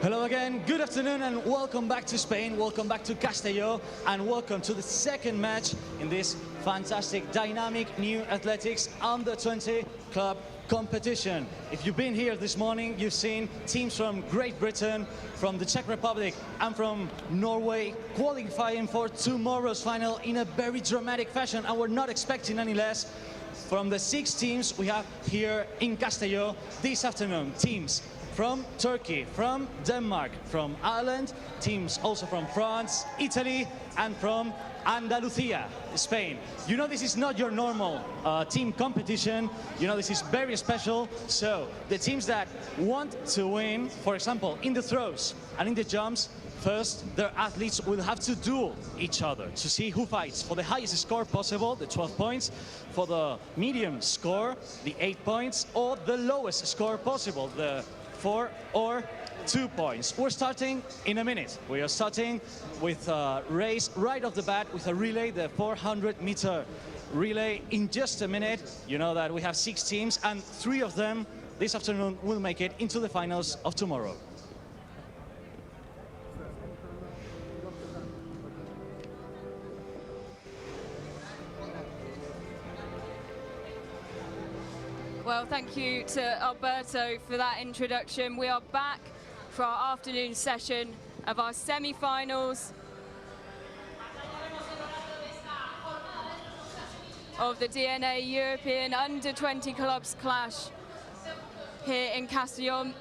Hello again, good afternoon and welcome back to Spain, welcome back to Castellón and welcome to the second match in this fantastic, dynamic new athletics under-20 club competition. If you've been here this morning, you've seen teams from Great Britain, from the Czech Republic and from Norway qualifying for tomorrow's final in a very dramatic fashion, and we're not expecting any less from the 6 teams we have here in Castellón this afternoon. Teams from Turkey, from Denmark, from Ireland, teams also from France, Italy, and from Andalusia, Spain. You know this is not your normal team competition. You know this is very special. So the teams that want to win, for example, in the throws and in the jumps, first their athletes will have to duel each other to see who fights for the highest score possible, the 12 points, for the medium score, the 8 points, or the lowest score possible, the 4 or 2 points. We're starting in a minute. We are starting with a race right off the bat with a relay, the 400-meter relay in just a minute. You know that we have 6 teams and 3 of them this afternoon will make it into the finals of tomorrow. Well, thank you to Alberto for that introduction. We are back for our afternoon session of our semi-finals of the DNA European Under-20 Clubs Clash here in Castellón.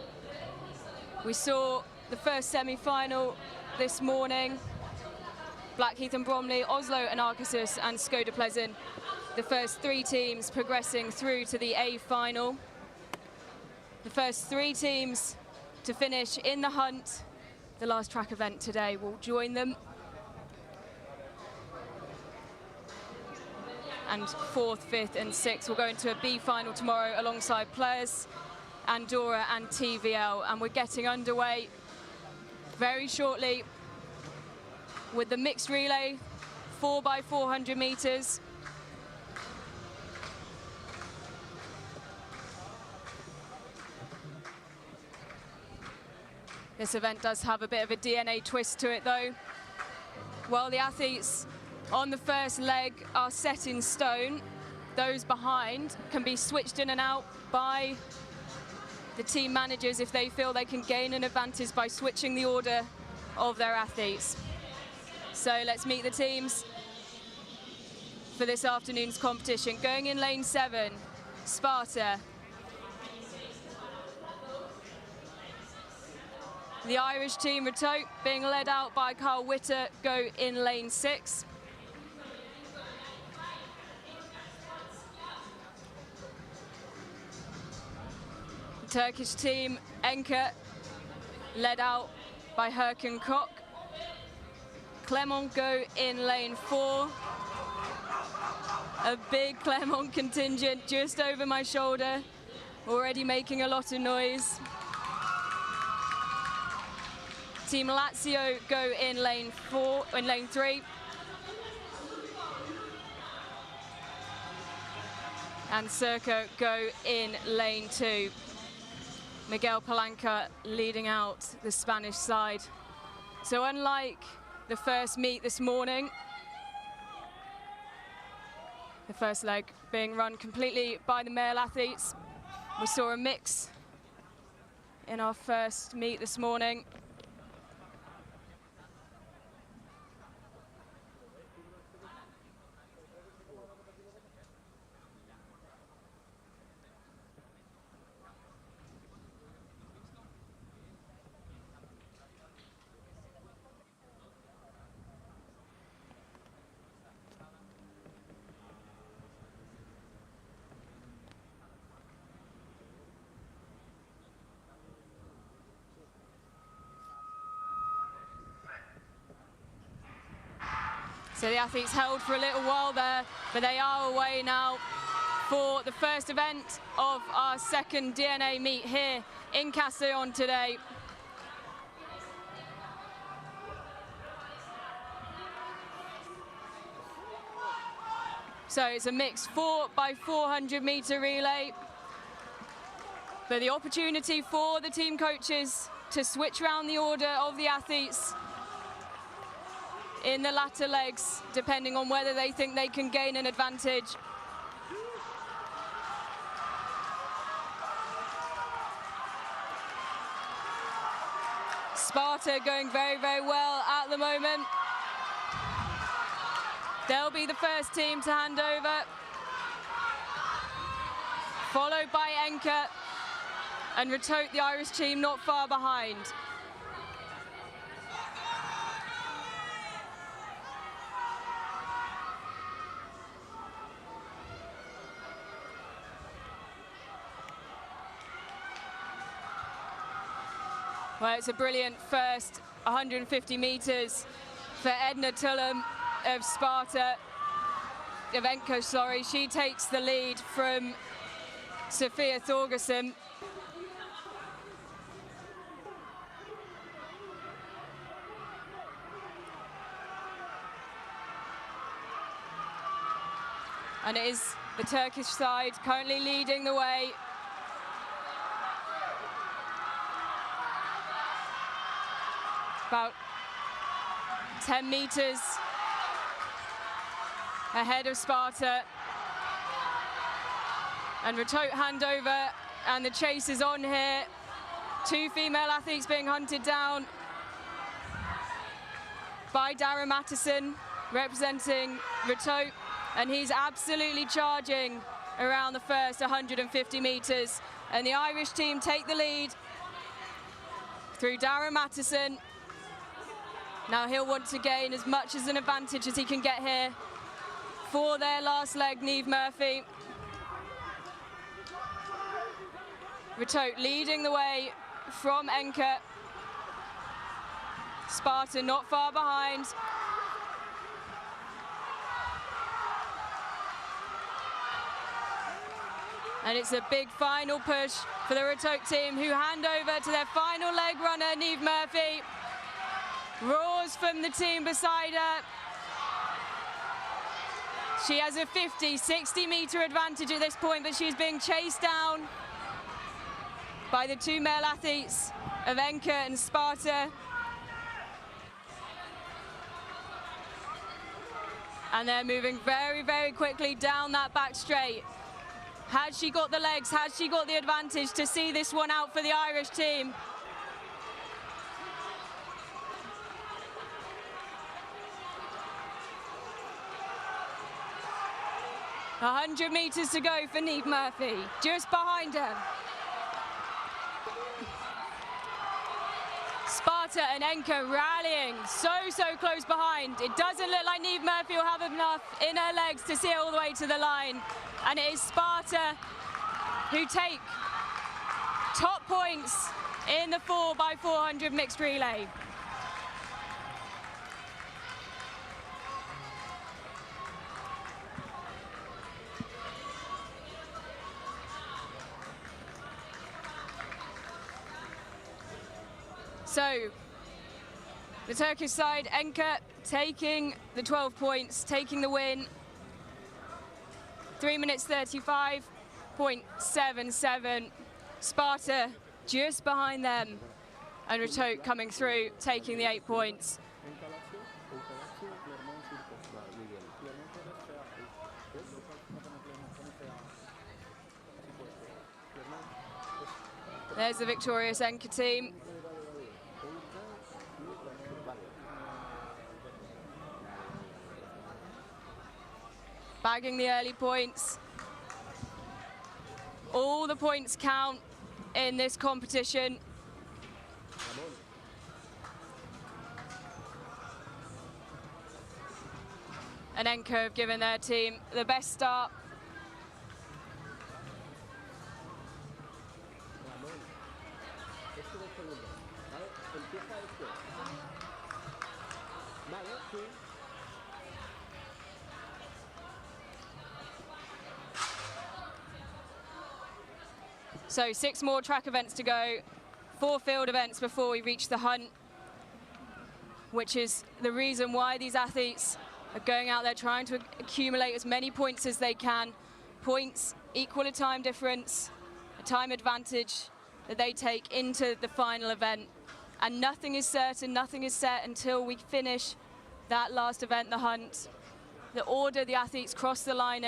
We saw the first semi-final this morning. Blackheath and Bromley, Oslo and Arkansas and Skoda Pleasant. The first 3 teams progressing through to the A final. The first 3 teams to finish in the hunt. The last track event today will join them. And 4th, 5th and 6th will go into a B final tomorrow alongside players, Andorra and TVL. And we're getting underway very shortly with the mixed relay, 4x400 meters. This event does have a bit of a DNA twist to it though. While the athletes on the first leg are set in stone, those behind can be switched in and out by the team managers if they feel they can gain an advantage by switching the order of their athletes. So let's meet the teams for this afternoon's competition. Going in lane 7, Sparta. The Irish team, Ratote, being led out by Carl Witter, go in lane 6. The Turkish team, Enka, led out by Herken Koch. Clermont go in lane 4. A big Clermont contingent just over my shoulder, already making a lot of noise. Team Lazio go in lane 3. And Circo go in lane 2. Miguel Palanca leading out the Spanish side. So unlike the first meet this morning, the first leg being run completely by the male athletes, we saw a mix in our first meet this morning. So the athletes held for a little while there, but they are away now for the first event of our second DNA meet here in Castellón today. So it's a mixed 4x400 meter relay. But the opportunity for the team coaches to switch around the order of the athletes in the latter legs, depending on whether they think they can gain an advantage. Sparta going very, very well at the moment. They'll be the first team to hand over, followed by Enka and Retote, the Irish team, not far behind. Well, it's a brilliant first 150 meters for Edna Tullum of Sparta, of Enka, sorry. She takes the lead from Sofia Thorgerson. And it is the Turkish side currently leading the way. About 10 meters ahead of Sparta. And Retote handover, and the chase is on here. Two female athletes being hunted down by Darren Mattison, representing Retote, and he's absolutely charging around the first 150 meters. And the Irish team take the lead through Darren Mattison. Now he'll want to gain as much as an advantage as he can get here for their last leg, Niamh Murphy. Retote leading the way from Enka. Sparta not far behind. And it's a big final push for the Retote team, who hand over to their final leg runner, Niamh Murphy. Roars from the team beside her. She has a 50, 60 meter advantage at this point, but she's being chased down by the two male athletes of Enka and Sparta. And they're moving very, very quickly down that back straight. Has she got the legs? Has she got the advantage to see this one out for the Irish team? A 100 meters to go for Niamh Murphy, just behind her. Sparta and Enka rallying so close behind. It doesn't look like Niamh Murphy will have enough in her legs to see it all the way to the line. And it is Sparta who take top points in the 4x400 mixed relay. So, the Turkish side, Enka taking the 12 points, taking the win. 3 minutes 35.77. Sparta just behind them. And Retote coming through, taking the 8 points. There's the victorious Enka team. Bagging the early points. All the points count in this competition. And Enka have given their team the best start. So 6 more track events to go, 4 field events before we reach the hunt, which is the reason why these athletes are going out there trying to accumulate as many points as they can. Points equal a time difference, a time advantage that they take into the final event. And nothing is certain, nothing is set until we finish that last event, the hunt. The order the athletes cross the line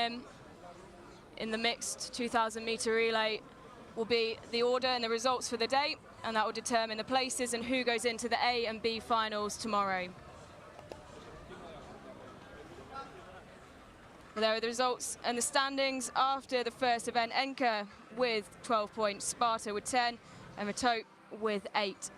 in the mixed 2,000 meter relay will be the order and the results for the day, and that will determine the places and who goes into the A and B finals tomorrow. There are the results and the standings after the first event. Enka with 12 points, Sparta with 10, and Matope with 8.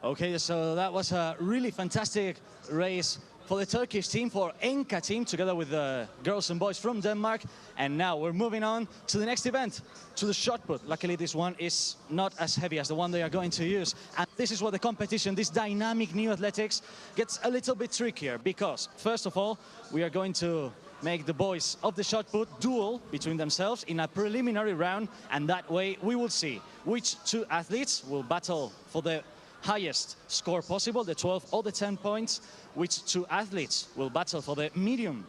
Okay, so that was a really fantastic race for the Turkish team, for Enka team, together with the girls and boys from Denmark. And now we're moving on to the next event, to the shot put. Luckily, this one is not as heavy as the one they are going to use. And this is where the competition, this dynamic new athletics, gets a little bit trickier, because first of all, we are going to make the boys of the shot put duel between themselves in a preliminary round, and that way we will see which 2 athletes will battle for the highest score possible, the 12 or the 10 points, which 2 athletes will battle for the medium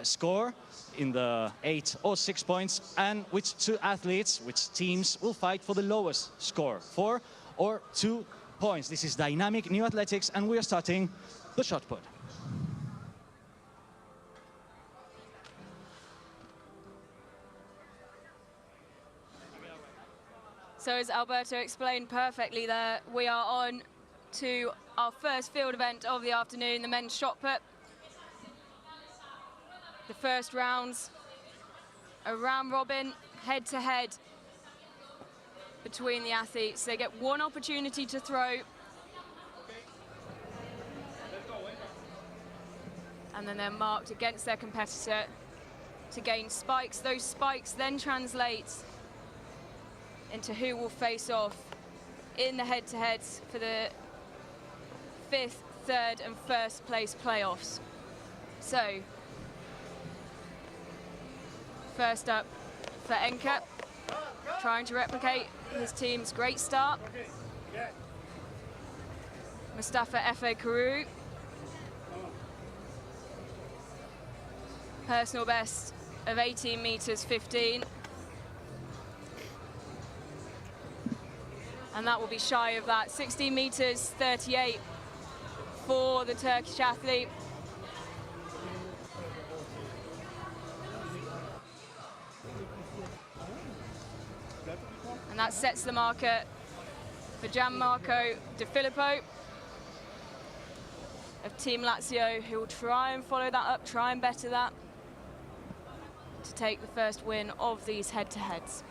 score in the 8 or 6 points, and which 2 athletes, which teams will fight for the lowest score, 4 or 2 points. This is dynamic new athletics, and we are starting the shot put. So as Alberto explained perfectly there, we are on to our first field event of the afternoon, the men's shot put. The first rounds, a round robin, head-to-head between the athletes. They get 1 opportunity to throw. And then they're marked against their competitor to gain spikes. Those spikes then translate into who will face off in the head-to-heads for the 5th, 3rd and 1st place playoffs. So, first up for Enka, trying to replicate his team's great start. Mustafa Efe Kuru, personal best of 18 meters 15. And that will be shy of that. 16 meters 38 for the Turkish athlete. And that sets the marker for Gianmarco De Filippo of Team Lazio, who will try and follow that up, try and better that to take the first win of these head-to-heads.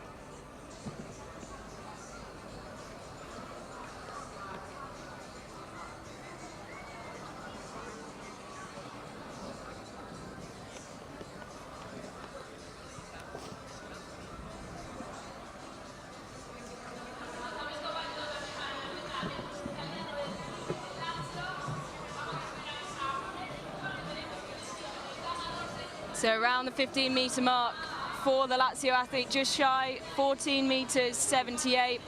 So around the 15-meter mark for the Lazio athlete, just shy, 14 meters 78.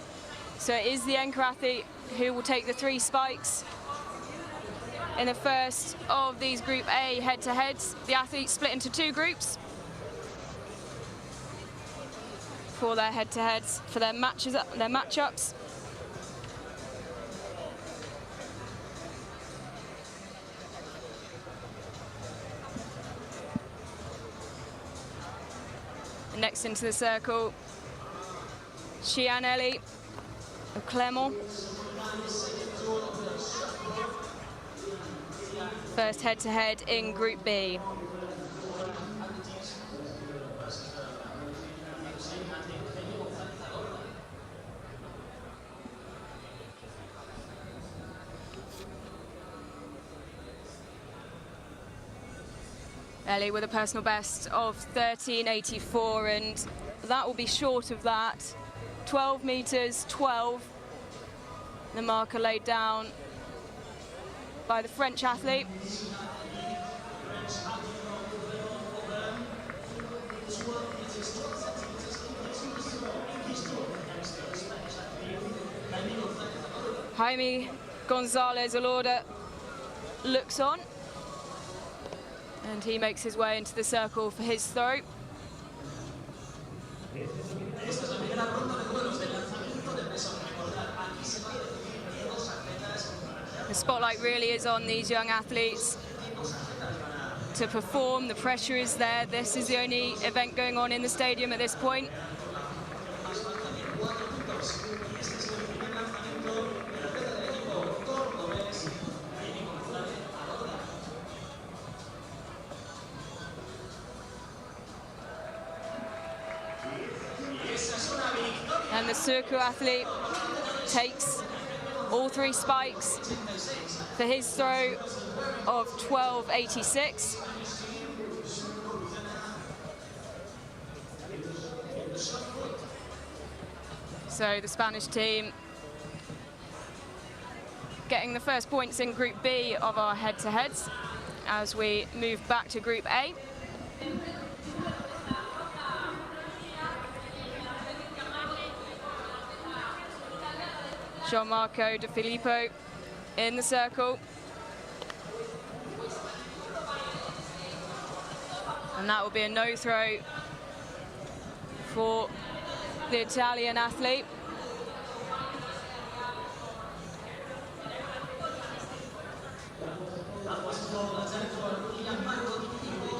So it is the Enka athlete who will take the 3 spikes in the first of these Group A head-to-heads. The athletes split into 2 groups for their head-to-heads, for their matchups. Next into the circle, Chianelli of Clermont. First head-to-head in Group B. Ellie with a personal best of 13.84, and that will be short of that. 12 meters 12, the marker laid down by the French athlete. Jaime Gonzalez Alorda looks on, and he makes his way into the circle for his throw. The spotlight really is on these young athletes to perform. The pressure is there. This is the only event going on in the stadium at this point. And the circle athlete takes all 3 spikes for his throw of 12.86. So the Spanish team getting the first points in Group B of our head-to-heads as we move back to Group A. Gianmarco De Filippo in the circle. And that will be a no throw for the Italian athlete.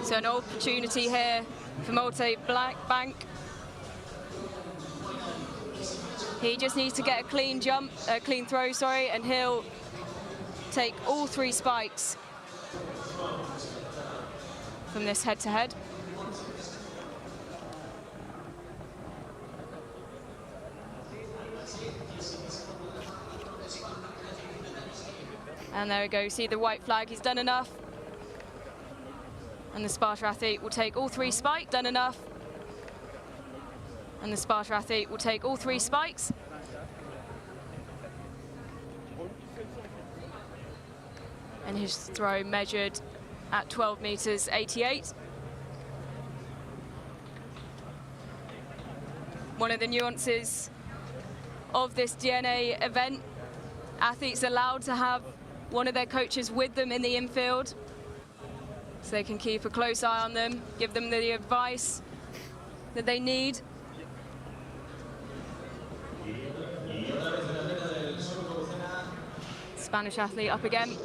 So an opportunity here for Malte Bank. He just needs to get a clean throw, sorry, and he'll take all 3 spikes from this head-to-head. And there we go, see the white flag, he's done enough. And the Sparta athlete will take all 3 spikes, done enough. And the Sparta athlete will take all 3 spikes. And his throw measured at 12 meters 88. One of the nuances of this DNA event, athletes allowed to have one of their coaches with them in the infield, so they can keep a close eye on them, give them the advice that they need. Spanish athlete up again.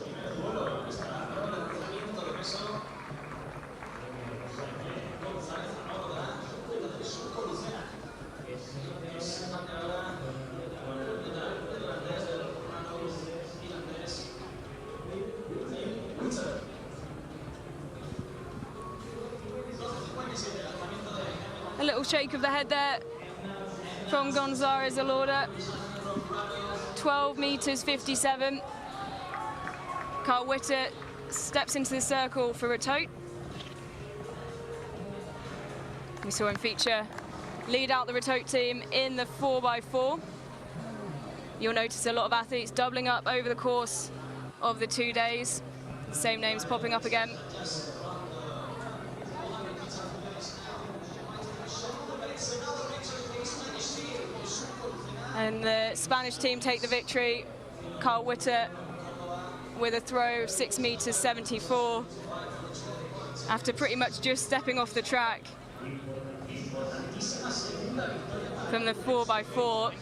A little shake of the head there from Gonzalez Alorda. 12 meters 57. Carl Witter steps into the circle for a tote. We saw him lead out the retote team in the 4x4. You'll notice a lot of athletes doubling up over the course of the 2 days. Same names popping up again. And the Spanish team take the victory. Carl Witter with a throw of 6 meters 74 after pretty much just stepping off the track from the 4x4.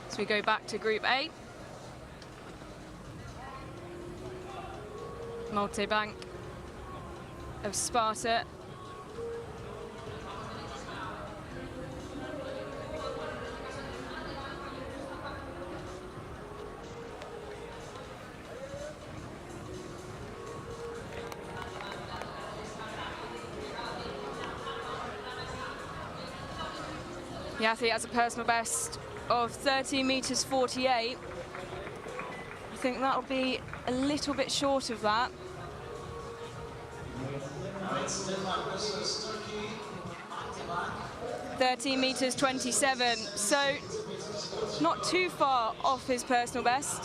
So we go back to Group A. Malte Bank of Sparta. The athlete has a personal best of 13 meters 48. I think that'll be a little bit short of that. 13 meters 27, so not too far off his personal best.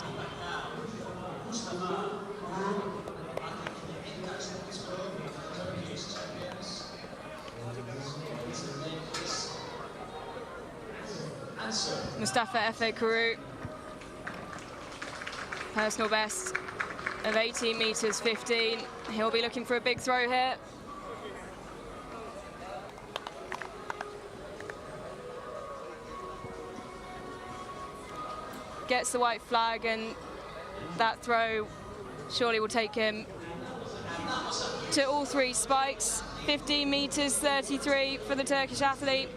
Mustafa Efe Kuru, personal best of 18 meters 15. He'll be looking for a big throw here. Gets the white flag, and that throw surely will take him to all three spikes. 15 meters 33 for the Turkish athlete.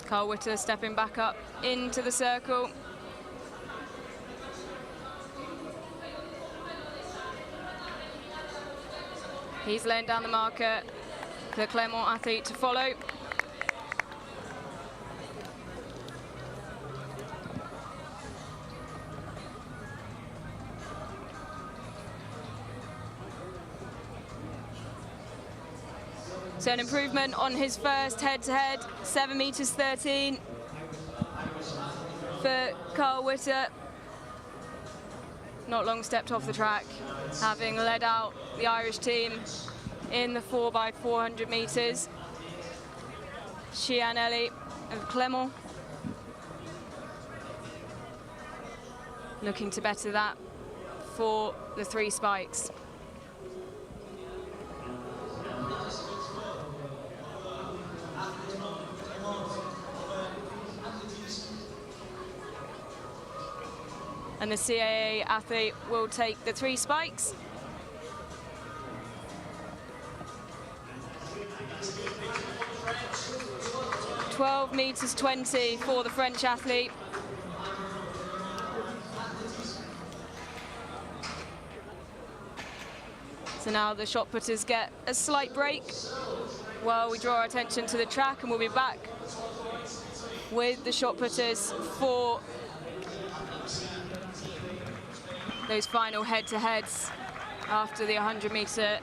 Carl Witter stepping back up into the circle. He's laying down the marker, the Clermont athlete to follow. So an improvement on his first head-to-head, 7 meters 13 for Carl Witter. Not long stepped off the track, having led out the Irish team in the 4x400 meters. Chianelli of Clermont looking to better that for the 3 spikes. And the CAA athlete will take the 3 spikes. (12 meters 20 for the French athlete. So now the shot putters get a slight break while we draw our attention to the track, and we'll be back with the shot putters for those final head-to-heads after the 100-meter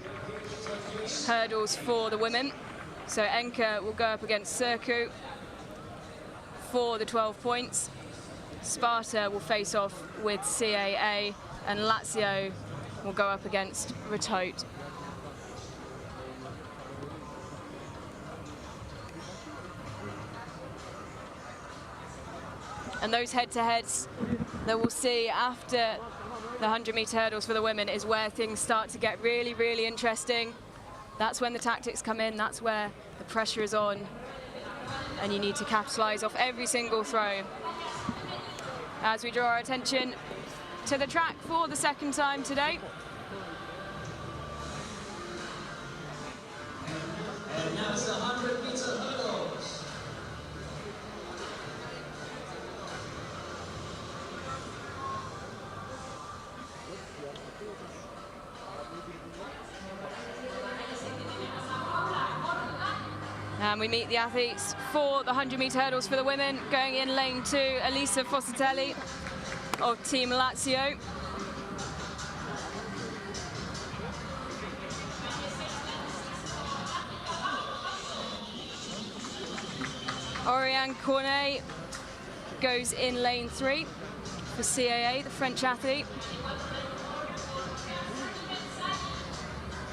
hurdles for the women. So Enka will go up against Serku for the 12 points. Sparta will face off with CAA, and Lazio will go up against Retote. And those head-to-heads that we'll see after the 100-meter hurdles for the women is where things start to get really, really interesting. That's when the tactics come in, that's where the pressure is on, and you need to capitalize off every single throw. As we draw our attention to the track for the second time today. And now it's the 100-meter hurdles. And we meet the athletes for the 100-meter hurdles for the women. Going in lane 2, Elisa Fossatelli of Team Lazio. Oriane Cornet goes in lane 3 for CAA, the French athlete.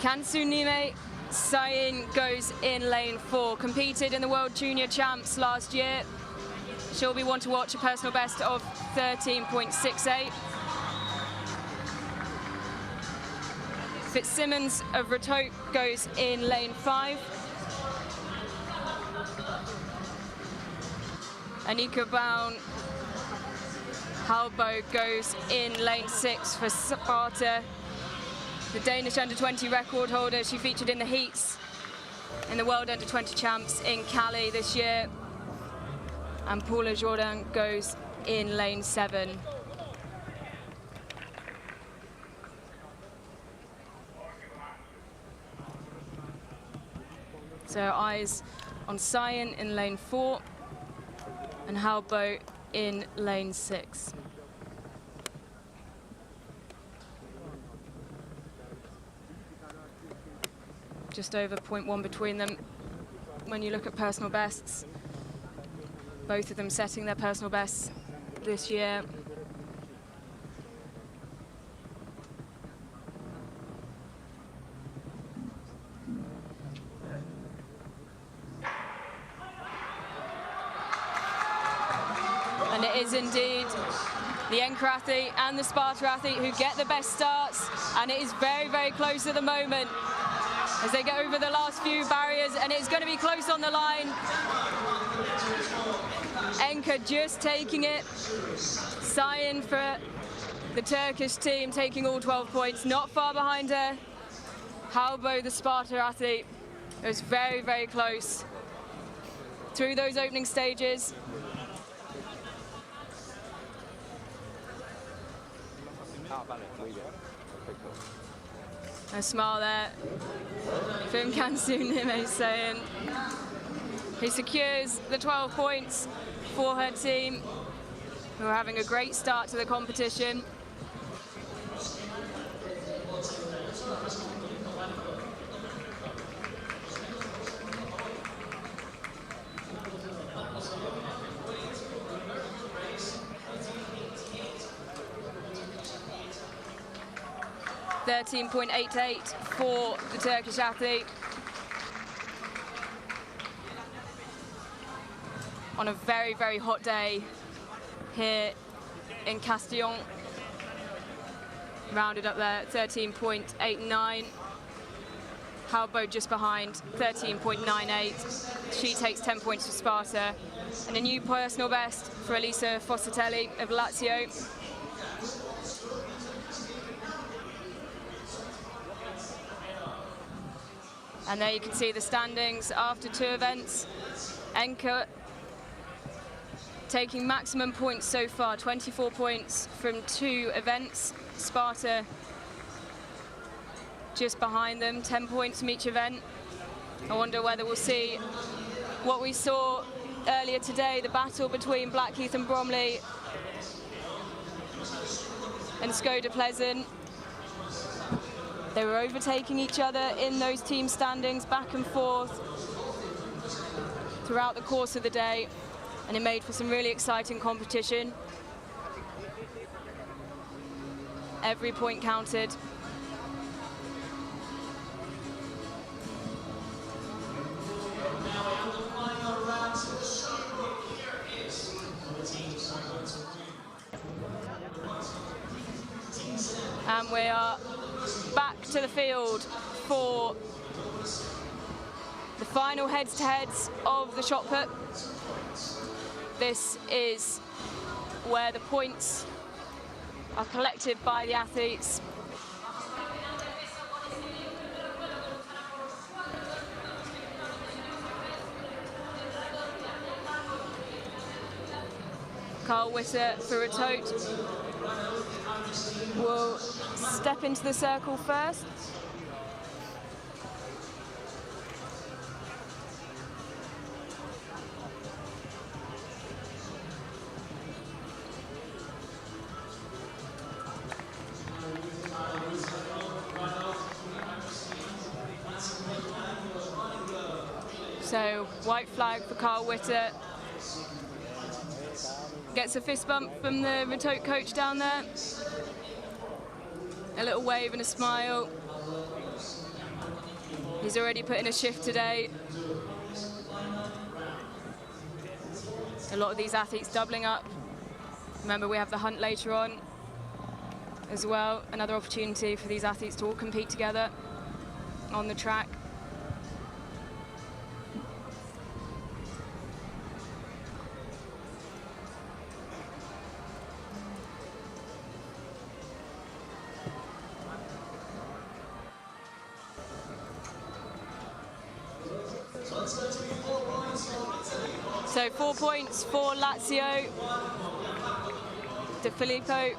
Kansu Nime Sain goes in lane 4, competed in the World Junior Champs last year. She'll be one to watch, a personal best of 13.68. Fitzsimmons of Retote goes in lane 5. Anika Baun Halbo goes in lane 6 for Sparta. the Danish under-20 record holder. She featured in the heats in the World Under-20 Champs in Cali this year. And Paula Jourdain goes in lane 7. So eyes on Cyan in lane 4 and Halbo in lane 6. Just over 0.1 between them when you look at personal bests. Both of them setting their personal bests this year. And it is indeed the Enker athlete and the Sparta athlete who get the best starts, and it is very, very close at the moment as they get over the last few barriers, and it's going to be close on the line. Enker just taking it. Cyan for the Turkish team taking all 12 points, not far behind her. Halbo, the Sparta athlete, it was very, very close through those opening stages. A smile there from Kansu Nime-Sayan, who secures the 12 points for her team, who are having a great start to the competition. .88 for the Turkish athlete. On a very, very hot day here in Castellón. Rounded up there, 13.89. Halbo just behind, 13.98. She takes 10 points for Sparta. And a new personal best for Elisa Fossatelli of Lazio. And there you can see the standings after 2 events. Enker taking maximum points so far, 24 points from 2 events. Sparta just behind them, 10 points from each event. I wonder whether we'll see what we saw earlier today, the battle between Blackheath and Bromley and Skoda Pleasant. They were overtaking each other in those team standings, back and forth throughout the course of the day, and it made for some really exciting competition. Every point counted. And we are back to the field for the final heads-to-heads of the shot put. This is where the points are collected by the athletes. Carl Witter for Retote will step into the circle first. So, white flag for Carl Witter. Gets a fist bump from the Retote coach down there. A little wave and a smile. He's already put in a shift today. A lot of these athletes doubling up. Remember, we have the hunt later on as well. Another opportunity for these athletes to all compete together on the track. So 4 points for Lazio. De Filippo,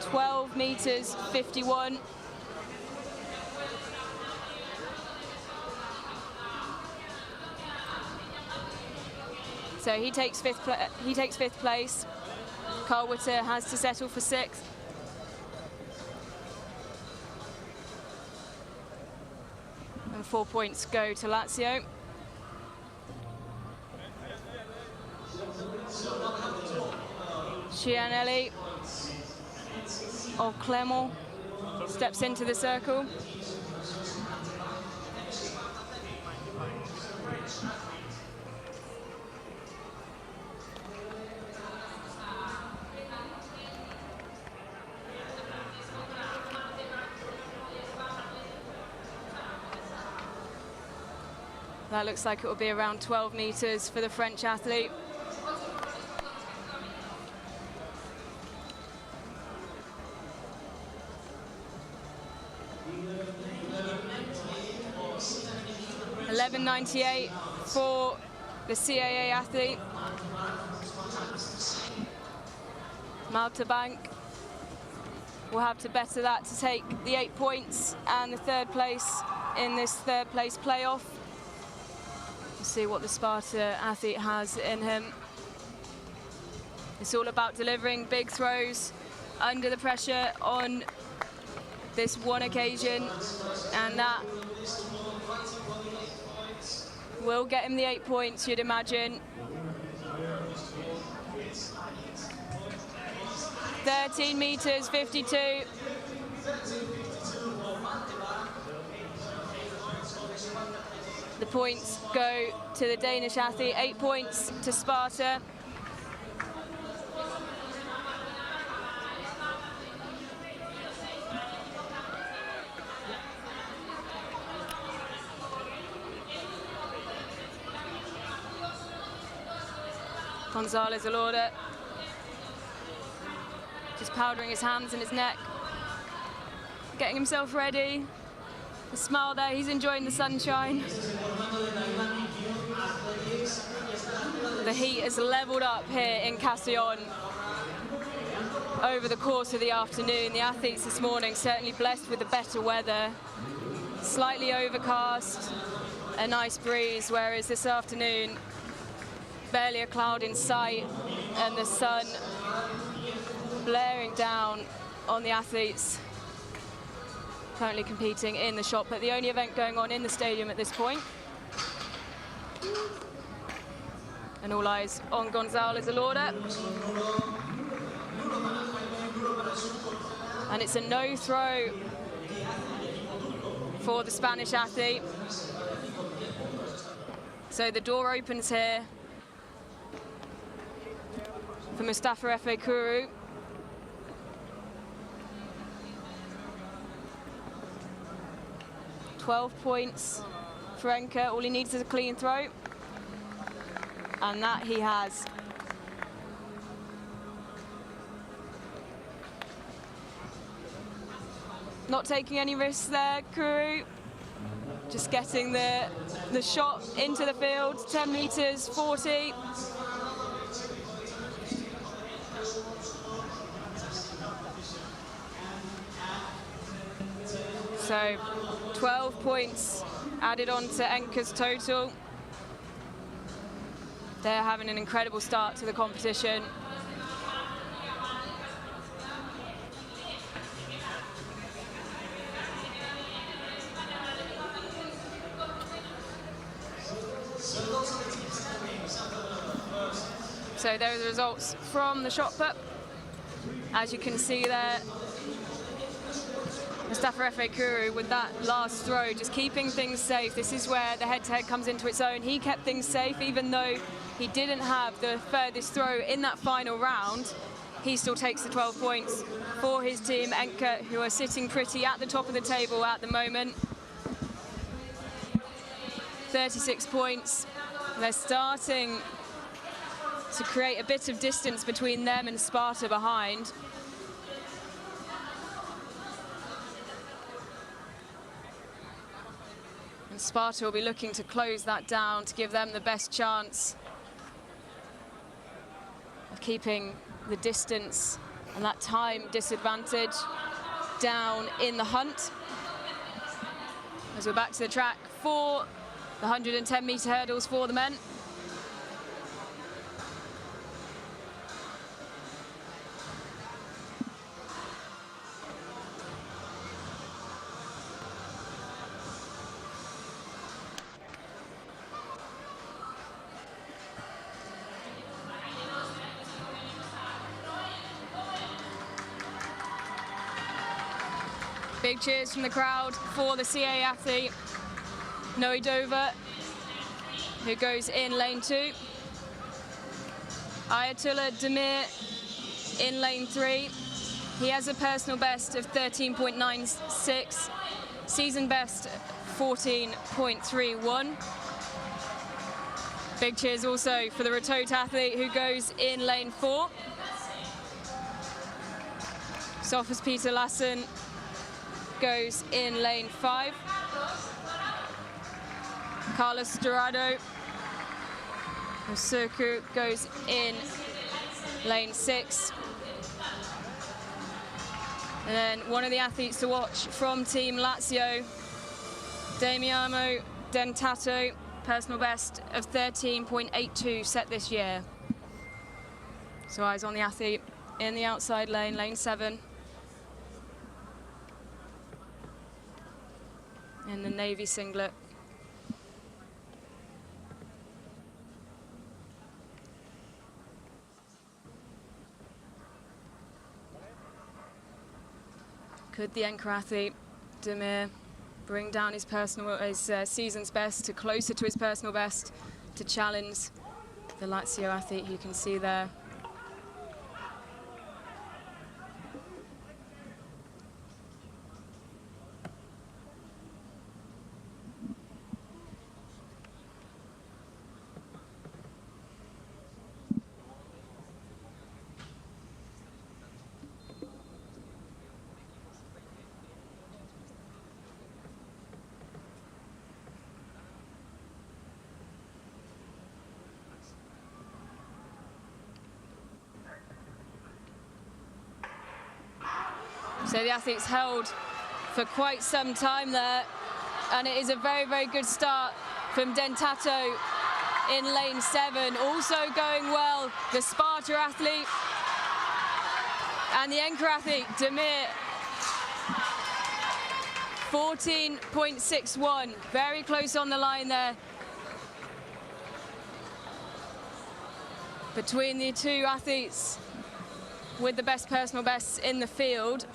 12 meters 51. So he takes fifth place. Carl Witter has to settle for 6th. And 4 points go to Lazio. Chianelli of Clermont steps into the circle. That looks like it will be around 12 meters for the French athlete. $11.98 for the CAA athlete. Mountebank will have to better that to take the 8 points and the 3rd place in this 3rd place playoff. We'll see what the Sparta athlete has in him. It's all about delivering big throws under the pressure on this one occasion, and that will get him the 8 points, you'd imagine. 13 meters 52. The points go to the Danish athlete, 8 points to Sparta. Gonzalez Alorda just powdering his hands and his neck, getting himself ready. The smile there, he's enjoying the sunshine. The heat has leveled up here in Castellón over the course of the afternoon. The athletes this morning certainly blessed with the better weather. Slightly overcast, a nice breeze, whereas this afternoon, barely a cloud in sight, and the sun blaring down on the athletes currently competing in the shot put, the only event going on in the stadium at this point. And all eyes on Gonzalez Alorda. And it's a no throw for the Spanish athlete. So the door opens here for Mustafa Efe Kuru. $12 points for Enke. All he needs is a clean throw. And that he has. Not taking any risks there, Kuru. Just getting the shot into the field, 10 meters, 40. So 12 points added on to Enke's total. They're having an incredible start to the competition. So there are the results from the shot put. As you can see there, Mustafa Efe Kuru with that last throw, just keeping things safe. This is where the head-to-head comes into its own. He kept things safe, even though he didn't have the furthest throw in that final round. He still takes the 12 points for his team, Enke, who are sitting pretty at the top of the table at the moment. 36 points. They're starting to create a bit of distance between them and Sparta behind. And Sparta will be looking to close that down to give them the best chance of keeping the distance and that time disadvantage down in the hunt. As we're back to the track for the 110-meter hurdles for the men. Big cheers from the crowd for the CA athlete, Noe Dover, who goes in lane 2. Ayatollah Demir in lane 3. He has a personal best of 13.96, season best 14.31. Big cheers also for the Ratot athlete who goes in lane 4. Sofus Peter Lassen goes in lane 5. Carlos Dorado of Surku goes in lane 6. And then one of the athletes to watch from Team Lazio, Damiano Dentato, personal best of 13.82 set this year. So eyes on the athlete in the outside lane, lane 7. In the navy singlet. Could the Enker athlete, Demir, bring down his season's best to closer to his personal best to challenge the Lazio athlete you can see there? So the athlete's held for quite some time there, and it is a very, very good start from Dentato in lane 7. Also going well, the Sparta athlete and the Enker athlete, Demir. 14.61, very close on the line there between the two athletes with the best personal bests in the field.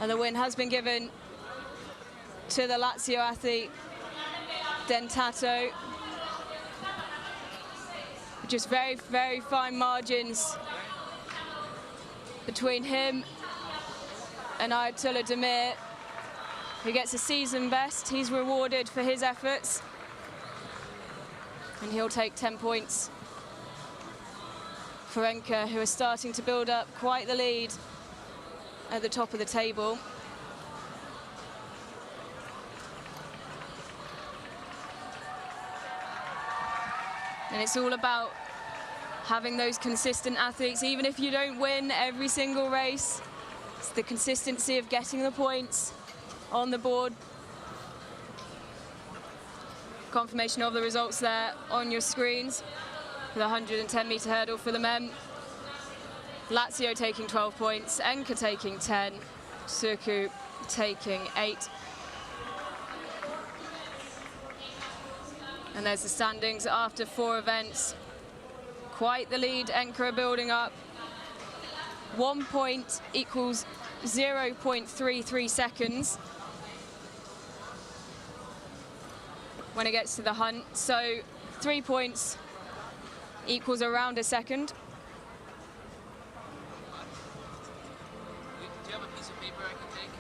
And the win has been given to the Lazio athlete, Dentato. Just very, very fine margins between him and Ayatollah Demir, who gets a season best. He's rewarded for his efforts, and he'll take 10 points for Enker, who are starting to build up quite the lead at the top of the table. And it's all about having those consistent athletes, even if you don't win every single race. It's the consistency of getting the points on the board. Confirmation of the results there on your screens for the 110-meter hurdle for the men. Lazio taking 12 points, Enker taking 10, Surku taking 8. And there's the standings after 4 events. Quite the lead Enker are building up. 1 point equals 0.33 seconds when it gets to the hunt. So 3 points equals around a second. Do you have a piece of paper I can take?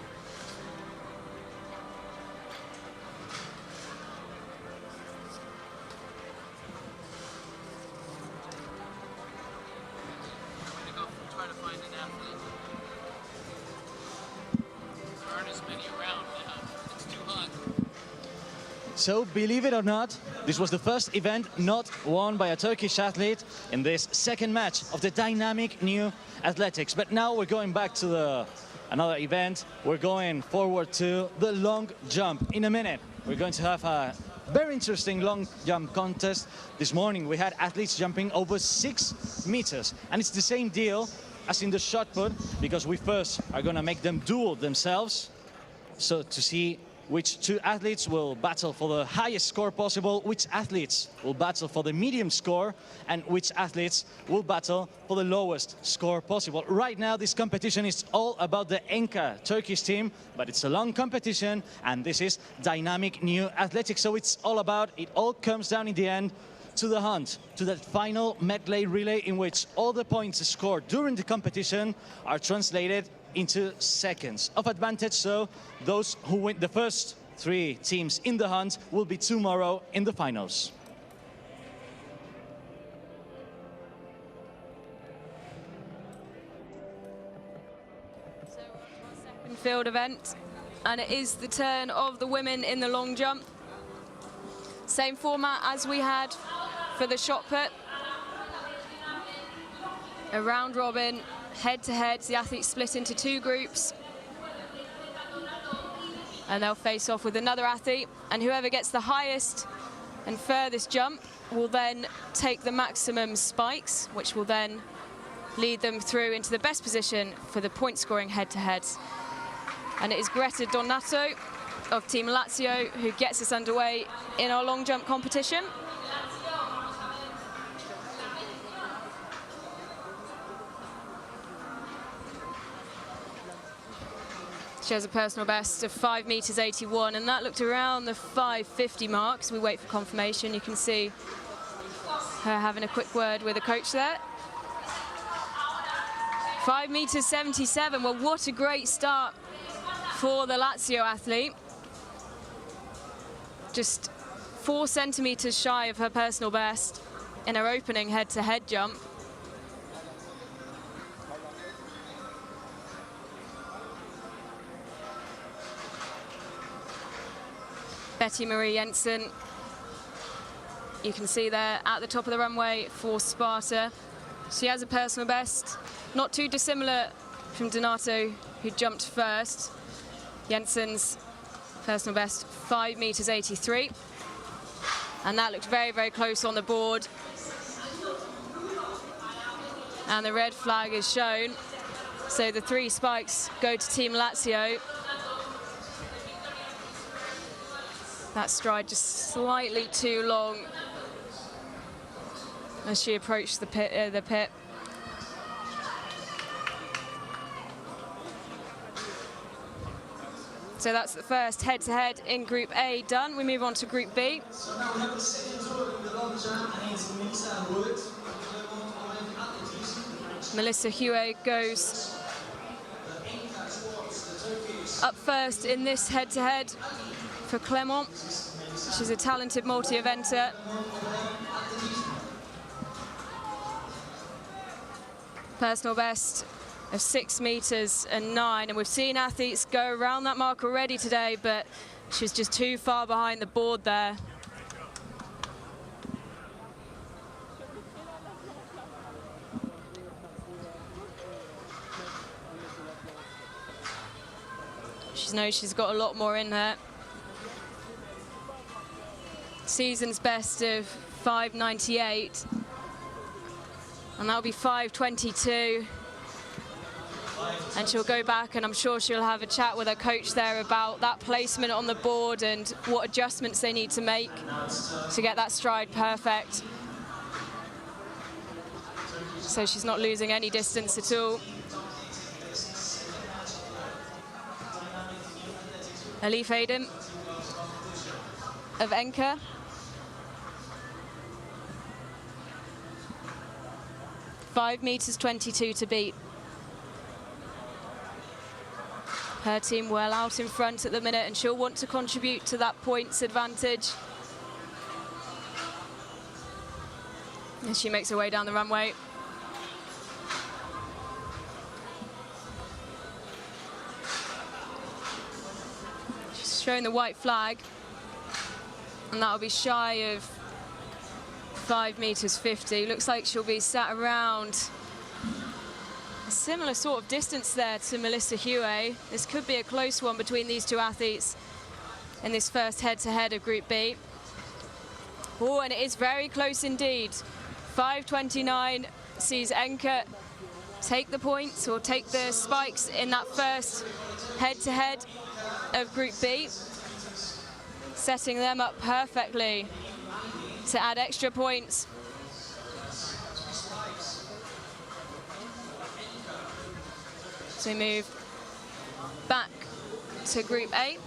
So, believe it or not, this was the first event not won by a Turkish athlete in this second match of the dynamic new athletics. But now we're going back to another event. We're going forward to the long jump. In a minute, we're going to have a very interesting long jump contest. This morning we had athletes jumping over 6 meters, and it's the same deal as in the shot put, because we first are going to make them duel themselves, so to see which two athletes will battle for the highest score possible, which athletes will battle for the medium score, and which athletes will battle for the lowest score possible. Right now, this competition is all about the Enka Turkish team, but it's a long competition, and this is dynamic new athletics. So it's all about, it all comes down in the end to the hunt, to that final medley relay in which all the points scored during the competition are translated into seconds of advantage. So those who win, the first 3 teams in the hunt, will be tomorrow in the finals. So we're on to our second field event, and it is the turn of the women in the long jump. Same format as we had for the shot put. A round robin, head-to-head, the athletes split into 2 groups. And they'll face off with another athlete, and whoever gets the highest and furthest jump will then take the maximum spikes, which will then lead them through into the best position for the point-scoring head-to-heads. And it is Greta Donato of Team Lazio who gets us underway in our long jump competition. She has a personal best of 5 meters 81, and that looked around the 5:50 mark. So we wait for confirmation. You can see her having a quick word with the coach there. 5 meters 77. Well, what a great start for the Lazio athlete. Just 4 centimeters shy of her personal best in her opening head-to-head jump. Betty Marie Jensen, you can see there at the top of the runway for Sparta. She has a personal best, not too dissimilar from Donato, who jumped first. Jensen's personal best, 5 meters 83. And that looked very, very close on the board. And the red flag is shown. So the 3 spikes go to Team Lazio. That stride just slightly too long as she approached the pit. So that's the first head-to-head in Group A done. We move on to Group B. So now we have the second tour in the long jump, and it's Melissa Wood. Melissa Hue goes up first in this head-to-head for Clermont. She's a talented multi-eventer. Personal best of 6 meters and 9, and we've seen athletes go around that mark already today, but she's just too far behind the board there. She knows she's got a lot more in her. Season's best of 5.98, and that'll be 5.22. And she'll go back, and I'm sure she'll have a chat with her coach there about that placement on the board and what adjustments they need to make to get that stride perfect. So she's not losing any distance at all. Elif Aydin of Enka. Five meters 22 to beat. Her team well out in front at the minute, and she'll want to contribute to that points advantage. And she makes her way down the runway. She's showing the white flag. and that'll be shy of 5 meters 50. Looks like she'll be sat around a similar sort of distance there to Melissa Huey. This could be a close one between these two athletes in this first head-to-head of Group B. Oh, and it is very close indeed. 5:29 sees Enke take the points or take the spikes in that first head-to-head of Group B, setting them up perfectly to add extra points. So we move back to Group A.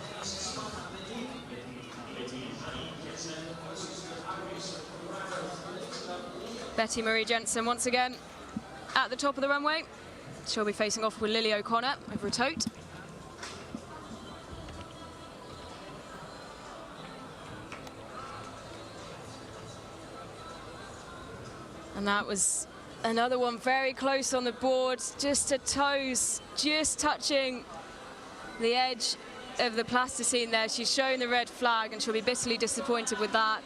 Betty Marie Jensen once again at the top of the runway. She'll be facing off with Lily O'Connor over a tote. And that was another one very close on the board, just her toes, just touching the edge of the plasticine there. She's showing the red flag and she'll be bitterly disappointed with that.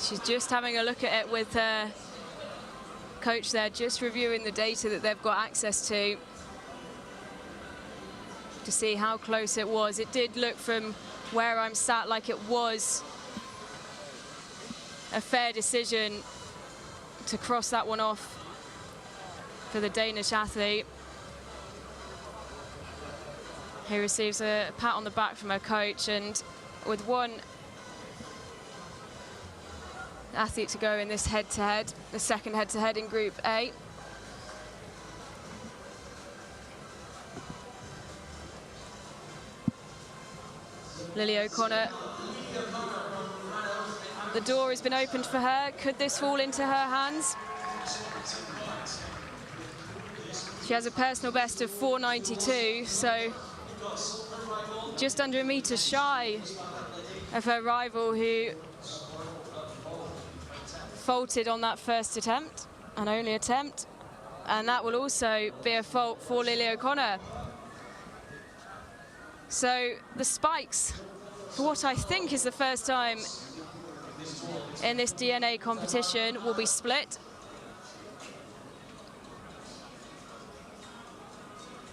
She's just having a look at it with her coach there, just reviewing the data that they've got access to see how close it was. It did look from where I'm sat like it was a fair decision to cross that one off for the Danish athlete, who receives a pat on the back from her coach. And with one athlete to go in this head-to-head, the second head-to-head in Group A. Lily O'Connor, the door has been opened for her. Could this fall into her hands? She has a personal best of 4.92, so just under a metre shy of her rival, who faulted on that first attempt, and only attempt, and that will also be a fault for Lily O'Connor. So the spikes, for what I think is the first time in this DNA competition, will be split.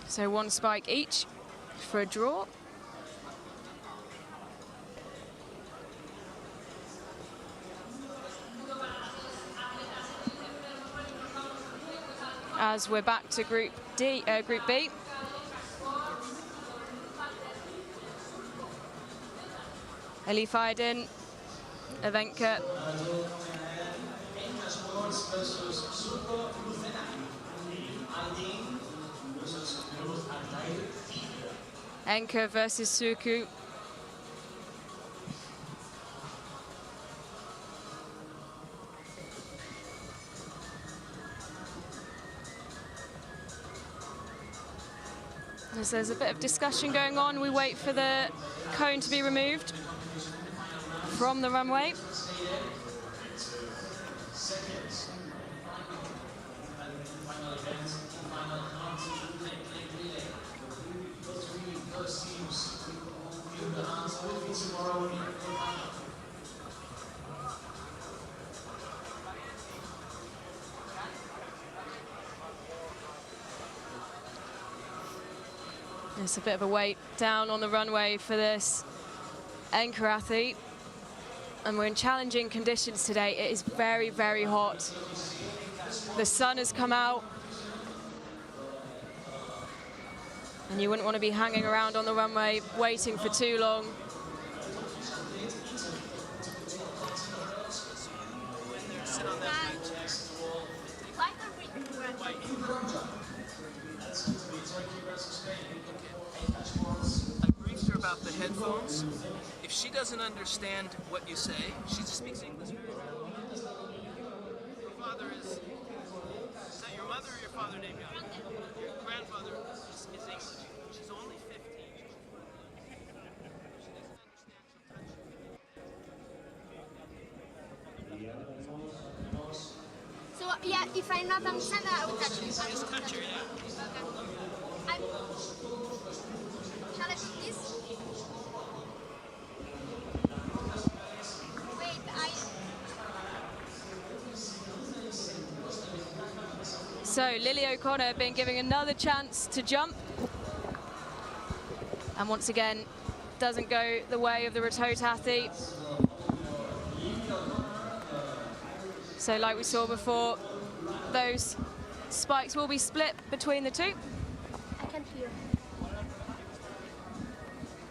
So one spike each for a draw. As we're back to Group B. Eli Fajdin, Evenka. Enke versus Suku. As there's a bit of discussion going on, we wait for the cone to be removed from the runway. There's a bit of a wait down on the runway for this Enke athlete. And we're in challenging conditions today. It is very, very hot. The sun has come out. And you wouldn't want to be hanging around on the runway waiting for too long. About the headphones. If she doesn't understand what you say, she just speaks English. Your father is that your mother or your father named you? Your grandfather is English. She's only 15. She doesn't understand, so yeah, if I not understand, I will touch you. just touch her, yeah. Okay. So Lily O'Connor being given another chance to jump. And once again, doesn't go the way of the Ratote athlete. So like we saw before, those spikes will be split between the two. I can't hear.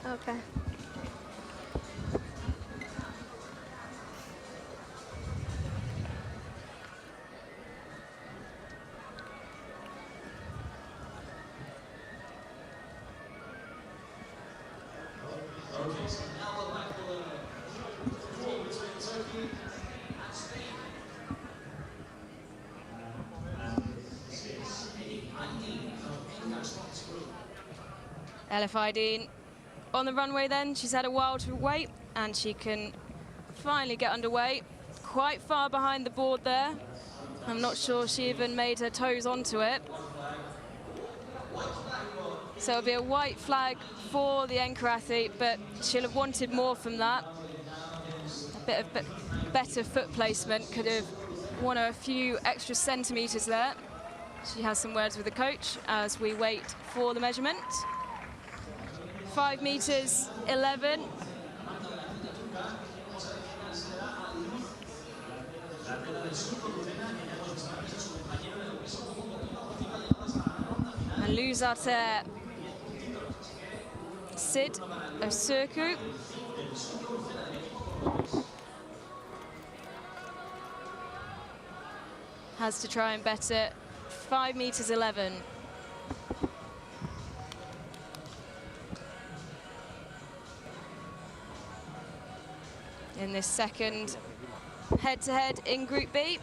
Okay. Elif on the runway then. She's had a while to wait and she can finally get underway. Quite far behind the board there. I'm not sure she even made her toes onto it. So it'll be a white flag for the anchor athlete, but she'll have wanted more from that. A bit of better foot placement could have won her a few extra centimeters there. She has some words with the coach as we wait for the measurement. 5 meters 11. And Luzate Sid Osurku. Has to try and better 5 meters 11. In this second head-to-head in Group B.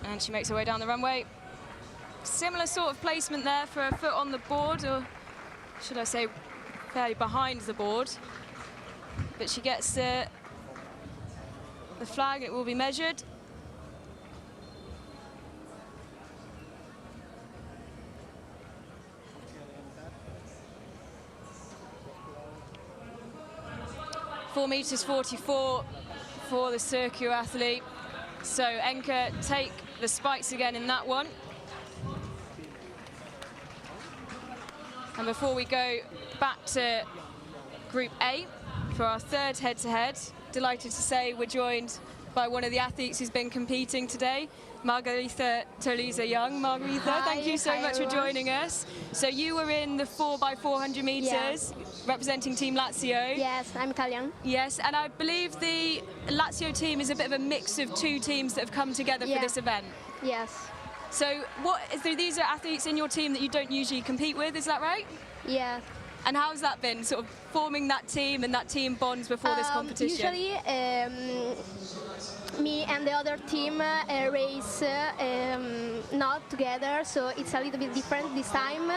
And she makes her way down the runway. Similar sort of placement there for her foot on the board, or should I say fairly behind the board. But she gets the flag, it will be measured. Four meters 44 for the circular athlete. So Enka take the spikes again in that one. And before we go back to Group A for our third head-to-head, delighted to say we're joined by one of the athletes who's been competing today, Margarita Toliza-Young. Margarita, thank you so much for joining us. So you were in the 4x400 meters, representing Team Lazio. Yes, I'm Italian. Yes, and I believe the Lazio team is a bit of a mix of two teams that have come together for this event. Yes. So these are athletes in your team that you don't usually compete with, is that right? Yeah. And how's that been, sort of forming that team and that team bonds before this competition? Usually, me and the other team race not together, so it's a little bit different this time.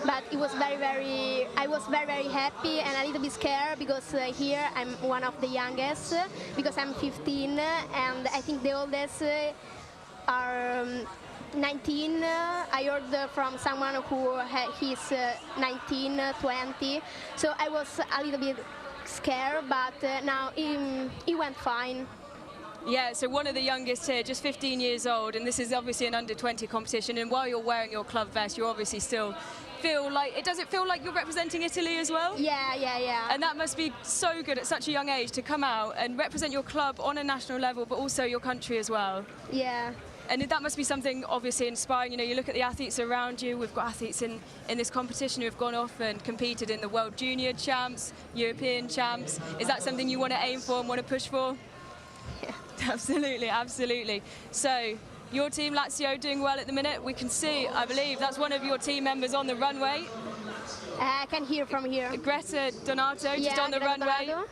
But it was I was very happy and a little bit scared because here I'm one of the youngest, because I'm 15 and I think the oldest are 19. I heard from someone who he's 19, 20. So I was a little bit scared, but now it went fine. Yeah, so one of the youngest here, just 15 years old, and this is obviously an under-20 competition, and while you're wearing your club vest, you obviously still feel like, does it feel like you're representing Italy as well? Yeah. And that must be so good at such a young age to come out and represent your club on a national level, but also your country as well. Yeah. And that must be something obviously inspiring. You know, you look at the athletes around you. We've got athletes in this competition who have gone off and competed in the World Junior Champs, European Champs. Is that something you want to aim for and want to push for? Yeah. Absolutely, absolutely. So your team, Lazio, doing well at the minute. We can see, I believe, that's one of your team members on the runway. I can hear from here. Greta Donato, just on the runway. Donato.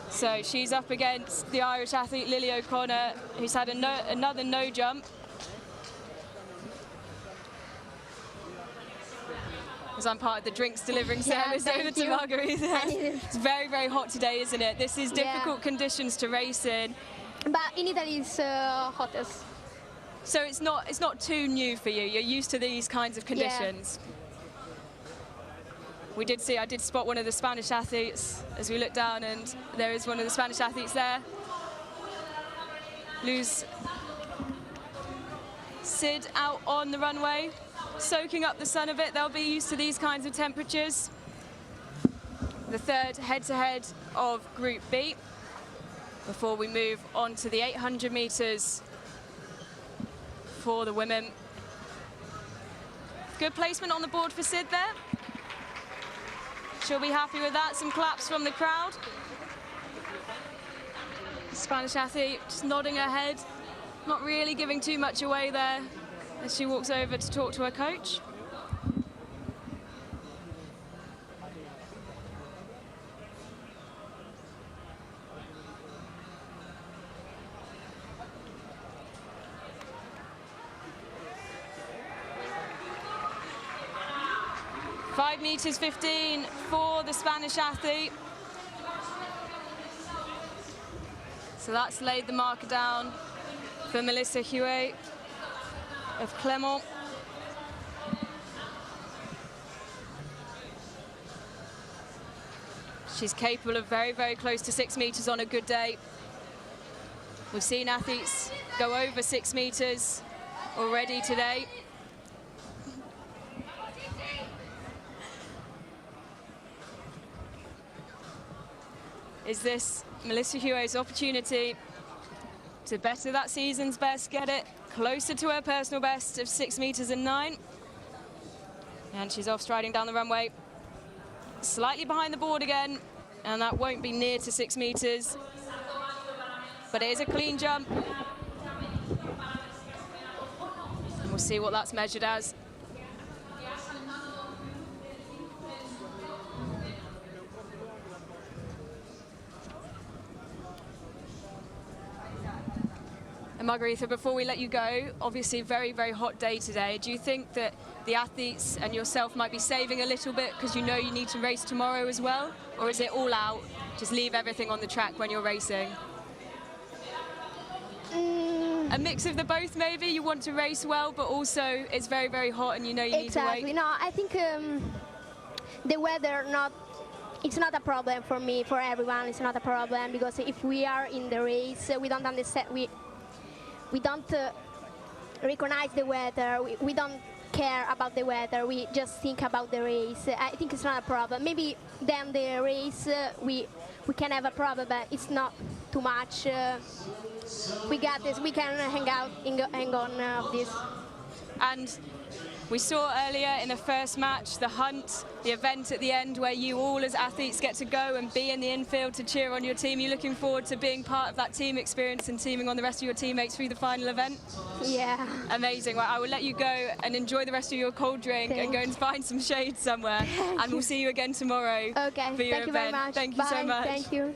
So she's up against the Irish athlete Lily O'Connor, who's had another no jump. As I'm part of the drinks delivering service over to Margarita. It's very hot today, isn't it? This is difficult conditions to race in. But in Italy it's hottest. So it's not too new for you. You're used to these kinds of conditions. Yeah. I did spot one of the Spanish athletes as we look down, and there is one of the Spanish athletes there. Luz Sid out on the runway, soaking up the sun a bit. They'll be used to these kinds of temperatures. The third head-to-head of Group B before we move on to the 800 meters for the women. Good placement on the board for Sid there. She'll be happy with that. Some claps from the crowd. Spanish athlete just nodding her head, not really giving too much away there as she walks over to talk to her coach. $5.15 for the Spanish athlete. So that's laid the marker down for Melissa Huet of Clermont. She's capable of very, very close to 6 meters on a good day. We've seen athletes go over 6 meters already today. Is this Melissa Huet's opportunity to better that season's best, get it closer to her personal best of 6 meters and 9? And she's off striding down the runway. Slightly behind the board again, and that won't be near to 6 meters. But it is a clean jump. And we'll see what that's measured as. And Margarita, before we let you go, obviously a very, very hot day today. Do you think that the athletes and yourself might be saving a little bit because you know you need to race tomorrow as well? Or is it all out, just leave everything on the track when you're racing? A mix of the both, maybe? You want to race well, but also it's very, very hot and you know you need to wait? Exactly. No, I think the weather it's not a problem for me, for everyone. It's not a problem because if we are in the race, we don't understand, we don't recognize the weather. We don't care about the weather. We just think about the race. I think it's not a problem. Maybe then the race we can have a problem, but it's not too much. We got this. We can hang on this. And we saw earlier in the first match, the hunt, the event at the end where you all as athletes get to go and be in the infield to cheer on your team. You're looking forward to being part of that team experience and teaming on the rest of your teammates through the final event? Yeah. Amazing. Well, I will let you go and enjoy the rest of your cold drink and go and find some shade somewhere. And we'll see you again tomorrow for your Thank event. You very much. Thank you so much. Thank you.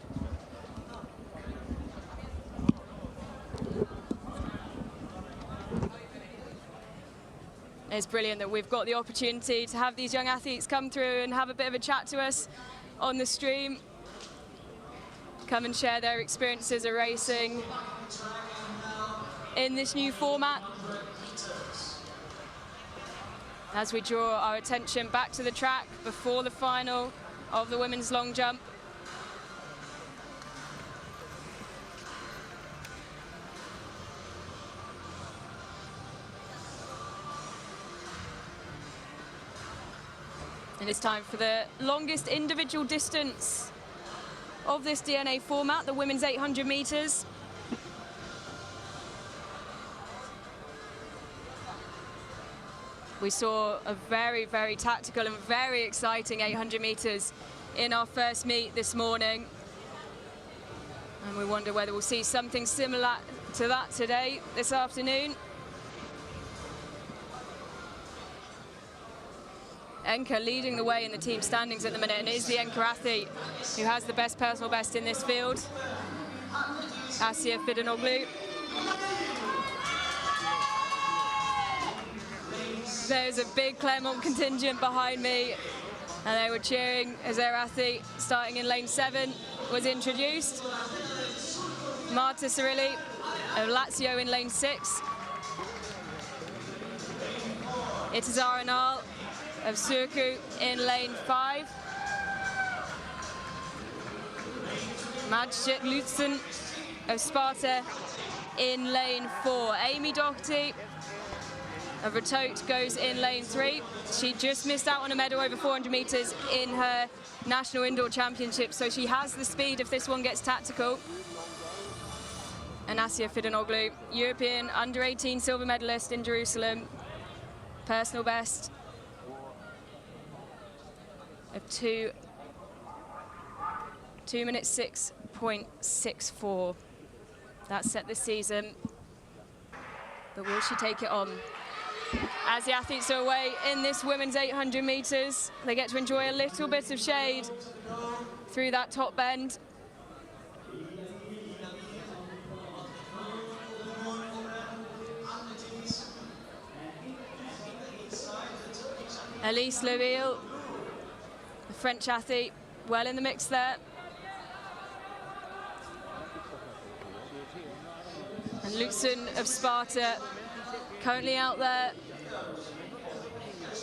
It's brilliant that we've got the opportunity to have these young athletes come through and have a bit of a chat to us on the stream. Come and share their experiences of racing in this new format. As we draw our attention back to the track before the final of the women's long jump. And it's time for the longest individual distance of this DNA format, the women's 800 meters. We saw a very, very tactical and very exciting 800 meters in our first meet this morning. And we wonder whether we'll see something similar to that today, this afternoon. Enka leading the way in the team standings at the minute, and it is the Enka athlete who has the best personal best in this field, Asia Fidanoglu. There's a big Clermont contingent behind me, and they were cheering as their athlete, starting in lane 7, was introduced. Marta Cirilli of Lazio in lane 6. Itazar Anal of Surku in lane 5. Majid Lutzen of Sparta in lane 4. Amy Doherty of Ratote goes in lane 3. She just missed out on a medal over 400 meters in her national indoor championship, so she has the speed if this one gets tactical. And Asya Fidanoglu, European under-18 silver medalist in Jerusalem, personal best of 2 minutes 6.64. That's set this season. But will she take it on? As the athletes are away in this women's 800 meters, they get to enjoy a little bit of shade through that top bend. Elise Leville, the French athlete, well in the mix there. And Lutzen of Sparta, currently out there,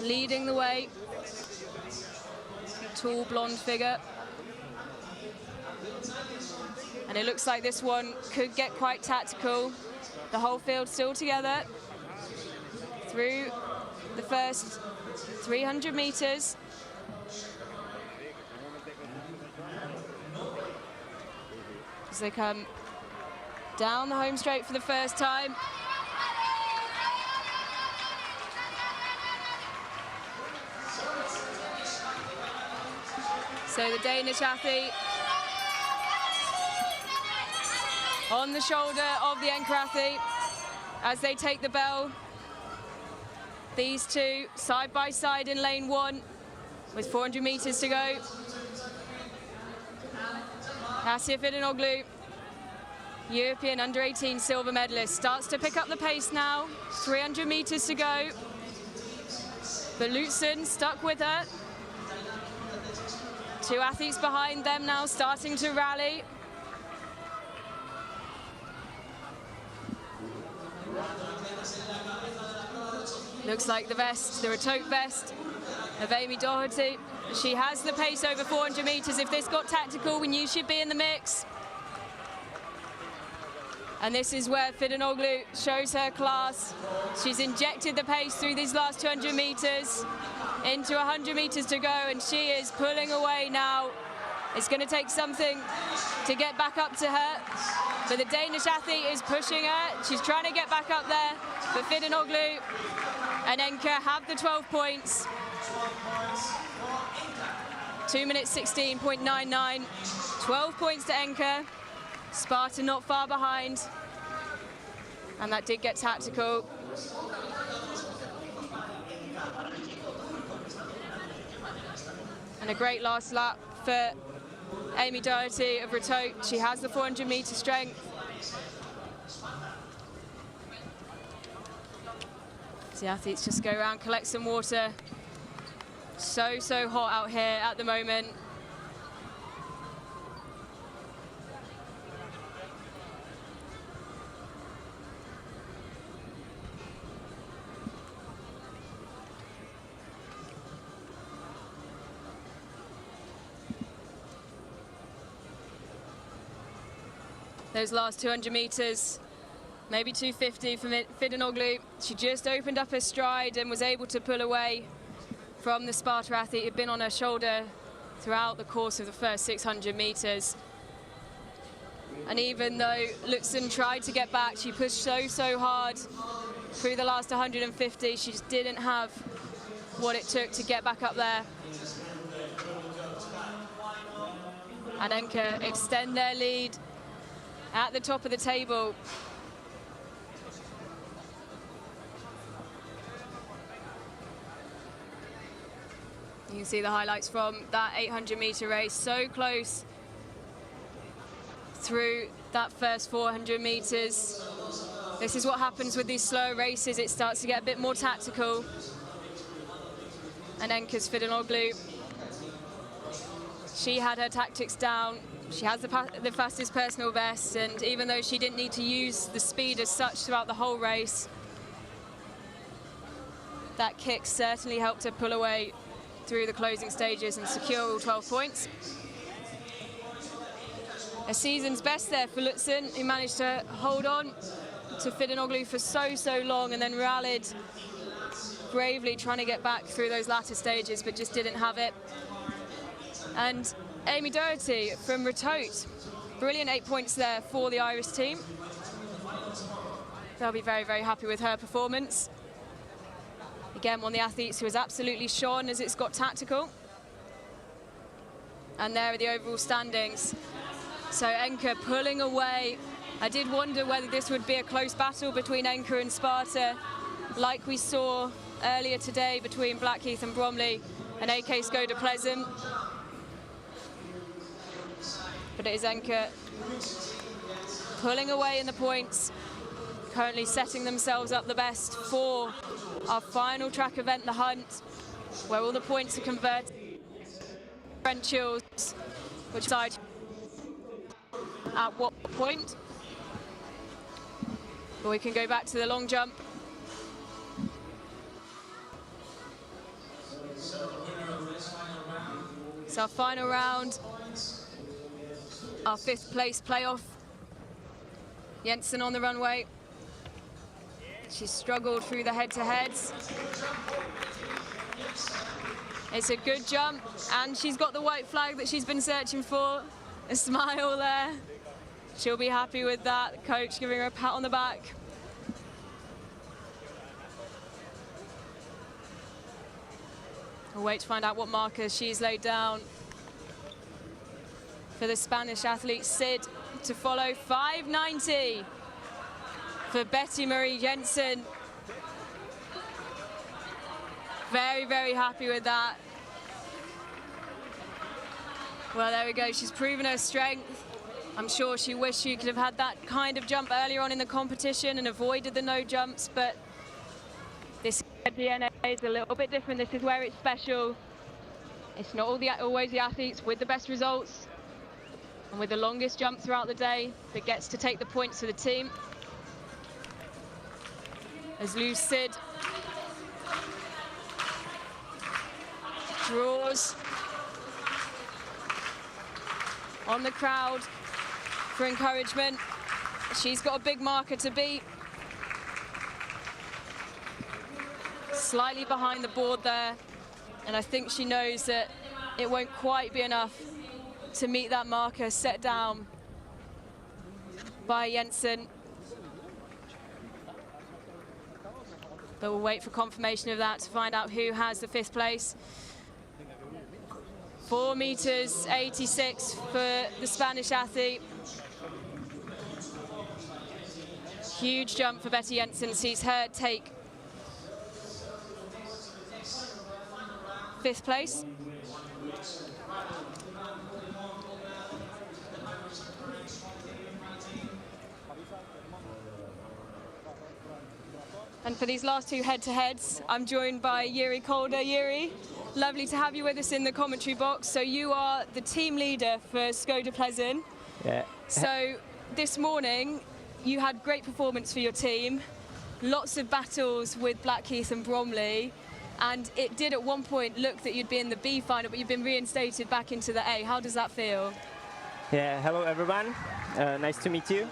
leading the way. Tall, blonde figure. And it looks like this one could get quite tactical. The whole field still together through the first 300 meters. As they come down the home straight for the first time. So the Danish athlete on the shoulder of the anchor athlete as they take the bell. These two side by side in lane 1 with 400 meters to go. Asya Fidanoglu, European under-18 silver medalist, starts to pick up the pace now. 300 meters to go. But Lutzen stuck with her. 2 athletes behind them now starting to rally. Looks like the vest, the Ratote vest of Amy Doherty. She has the pace over 400 meters. If this got tactical, we knew she'd be in the mix. And this is where Fidanoglu shows her class. She's injected the pace through these last 200 meters into 100 meters to go, and she is pulling away now. It's going to take something to get back up to her, but the Danish athlete is pushing her. She's trying to get back up there, but Fidanoglu and Enke have the 12 points. 2 minutes 16.99, 12 points to Enke. Sparta not far behind, and that did get tactical. And a great last lap for Amy Doherty of Ratote. She has the 400 meter strength. So the athletes just go around, collect some water. So hot out here at the moment. Those last 200 meters, maybe 250 from Fidanoglu. She just opened up her stride and was able to pull away from the Sparta athlete who'd been on her shoulder throughout the course of the first 600 meters. And even though Lutzen tried to get back, she pushed so hard through the last 150. She just didn't have what it took to get back up there. And Enke extend their lead at the top of the table. You can see the highlights from that 800 meter race, so close through that first 400 meters. This is what happens with these slow races. It starts to get a bit more tactical. And Enke's Fidanoglu, she had her tactics down. She has the fastest personal best, and even though she didn't need to use the speed as such throughout the whole race, that kick certainly helped her pull away through the closing stages and secure all 12 points. A season's best there for Lutzen, who managed to hold on to Fidanoglu for so long and then rallied bravely trying to get back through those latter stages, but just didn't have it. And Amy Doherty from Ratote, brilliant 8 points there for the Irish team. They'll be very, very happy with her performance. Again, one of the athletes who has absolutely shone as it's got tactical. And there are the overall standings. So Enka pulling away. I did wonder whether this would be a close battle between Enka and Sparta, like we saw earlier today between Blackheath and Bromley and AK Skoda Pleasant. But it is Enka pulling away in the points, currently setting themselves up the best for our final track event, the Hunt, where all the points are converted differentials, which side at what point. But we can go back to the long jump. It's our final round, our 5th place playoff. Jensen on the runway. She's struggled through the head-to-heads. It's a good jump, and she's got the white flag that she's been searching for. A smile there. She'll be happy with that. The coach giving her a pat on the back. We'll wait to find out what markers she's laid down for the Spanish athlete Sid to follow. 590 for Betty Marie Jensen. Very, very happy with that. Well, there we go. She's proven her strength. I'm sure she wished she could have had that kind of jump earlier on in the competition and avoided the no jumps, but this DNA is a little bit different. This is where it's special. It's not always the athletes with the best results and with the longest jump throughout the day that gets to take the points for the team. As Lou Sid draws on the crowd for encouragement. She's got a big marker to beat. Slightly behind the board there, and I think she knows that it won't quite be enough to meet that marker set down by Jensen. But we'll wait for confirmation of that to find out who has the 5th place. 4 meters 86 for the Spanish athlete. Huge jump for Betty Jensen, sees her take 5th place. And for these last 2 head-to-heads, I'm joined by Yuri Calder. Yuri, lovely to have you with us in the commentary box. So you are the team leader for Skoda Pleasant. Yeah. So this morning, you had great performance for your team, lots of battles with Blackheath and Bromley, and it did at one point look that you'd be in the B final, but you've been reinstated back into the A. How does that feel? Yeah, hello everyone. Nice to meet you.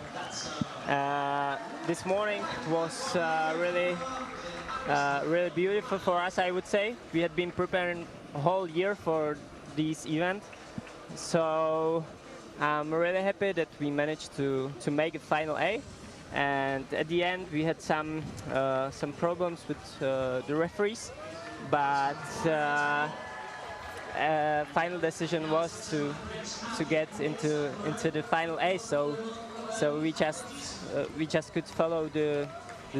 This morning was really beautiful for us, I would say. We had been preparing a whole year for this event, so I'm really happy that we managed to make it final A. And at the end, we had some problems with the referees, but final decision was to get into the final A. So we just could follow the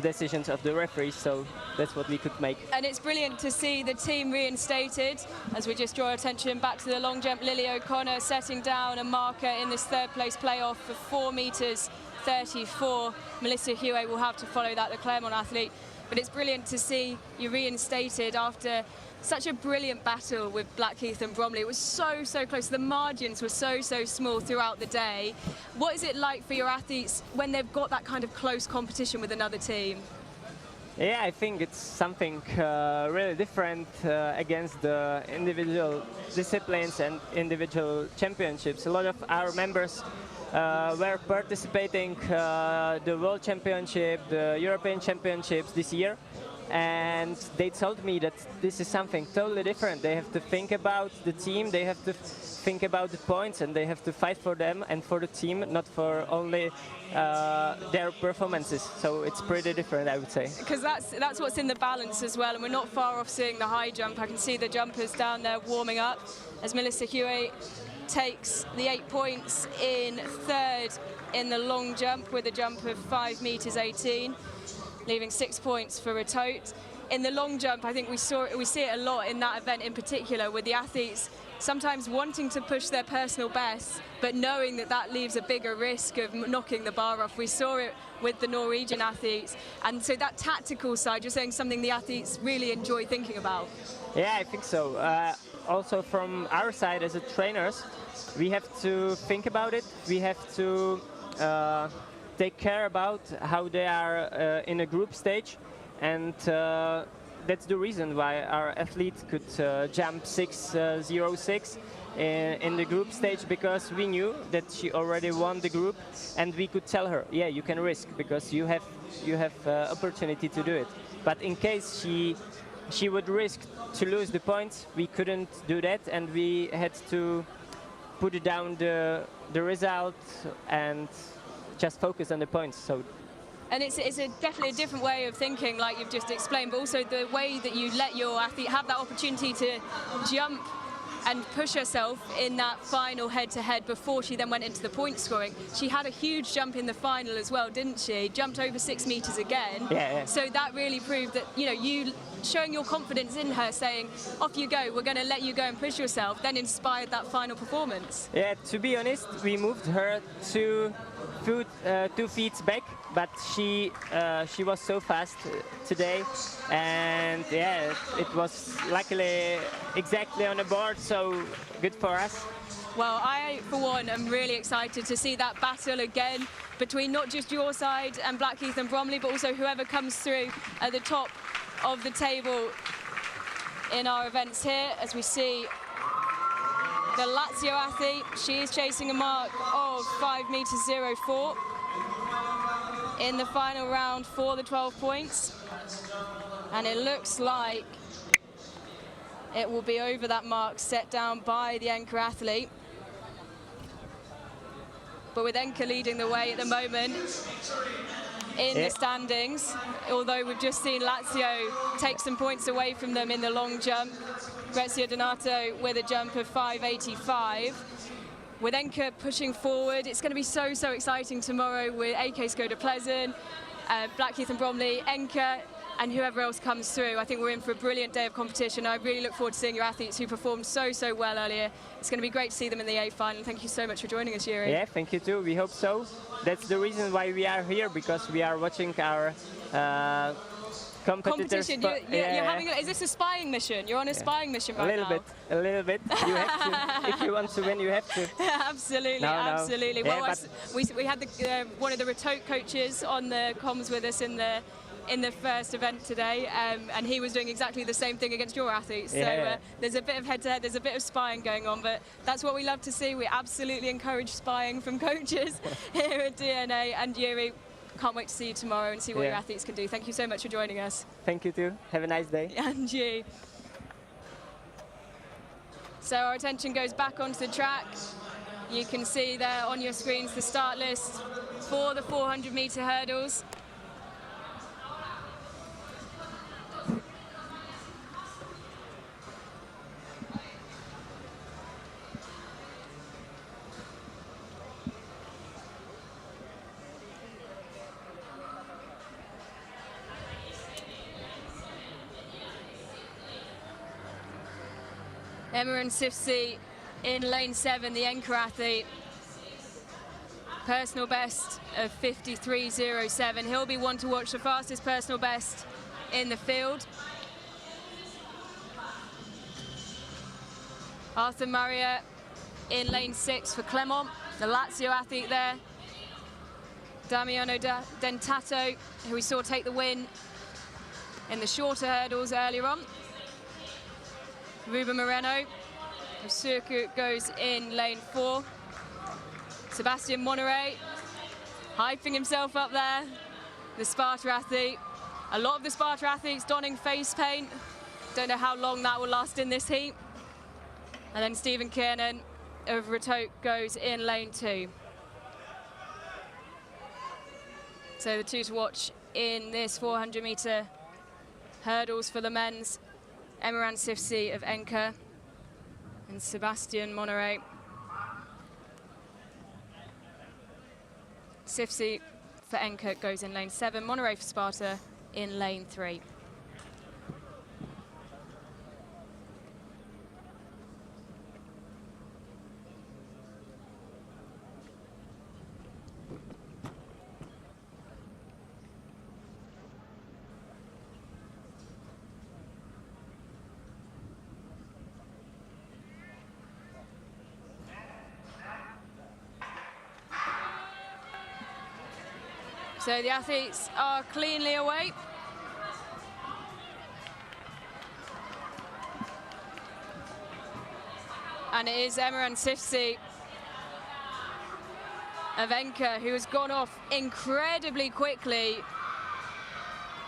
decisions of the referees, so that's what we could make. And it's brilliant to see the team reinstated. As we just draw attention back to the long jump, Lily O'Connor setting down a marker in this 3rd place playoff for 4 meters 34. Melissa Huey will have to follow that, the Claremont athlete. But it's brilliant to see you reinstated after such a brilliant battle with Blackheath and Bromley. It was so close. The margins were so small throughout the day. What is it like for your athletes when they've got that kind of close competition with another team? Yeah, I think it's something really different against the individual disciplines and individual championships. A lot of our members were participating the World Championship, the European Championships this year, and they told me that this is something totally different. They have to think about the team, they have to think about the points, and they have to fight for them and for the team, not for only their performances. So it's pretty different, I would say. Because that's what's in the balance as well, and we're not far off seeing the high jump. I can see the jumpers down there warming up as Melissa Huey takes the 8 points in third in the long jump with a jump of 5 meters 18, leaving 6 points for Ratot. In the long jump, I think we see it a lot in that event in particular, with the athletes sometimes wanting to push their personal best, but knowing that that leaves a bigger risk of knocking the bar off. We saw it with the Norwegian athletes, and so that tactical side, you're saying something the athletes really enjoy thinking about. Yeah, I think so. Also from our side as a trainers, we have to think about it. We have to take care about how they are in a group stage, and that's the reason why our athlete could jump 6.06 in the group stage, because we knew that she already won the group, and we could tell her, yeah, you can risk because you have opportunity to do it. But in case she would risk to lose the points, we couldn't do that, and we had to put down the result and just focus on the points. So. And it's definitely a different way of thinking, like you've just explained, but also the way that you let your athlete have that opportunity to jump and push herself in that final head-to-head before she then went into the point scoring. She had a huge jump in the final as well, didn't she? Jumped over 6 meters again. Yeah. So that really proved that, you know, you showing your confidence in her, saying, off you go, we're going to let you go and push yourself, then inspired that final performance. Yeah, to be honest, we moved her 2 feet back, but she was so fast today, and yeah, it was luckily exactly on the board, so good for us. Well, I, for one, am really excited to see that battle again between not just your side and Blackheath and Bromley, but also whoever comes through at the top of the table in our events here, as we see the Lazio athlete. She is chasing a mark of 5 meters 04 in the final round for the 12 points. And it looks like it will be over that mark set down by the Enka athlete. But with Enka leading the way at the moment in the standings, although we've just seen Lazio take some points away from them in the long jump. Grezia Donato with a jump of 5.85. With Enka pushing forward, it's going to be so exciting tomorrow with AK Skoda Pleasant, Blackheath and Bromley, Enka, and whoever else comes through. I think we're in for a brilliant day of competition. I really look forward to seeing your athletes who performed so well earlier. It's going to be great to see them in the A final. Thank you so much for joining us, Yuri. Yeah, thank you too. We hope so. That's the reason why we are here, because we are watching our competition. You're having is this a spying mission? You're on a spying mission right now. A little bit. You have to. If you want to win, you have to. Absolutely. Yeah, well, we had one of the Ratot coaches on the comms with us in the first event today, and he was doing exactly the same thing against your athletes. So there's a bit of head-to-head, there's a bit of spying going on, but that's what we love to see. We absolutely encourage spying from coaches here at DNA. And Yuri, can't wait to see you tomorrow and see what your athletes can do. Thank you so much for joining us. Thank you too. Have a nice day. And you. So our attention goes back onto the track. You can see there on your screens the start list for the 400-meter hurdles. Emma Sifsi in lane 7, the Enka athlete. Personal best of 53.07. He'll be one to watch, the fastest personal best in the field. Arthur Maria in lane 6 for Clermont, the Lazio athlete there. Damiano Dentato, who we saw take the win in the shorter hurdles earlier on. Ruben Moreno of Circuit goes in lane 4. Sebastian Monterey hyping himself up there, the Sparta athlete. A lot of the Sparta athletes donning face paint. Don't know how long that will last in this heat. And then Stephen Kiernan of Retoke goes in lane 2. So the two to watch in this 400-meter hurdles for the men's, Emirhan Sifsi of Enka and Sebastian Monneray. Sifsi for Enka goes in lane 7, Monneray for Sparta in lane 3. So the athletes are cleanly away. And it is Emirhan Sifsi of Enka who has gone off incredibly quickly.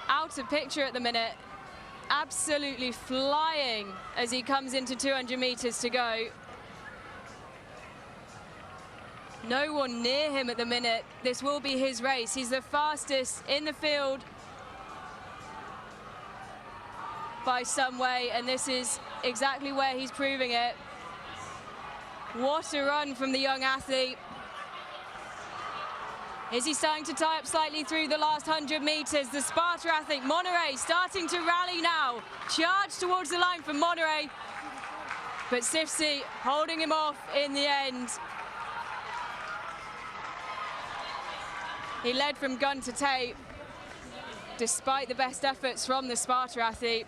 Out of picture at the minute. Absolutely flying as he comes into 200 meters to go. No one near him at the minute. This will be his race. He's the fastest in the field by some way, and this is exactly where he's proving it. What a run from the young athlete. Is he starting to tie up slightly through the last 100 meters? The Sparta athlete, Monneray, starting to rally now. Charge towards the line for Monneray, but Sifsi holding him off in the end. He led from gun to tape, despite the best efforts from the Sparta athlete.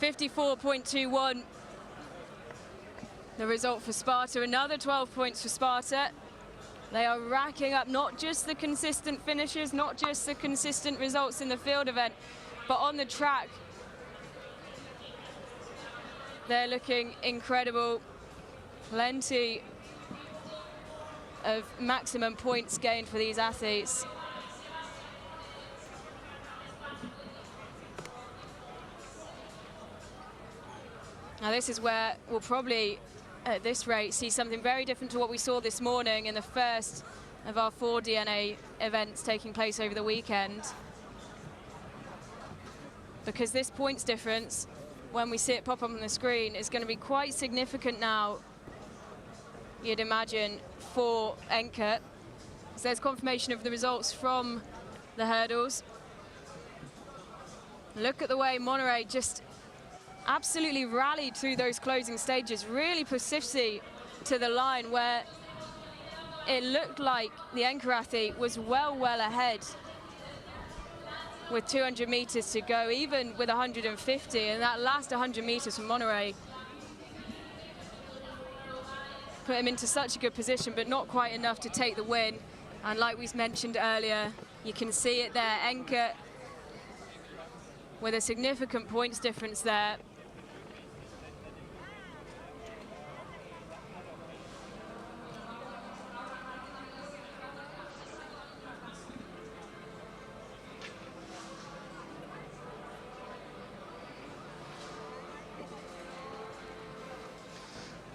54.21, the result for Sparta. Another 12 points for Sparta. They are racking up not just the consistent finishes, not just the consistent results in the field event, but on the track. They're looking incredible. Plenty of maximum points gained for these athletes. Now this is where we'll probably, at this rate, see something very different to what we saw this morning in the first of our 4 DNA events taking place over the weekend. Because this points difference, when we see it pop up on the screen, is going to be quite significant now, you'd imagine, for Enka. So there's confirmation of the results from the hurdles. Look at the way Monneray just absolutely rallied through those closing stages, really pushed Sifsi to the line where it looked like the Enka athlete was well ahead with 200 meters to go, even with 150, and that last 100 meters from Monneray put him into such a good position, but not quite enough to take the win. And like we mentioned earlier, you can see it there, Enka with a significant points difference there.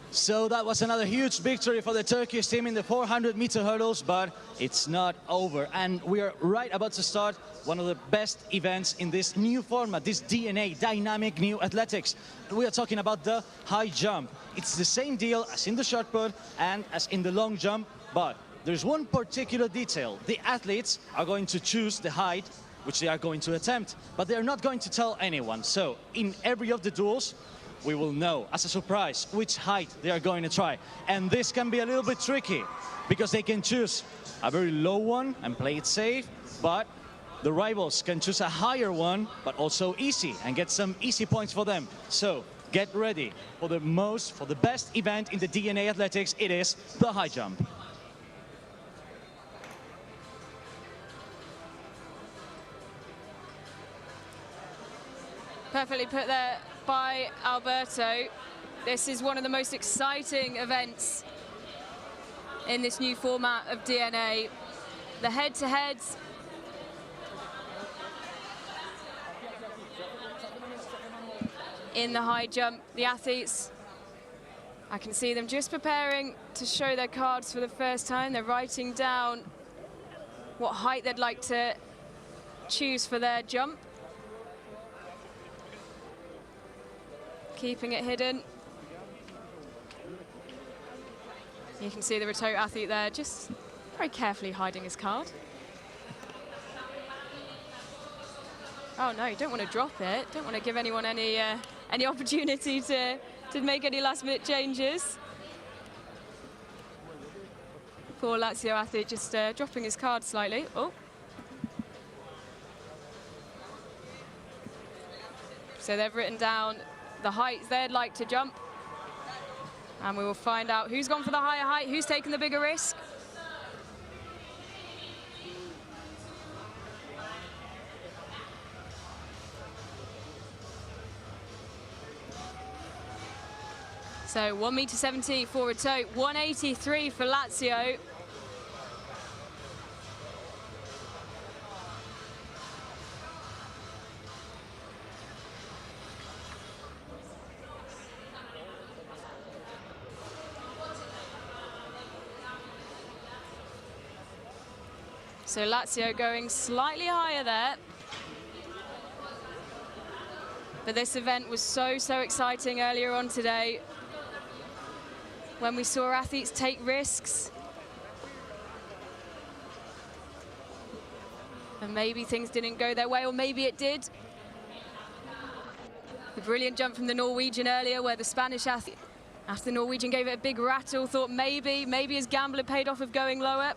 So that was another huge victory for the Turkish team in the 400-meter hurdles, but it's not over. And we are right about to start one of the best events in this new format, this DNA, dynamic new athletics. We are talking about the high jump. It's the same deal as in the shot put and as in the long jump, but there's one particular detail. The athletes are going to choose the height which they are going to attempt, but they're not going to tell anyone. So in every of the duels, we will know as a surprise which height they are going to try. And this can be a little bit tricky because they can choose a very low one and play it safe, but the rivals can choose a higher one, but also easy and get some easy points for them. So get ready for the best event in the DNA athletics. It is the high jump. Perfectly put there by Alberto. This is one of the most exciting events in this new format of DNA. The head-to-heads in the high jump. The athletes, I can see them just preparing to show their cards for the first time. They're writing down what height they'd like to choose for their jump. Keeping it hidden. You can see the Retote athlete there, just very carefully hiding his card. Oh no, you don't want to drop it. Don't want to give anyone any opportunity to make any last-minute changes. Poor Lazio athlete just dropping his card slightly. Oh. So they've written down the heights they'd like to jump. And we will find out who's gone for the higher height, who's taken the bigger risk. So 1.70 m for Retote, 183 for Lazio. So Lazio going slightly higher there. But this event was so exciting earlier on today, when we saw athletes take risks. And maybe things didn't go their way, or maybe it did. The brilliant jump from the Norwegian earlier, where the Spanish athlete, after the Norwegian gave it a big rattle, thought maybe his gamble had paid off of going lower.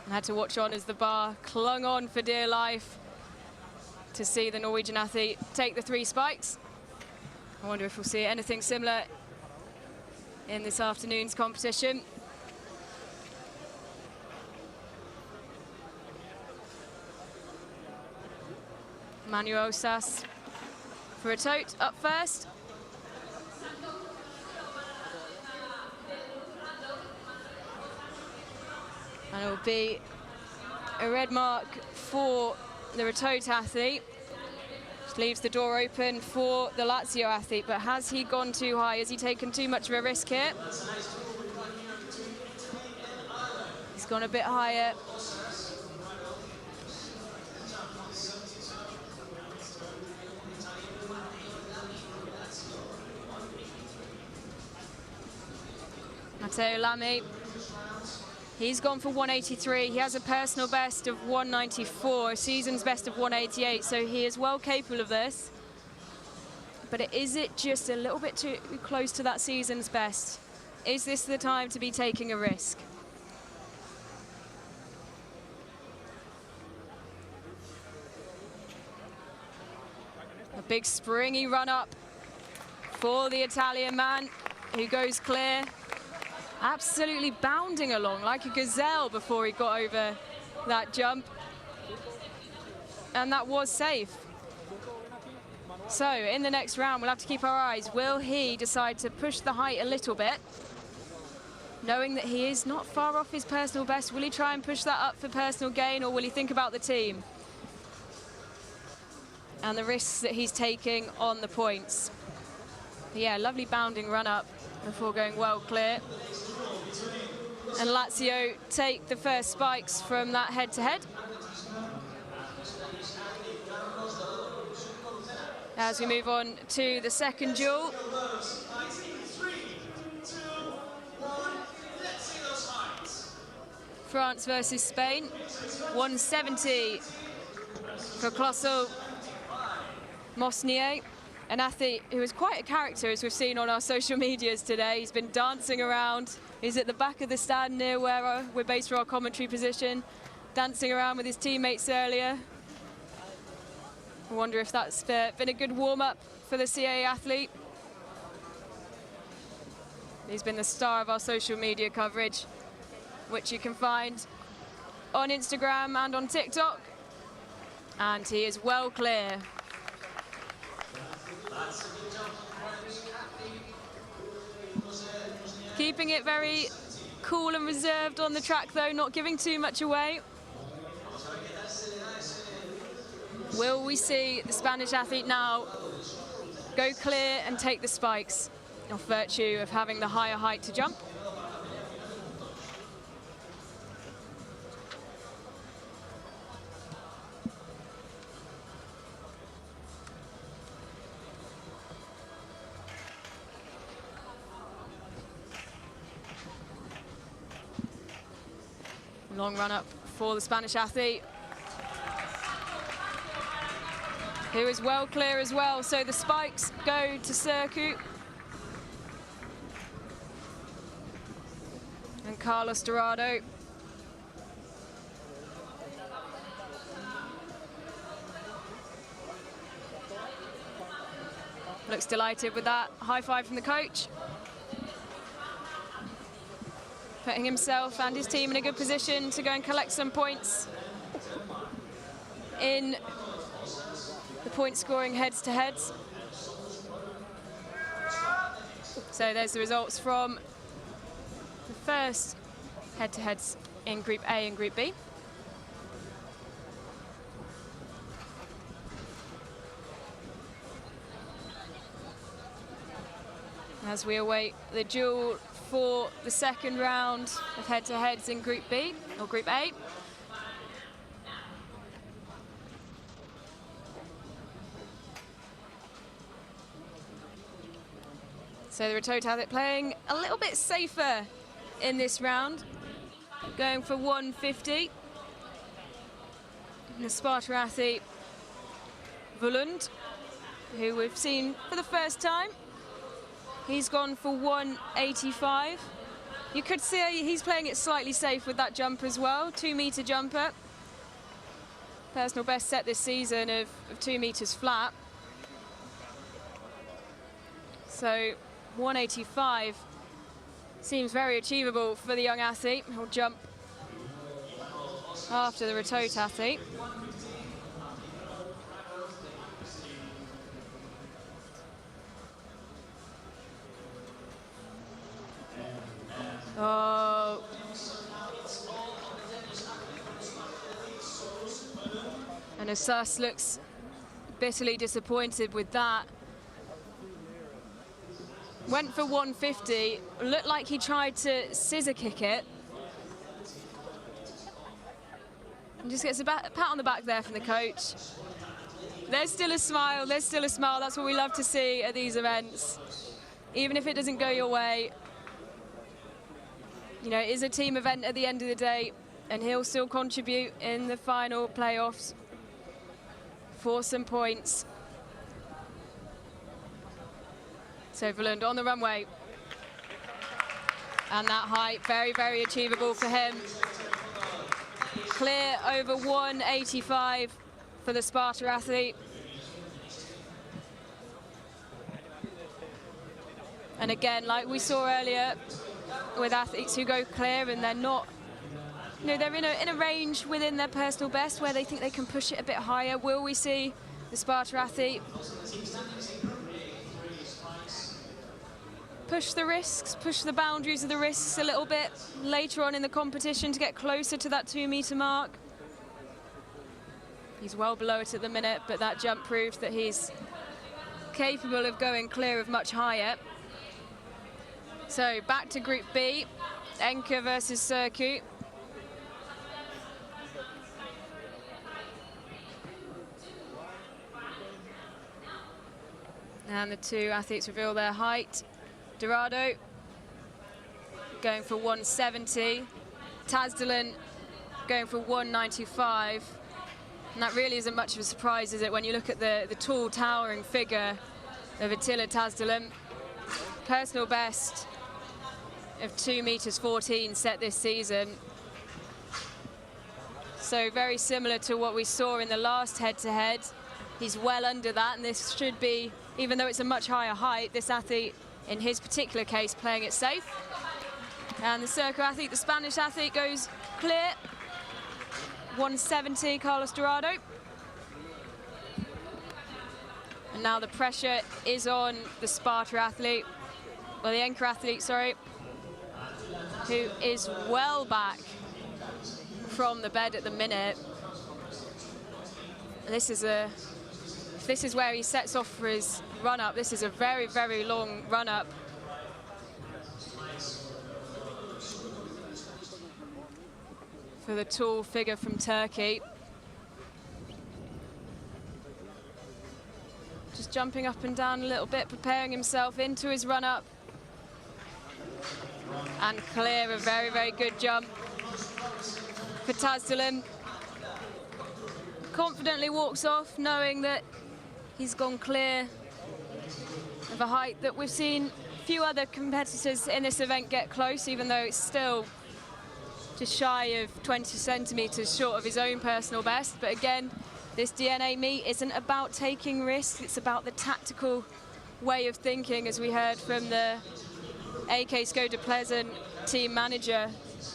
And had to watch on as the bar clung on for dear life to see the Norwegian athlete take the 3 spikes. I wonder if we'll see anything similar in this afternoon's competition. Manuel Sass for Retote up first. And it will be a red mark for the Retote athlete. Just leaves the door open for the Lazio athlete, but has he gone too high? Has he taken too much of a risk here? He's gone a bit higher. Matteo Lamy. He's gone for 183. He has a personal best of 194, a season's best of 188, so he is well capable of this. But is it just a little bit too close to that season's best? Is this the time to be taking a risk? A big springy run up for the Italian man, who goes clear. Absolutely bounding along like a gazelle before he got over that jump. And that was safe. So in the next round, we'll have to keep our eyes. Will he decide to push the height a little bit? Knowing that he is not far off his personal best, will he try and push that up for personal gain, or will he think about the team and the risks that he's taking on the points? Yeah, lovely bounding run up before going well clear. And Lazio take the first spikes from that head-to-head. As we move on to the second duel. France versus Spain. 170 for Colossal Mosnier, an athlete who is quite a character, as we've seen on our social medias today. He's been dancing around. He's at the back of the stand near where we're based for our commentary position, dancing around with his teammates earlier. I wonder if that's been a good warm-up for the CAA athlete. He's been the star of our social media coverage, which you can find on Instagram and on TikTok. And he is well clear. Keeping it very cool and reserved on the track, though, not giving too much away. Will we see the Spanish athlete now go clear and take the spikes off virtue of having the higher height to jump? Long run up for the Spanish athlete, who is well clear as well. So the spikes go to Circuit. And Carlos Dorado. Looks delighted with that. High five from the coach. Putting himself and his team in a good position to go and collect some points in the point scoring heads-to-heads. So there's the results from the first head-to-heads in Group A and Group B. As we await the duel for the second round of head-to-heads in Group B, or Group A. So the Ratoto athlete playing a little bit safer in this round, going for 150. And the Sparta athlete, Volund, who we've seen for the first time, he's gone for 185. You could see he's playing it slightly safe with that jump as well, 2-meter jumper. Personal best set this season of 2 meters flat. So 185 seems very achievable for the young athlete. He'll jump after the Ratoto athlete. Oh. And Asas looks bitterly disappointed with that. Went for 150, looked like he tried to scissor kick it. And just gets a pat on the back there from the coach. There's still a smile, there's still a smile. That's what we love to see at these events. Even if it doesn't go your way, you know, it is a team event at the end of the day, and he'll still contribute in the final playoffs for some points. So Volund on the runway. And that height, very, very achievable for him. Clear over 185 for the Sparta athlete. And again, like we saw earlier, with athletes who go clear and they're not, you know, they're in a range within their personal best where they think they can push it a bit higher. Will we see the Sparta athlete push the risks, push the boundaries of the risks a little bit later on in the competition to get closer to that 2-meter mark? He's well below it at the minute, but that jump proved that he's capable of going clear of much higher. So back to Group B, Enka versus Circuit. And the two athletes reveal their height. Dorado going for 170. Castellón going for 195. And that really isn't much of a surprise, is it, when you look at the tall, towering figure of Attila Castellón. Personal best of 2 meters 14 set this season. So very similar to what we saw in the last head-to-head. He's well under that, and this should be, even though it's a much higher height, this athlete, in his particular case, playing it safe. And the Circo athlete, the Spanish athlete, goes clear. 170, Carlos Dorado. And now the pressure is on the Sparta athlete, well, the Enka athlete, sorry, who is well back from the bed at the minute. This is where he sets off for his run-up. This is a very, very long run-up. For the tall figure from Turkey. Just jumping up and down a little bit, preparing himself into his run-up. And clear, a very, very good jump for Castellón. Confidently walks off, knowing that he's gone clear of a height that we've seen few other competitors in this event get close, even though it's still just shy of 20 centimeters short of his own personal best. But again, this DNA meet isn't about taking risks, it's about the tactical way of thinking, as we heard from the AK Skoda Pleasant team manager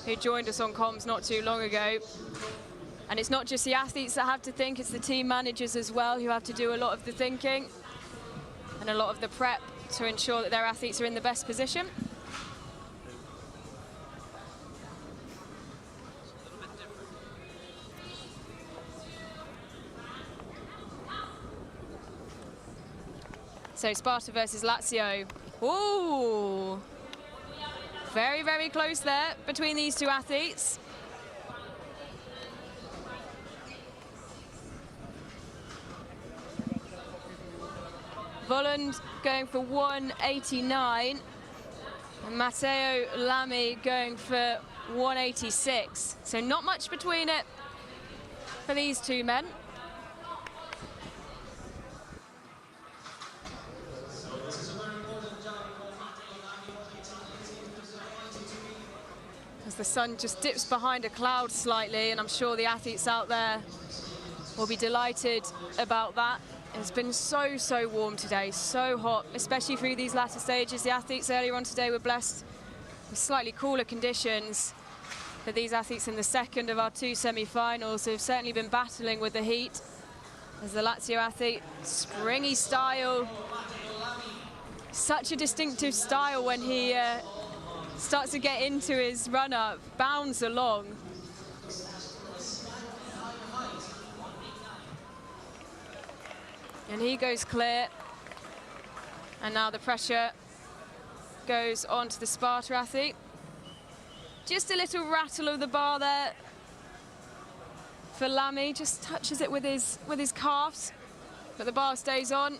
who joined us on comms not too long ago. And it's not just the athletes that have to think, it's the team managers as well who have to do a lot of the thinking and a lot of the prep to ensure that their athletes are in the best position. So Sparta versus Lazio. Ooh! Very, very close there between these two athletes. Volund going for 189, and Matteo Lamy going for 186. So not much between it for these two men. As the sun just dips behind a cloud slightly, and I'm sure the athletes out there will be delighted about that. It's been so, so warm today, so hot, especially through these latter stages. The athletes earlier on today were blessed with slightly cooler conditions. But these athletes in the second of our two semi-finals have certainly been battling with the heat. As the Lazio athlete, springy style, such a distinctive style when he starts to get into his run-up, bounds along. And he goes clear. And now the pressure goes on to the Sparta athlete. Just a little rattle of the bar there for Lamy, just touches it with his calves, but the bar stays on.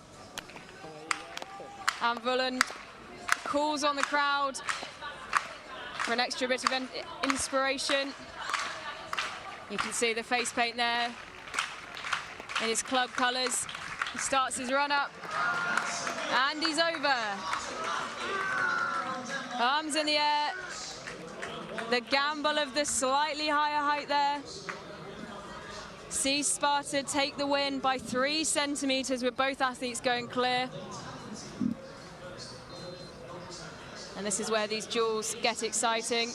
And Volund calls on the crowd for an extra bit of inspiration. You can see the face paint there in his club colours. He starts his run up, and he's over. Arms in the air. The gamble of the slightly higher height there. Sees Sparta take the win by 3 centimeters with both athletes going clear. And this is where these duels get exciting.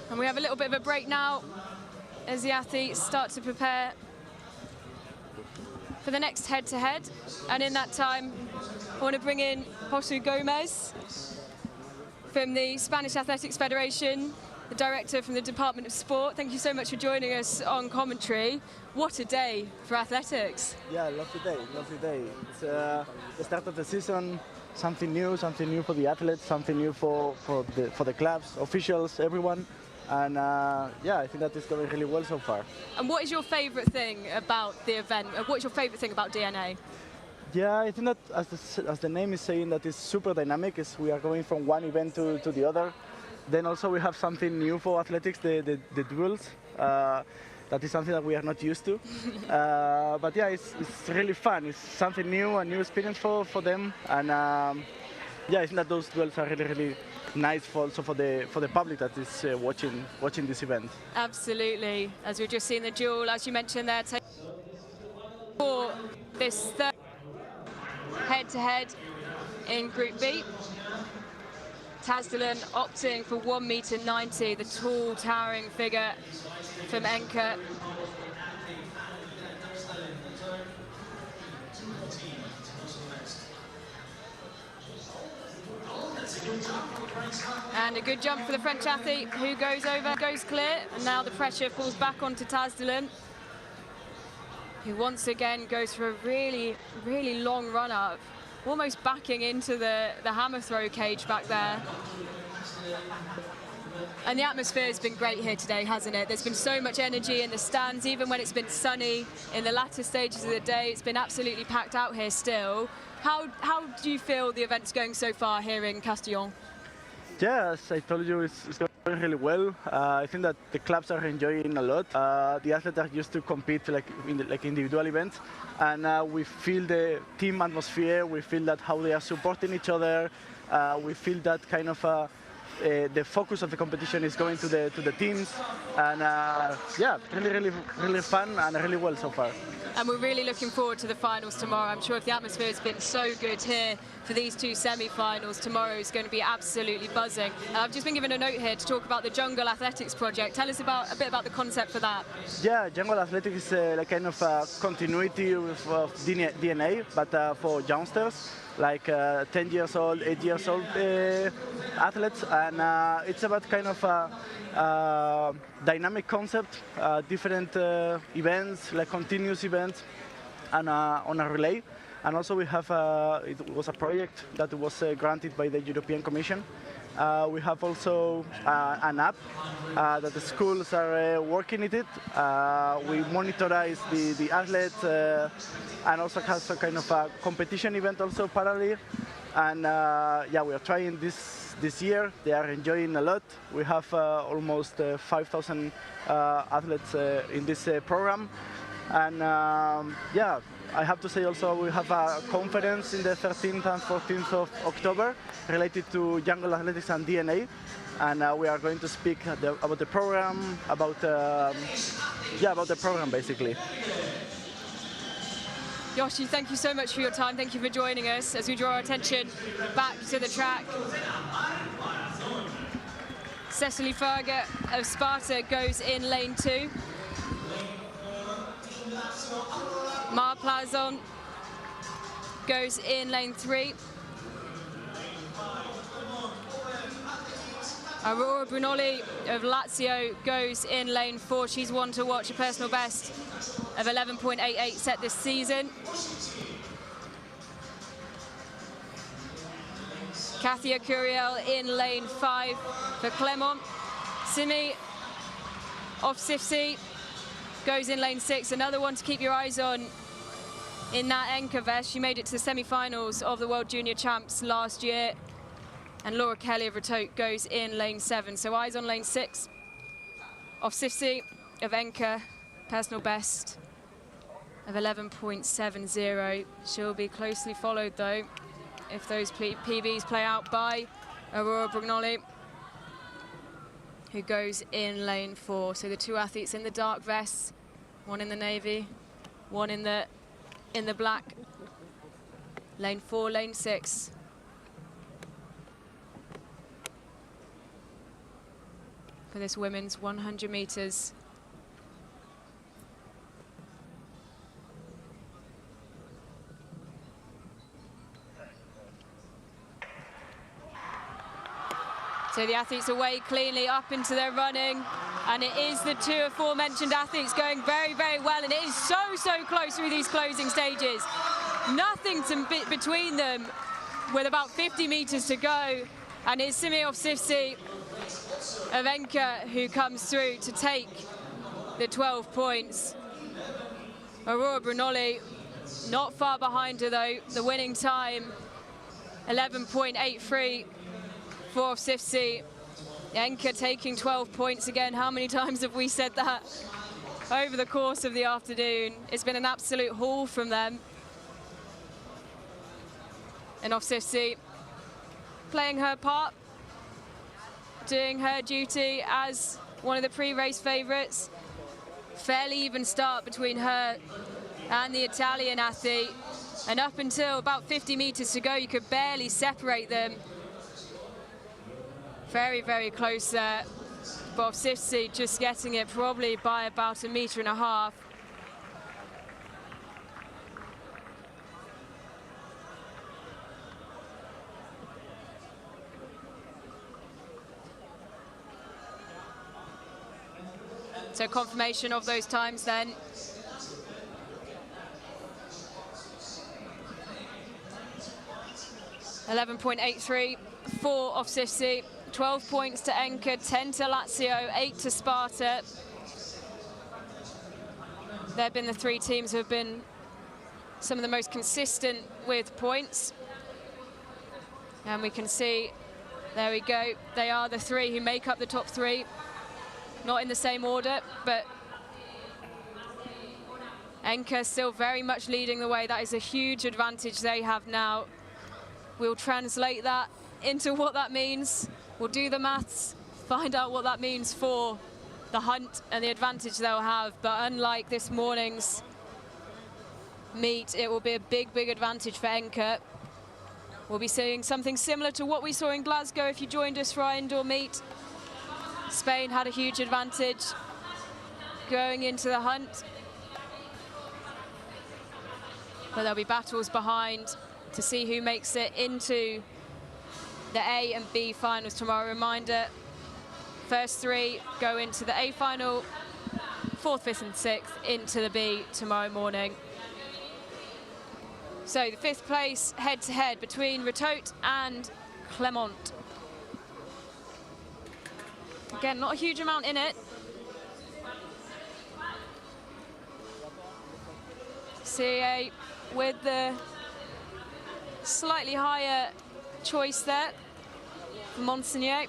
And we have a little bit of a break now as the athletes start to prepare for the next head-to-head. And in that time, I want to bring in Josu Gomez from the Spanish Athletics Federation, the director from the Department of Sport. Thank you so much for joining us on commentary. What a day for athletics. Yeah, lovely day, lovely day. It's the start of the season, something new for the athletes, something new for the clubs, officials, everyone. And yeah, I think that is going really well so far. And what is your favourite thing about the event? What's your favourite thing about DNA? Yeah, I think that as the name is saying, that is super dynamic. We are going from one event to the other. Then also we have something new for athletics, the duels. That is something that we are not used to. But yeah, it's really fun. It's something new, a new experience for them. And yeah, I think that those duels are really, really nice also for the public that is watching this event. Absolutely. As we've just seen the duel, as you mentioned there, for this third head-to-head in Group B. Castellón opting for 1.90 m, the tall, towering figure from Enka. And a good jump for the French athlete who goes over, goes clear, and now the pressure falls back onto Castellón, who once again goes for a really, really long run up, almost backing into the hammer throw cage back there. And the atmosphere has been great here today, hasn't it? There's been so much energy in the stands, even when it's been sunny in the latter stages of the day. It's been absolutely packed out here still. How do you feel the event's going so far here in Castellón? Yeah, as I told you, it's going really well. I think that the clubs are enjoying a lot. The athletes are used to compete like in individual events, and we feel the team atmosphere. We feel that how they are supporting each other. We feel that kind of the focus of the competition is going to the teams, and yeah, really fun and really well so far. And we're really looking forward to the finals tomorrow. I'm sure if the atmosphere has been so good here for these two semi-finals, tomorrow is going to be absolutely buzzing. And I've just been given a note here to talk about the Jungle Athletics project. Tell us a bit about the concept for that. Yeah, Jungle Athletics is like kind of a continuity of DNA, but for youngsters, like 10 years old, 8 years old athletes, and it's about kind of a dynamic concept, different events, like continuous events, and on a relay. And also we have, it was a project that was granted by the European Commission. We have also an app that the schools are working with it. We monitorize the athletes and also have some kind of a competition event also parallel. And yeah, we are trying this year. They are enjoying a lot. We have almost 5,000 athletes in this program. And yeah, I have to say also we have a conference in the 13th and 14th of October related to jungle athletics and DNA. And we are going to speak about the program, about the program basically. Yoshi, thank you so much for your time. Thank you for joining us as we draw our attention back to the track. Cecily Ferger of Sparta goes in lane 2. Mar Plazon goes in lane 3. Aurora Brunoli of Lazio goes in lane 4. She's one to watch, a personal best of 11.88 set this season. Kathia Curiel in lane 5 for Clermont. Simi Ofsifsi goes in lane 6. Another one to keep your eyes on in that Enka vest. She made it to the semi-finals of the World Junior Champs last year. And Laura Kelly of Retoke goes in lane 7. So eyes on lane 6. Ofsifsi of Enka, personal best of 11.70. She'll be closely followed though if those PBs play out by Aurora Brugnoli, who goes in lane 4. So the two athletes in the dark vests, one in the navy, one in the black. Lane 4, lane 6. For this women's 100 meters. So the athletes away cleanly up into their running, and it is the two aforementioned athletes going very, very well, and it is so, so close through these closing stages. Nothing between them with about 50 meters to go, and it's Simiov Sifsi of Enka who comes through to take the 12 points. Aurora Brunoli not far behind her though, the winning time 11.83 for Sifsi. Enka taking 12 points again. How many times have we said that over the course of the afternoon? It's been an absolute haul from them. And Sifsi playing her part, doing her duty as one of the pre-race favourites. Fairly even start between her and the Italian athlete. And up until about 50 meters to go, you could barely separate them. Very, very close there. Bob Sifsi just getting it probably by about 1.5 meters. So confirmation of those times then. .83, 4 off Sifsi, 12 points to Enka, 10 to Lazio, 8 to Sparta. They've been the three teams who have been some of the most consistent with points. And we can see, there we go, they are the three who make up the top three. Not in the same order, but Enka still very much leading the way. That is a huge advantage they have now. We'll translate that into what that means. We'll do the maths, find out what that means for the hunt and the advantage they'll have. But unlike this morning's meet, it will be a big, big advantage for Enka. We'll be seeing something similar to what we saw in Glasgow if you joined us for our indoor meet. Spain had a huge advantage going into the hunt. But there'll be battles behind to see who makes it into the A and B finals tomorrow. Reminder, first three go into the A final, 4th, 5th and 6th into the B tomorrow morning. So the 5th place head-to-head between Retote and Clermont. Again, not a huge amount in it. CA with the slightly higher choice there for Monsignor.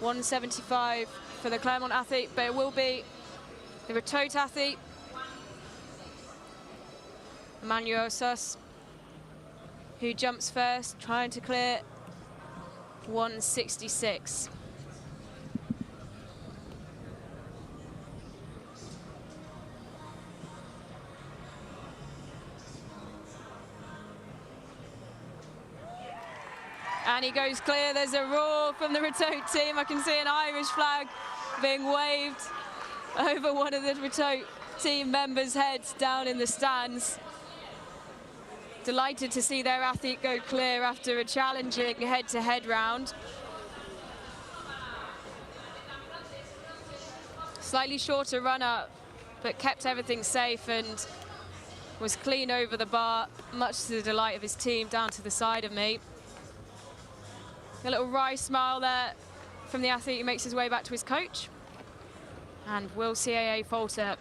$175 for the Clermont athlete, but it will be the Retote athlete, Emmanuel Sus, who jumps first, trying to clear 166. And he goes clear. There's a roar from the Retote team. I can see an Irish flag being waved over one of the Retote team members' heads down in the stands. Delighted to see their athlete go clear after a challenging head-to-head round. Slightly shorter run-up, but kept everything safe and was clean over the bar, much to the delight of his team down to the side of me. A little wry smile there from the athlete who makes his way back to his coach. And will CAA falter?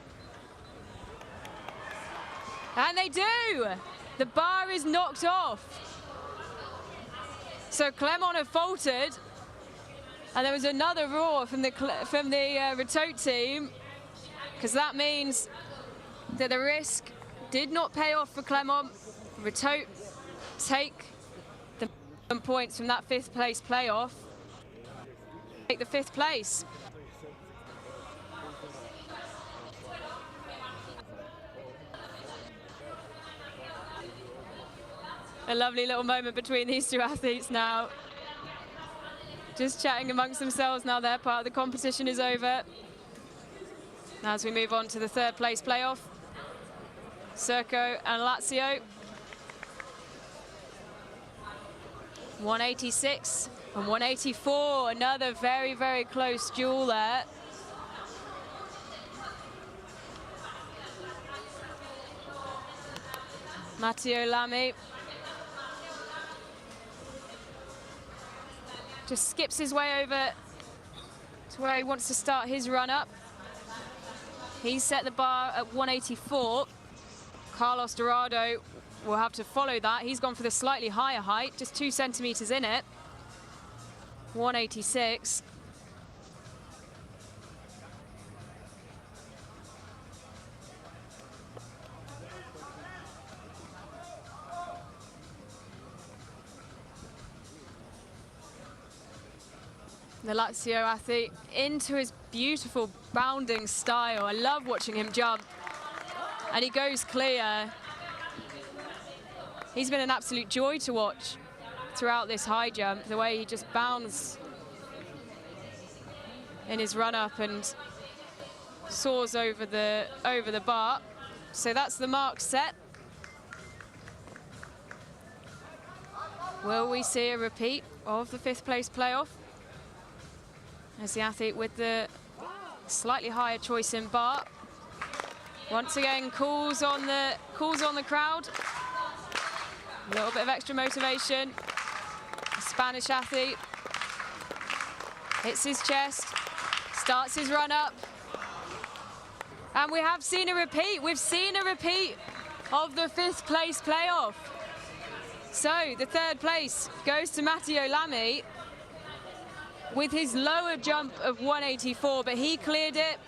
And they do! The bar is knocked off. So Clermont have faltered. And there was another roar from the Retote team, because that means that the risk did not pay off for Clermont. Retote take the points from that 5th place playoff. Take the 5th place. A lovely little moment between these two athletes now. Just chatting amongst themselves now their part of the competition is over. Now as we move on to the 3rd place playoff, Serco and Lazio. 186 and 184, another very, very close duel there. Matteo Lamy just skips his way over to where he wants to start his run up. He's set the bar at 184. Carlos Dorado will have to follow that. He's gone for the slightly higher height, just 2 centimeters in it. 186. The Lazio athlete into his beautiful bounding style. I love watching him jump. And he goes clear. He's been an absolute joy to watch throughout this high jump, the way he just bounds in his run-up and soars over the bar. So that's the mark set. Will we see a repeat? of the 5th place playoff. As the athlete with the slightly higher choice in bar. Once again, calls on the crowd. A little bit of extra motivation. A Spanish athlete hits his chest, starts his run up. And we have seen a repeat. We've seen a repeat of the 5th place playoff. So the 3rd place goes to Matteo Lamy with his lower jump of 184, but he cleared it.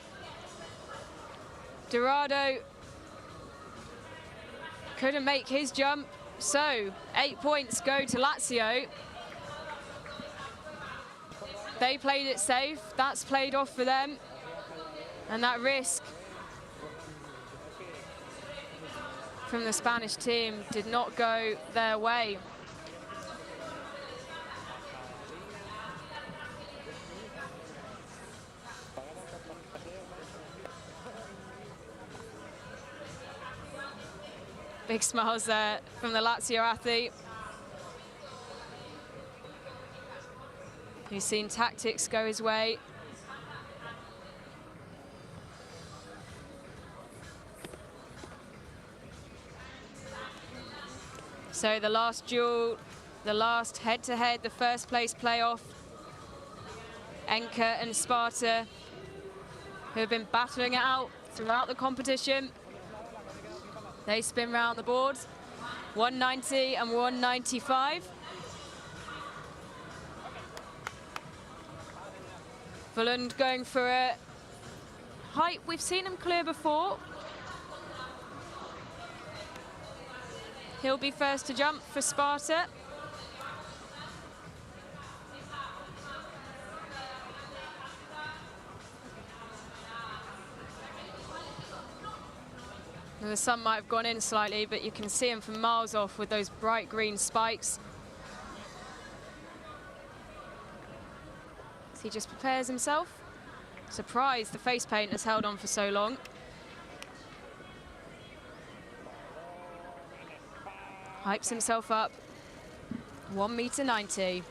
Dorado couldn't make his jump, so 8 points go to Lazio. They played it safe, that's played off for them, and that risk from the Spanish team did not go their way. Big smiles there from the Lazio athlete, who's seen tactics go his way. So the last duel, the last head-to-head, the 1st place playoff. Enka and Sparta, who have been battling it out throughout the competition. They spin round the board, 190 and 195. Volund going for a height we've seen him clear before. He'll be first to jump for Sparta. The sun might have gone in slightly, but you can see him from miles off with those bright green spikes. As he just prepares himself. Surprised the face paint has held on for so long. Hypes himself up. 1.90 meters.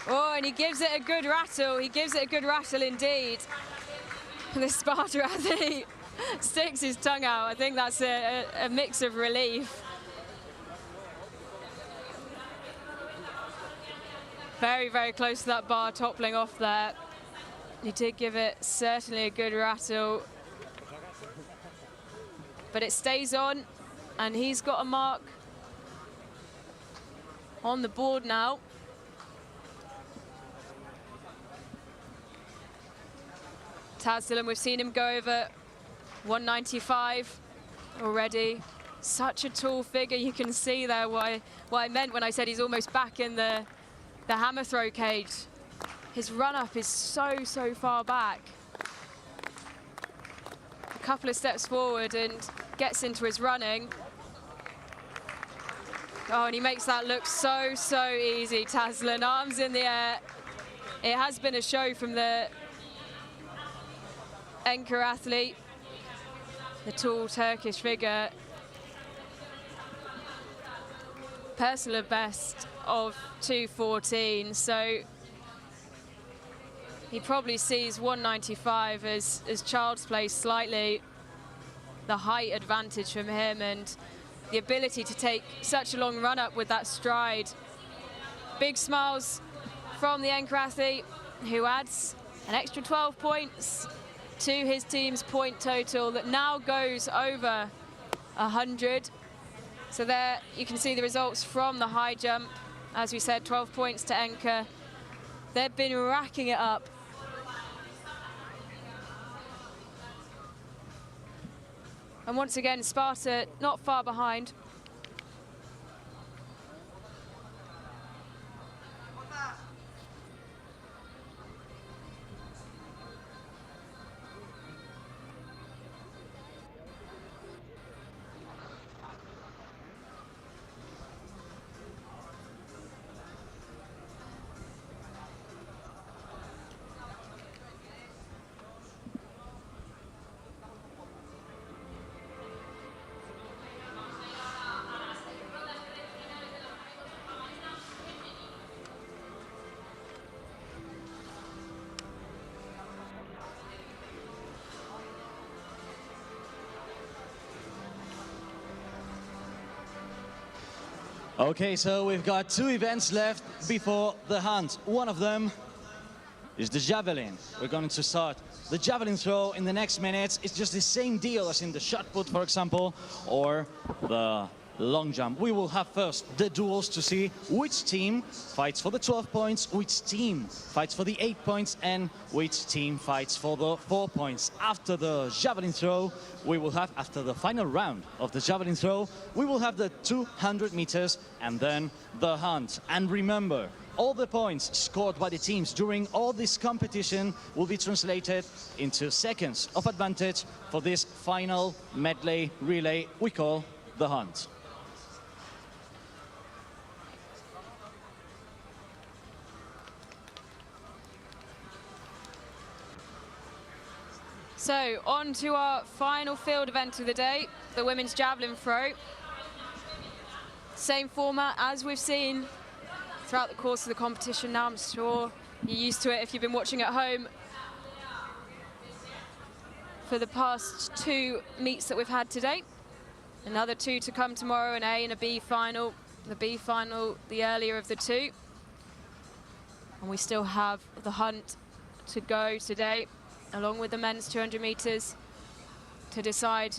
Oh, and he gives it a good rattle. He gives it a good rattle indeed. The Sparta athlete sticks his tongue out. I think that's a mix of relief. Very, very close to that bar toppling off there. He did give it certainly a good rattle. But it stays on, and he's got a mark on the board now. Castellón, we've seen him go over 195 already. Such a tall figure. You can see there what I meant when I said he's almost back in the hammer throw cage. His run-up is so far back. A couple of steps forward and gets into his running. Oh, and he makes that look so easy. Castellón, arms in the air. It has been a show from the Enka athlete, the tall Turkish figure. Personal best of 2:14, so he probably sees 195 as child's play slightly. The height advantage from him and the ability to take such a long run up with that stride. Big smiles from the Enka athlete, who adds an extra 12 points to his team's point total that now goes over 100. So there you can see the results from the high jump. As we said, 12 points to Enka. They've been racking it up. And once again, Sparta not far behind. Okay, so we've got 2 events left before the hunt. One of them is the javelin. We're going to start the javelin throw in the next minutes. It's just the same deal as in the shot put, for example, or the long jump. We will have first the duels to see which team fights for the 12 points, which team fights for the 8 points, and which team fights for the 4 points. After the javelin throw, we will have, after the final round of the javelin throw, we will have the 200 meters and then the hunt. And remember, all the points scored by the teams during all this competition will be translated into seconds of advantage for this final medley relay we call the hunt. So on to our final field event of the day, the women's javelin throw. Same format as we've seen throughout the course of the competition now. I'm sure you're used to it if you've been watching at home for the past 2 meets that we've had today. Another 2 to come tomorrow, an A and a B final. The B final, the earlier of the 2. And we still have the hunt to go today, along with the men's 200 meters, to decide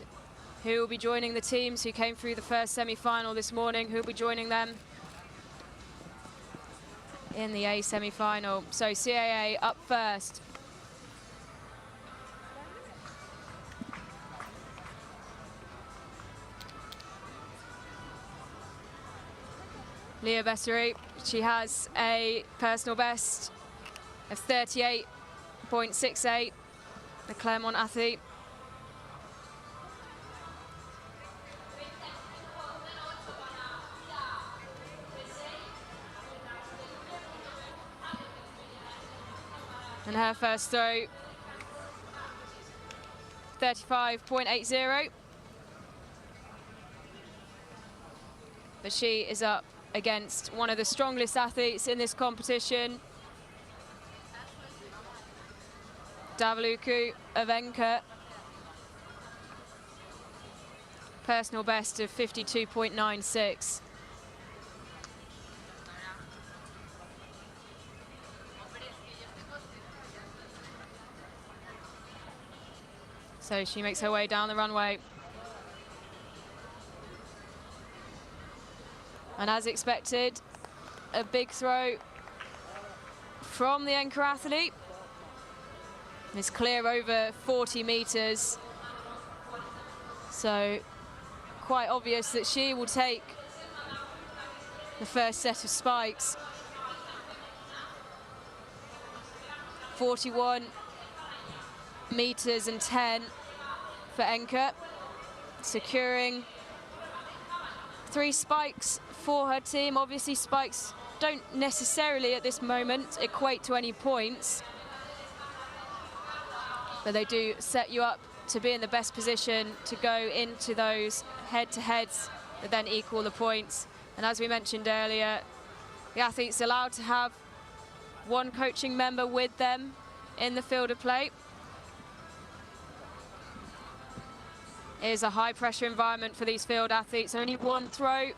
who will be joining the teams who came through the first semi-final this morning, who will be joining them in the A semi-final. So CAA up first. Leah Bessery, she has a personal best of 38.68, the Clermont athlete. And her first throw, 35.80. But she is up against one of the strongest athletes in this competition, Davaluku Avenka. Personal best of 52.96. So she makes her way down the runway. And as expected, a big throw from the Enker athlete. It's clear over 40 meters. So quite obvious that she will take the first set of spikes. 41 meters and 10 for Enker, securing 3 spikes for her team. Obviously, spikes don't necessarily at this moment equate to any points, but they do set you up to be in the best position to go into those head-to-heads that then equal the points. And as we mentioned earlier, the athletes are allowed to have 1 coaching member with them in the field of play. It is a high-pressure environment for these field athletes. Only 1 throw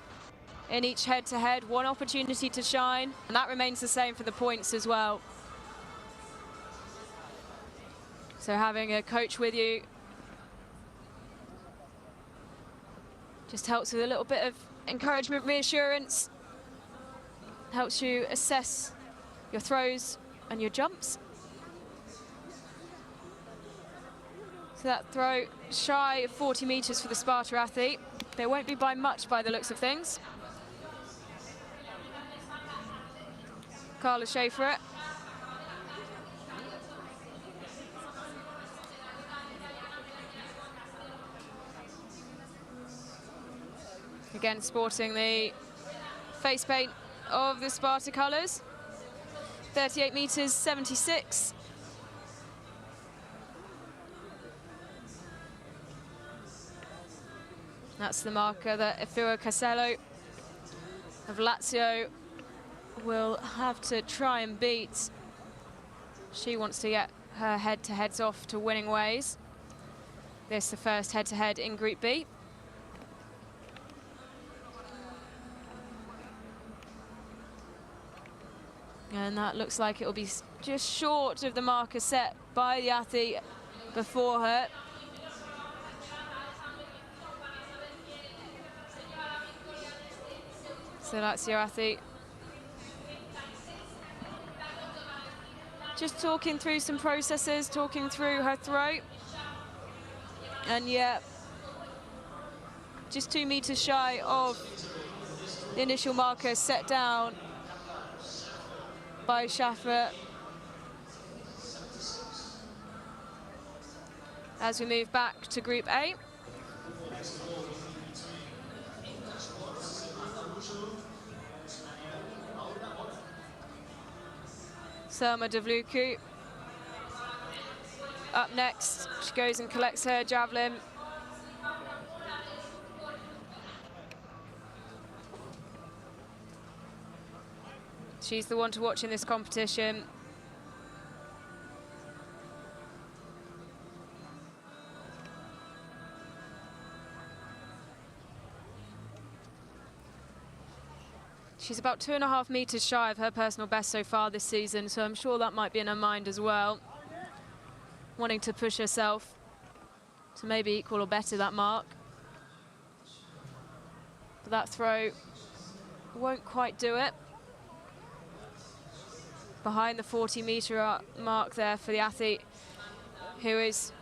in each head-to-head, 1 opportunity to shine, and that remains the same for the points as well. So having a coach with you just helps with a little bit of encouragement, reassurance, helps you assess your throws and your jumps. So that throw shy of 40 meters for the Sparta athlete. They won't be by much by the looks of things. Carla Schaefer. Again, sporting the face paint of the Sparta colours. 38 meters, 76. That's the marker that Efua Castellón of Lazio will have to try and beat. She wants to get her head-to-heads off to winning ways. This is the first head-to-head in Group B. And that looks like it will be just short of the marker set by the athlete before her. So that's your athlete. Just talking through some processes, talking through her throw. And yeah, just 2 meters shy of the initial marker set down by Schaffer. As we move back to Group A. Selma Devluku. Up next, she goes and collects her javelin. She's the one to watch in this competition. She's about 2.5 meters shy of her personal best so far this season, so I'm sure that might be in her mind as well. Wanting to push herself to maybe equal or better that mark. But that throw won't quite do it. Behind the 40-meter mark there for the athlete, who is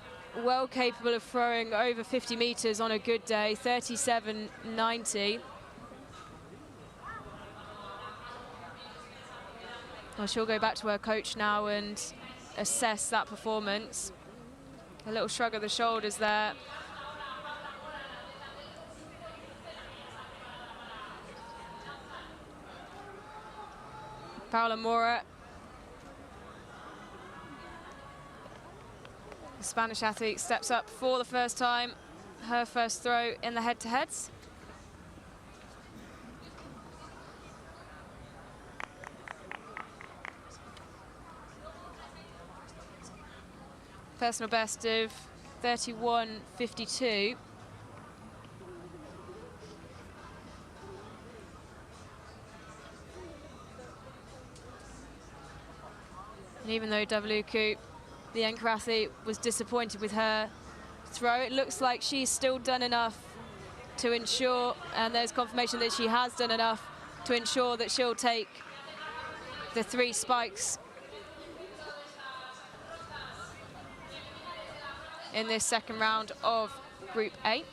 well capable of throwing over 50 meters on a good day, 37.90. Well, she'll go back to her coach now and assess that performance. A little shrug of the shoulders there. Paula Mora, the Spanish athlete, steps up for the first time. Her first throw in the head-to-heads. Personal best of 31.52. And even though Devluku, the anchor athlete, was disappointed with her throw, it looks like she's still done enough to ensure, and there's confirmation that she has done enough to ensure that she'll take the 3 spikes in this second round of Group A.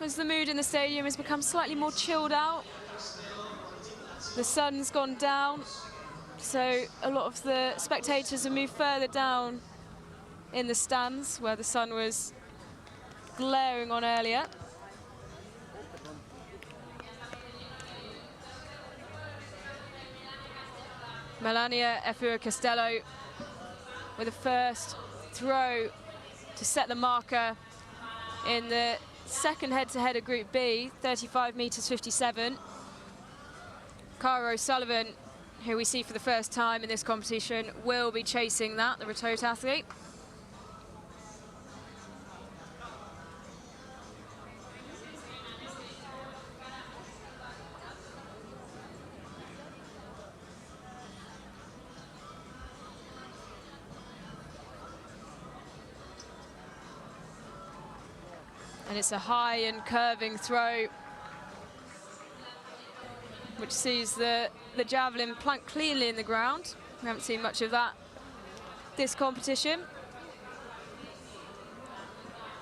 As the mood in the stadium has become slightly more chilled out, the sun's gone down, so a lot of the spectators have moved further down in the stands where the sun was glaring on earlier. Melania Efura Castello with the first throw to set the marker in the second head-to-head of Group B, 35 meters 57. Cara O'Sullivan, who we see for the first time in this competition, will be chasing that, the Ratote athlete. And it's a high and curving throw, which sees the javelin plank cleanly in the ground. We haven't seen much of that this competition.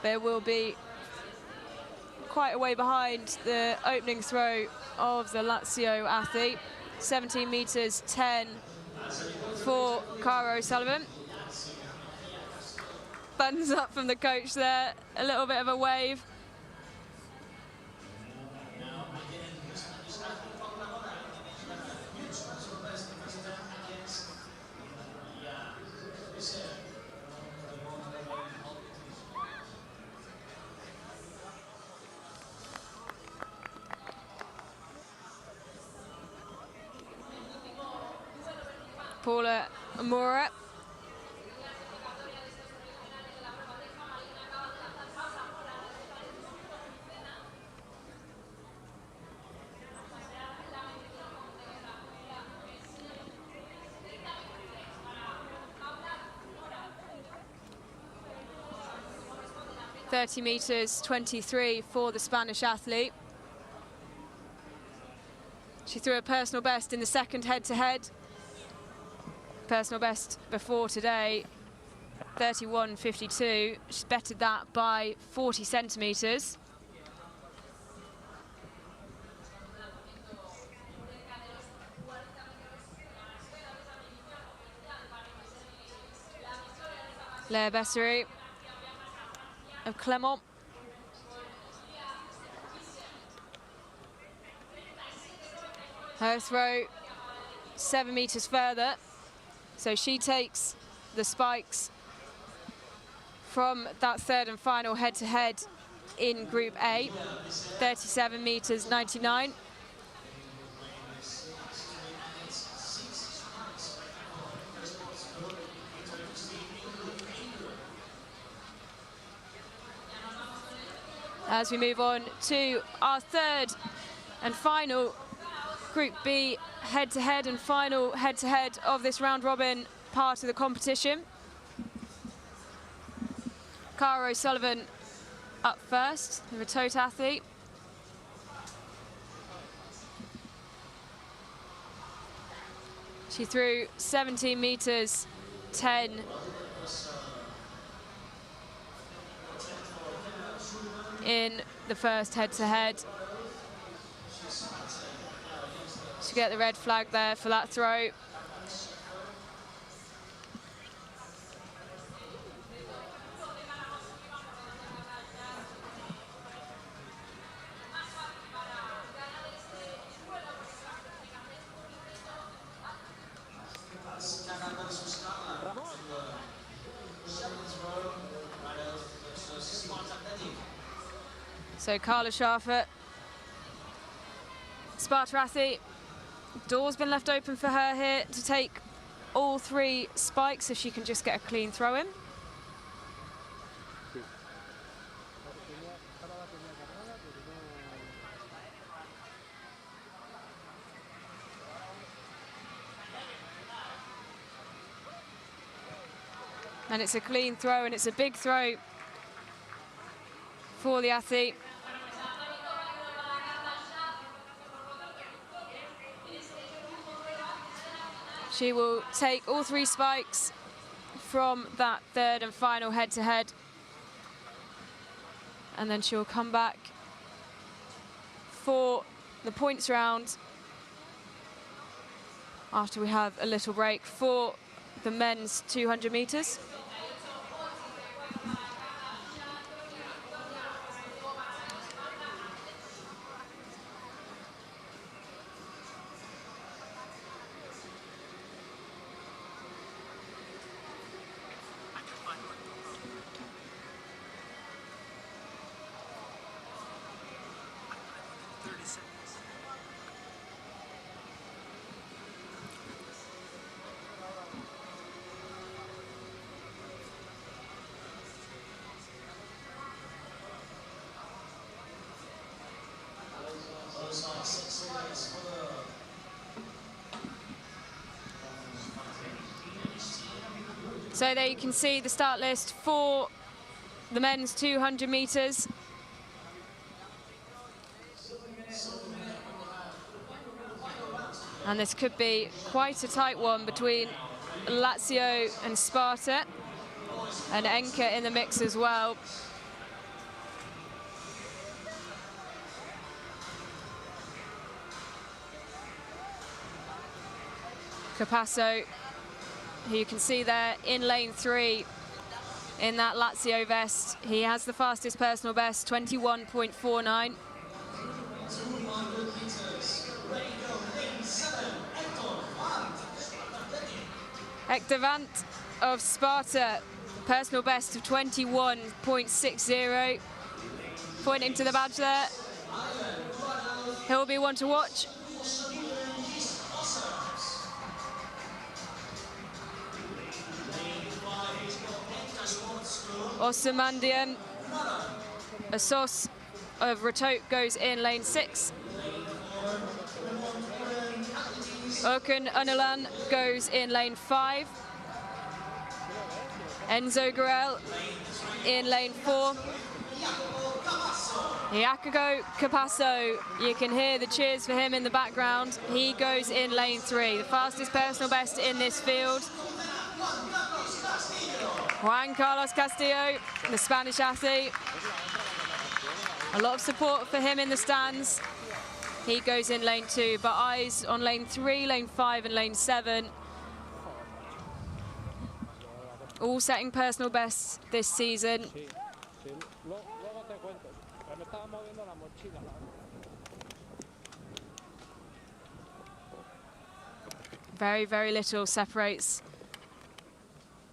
There will be quite a way behind the opening throw of the Lazio athlete. 17 meters 10 for Cara O'Sullivan. Buttons up from the coach there, a little bit of a wave. Paula Amora. (30m23) for the Spanish athlete. She threw a personal best in the second head-to-head. Personal best before today, 31.52. She's bettered that by 40 centimetres. Léa Bessery of Clermont. Her throw 7 meters further, so she takes the spikes from that third and final head-to-head in Group A, 37 meters 99. As we move on to our third and final Group B head-to-head and final head-to-head of this round-robin part of the competition. Cara O'Sullivan up first, the Ratote athlete. She threw 17 meters 10. In the first head-to-head. To get the red flag there for that throw. So Carla Schaffer, Sparta athlete, door's been left open for her here to take all 3 spikes if she can just get a clean throw in. And it's a clean throw, and it's a big throw for the athlete. She will take all 3 spikes from that third and final head-to-head. And then she'll come back for the points round after we have a little break for the men's 200 meters. So there you can see the start list for the men's 200 meters. And this could be quite a tight one between Lazio and Sparta, and Enka in the mix as well. Capasso, who you can see there in lane 3 in that Lazio vest. He has the fastest personal best, 21.49. Hector Vant of Sparta, personal best of 21.60. Pointing to the badge there. He'll be one to watch. Osamandian Asos of Ratote goes in lane 6. Okun Unalan goes in lane 5. Enzo Garel in lane 4. Jacopo Capasso, you can hear the cheers for him in the background. He goes in lane 3, the fastest personal best in this field. Juan Carlos Castillo, the Spanish athlete. A lot of support for him in the stands. He goes in lane 2, but eyes on lane 3, lane 5 and lane 7. All setting personal bests this season. Very, very little separates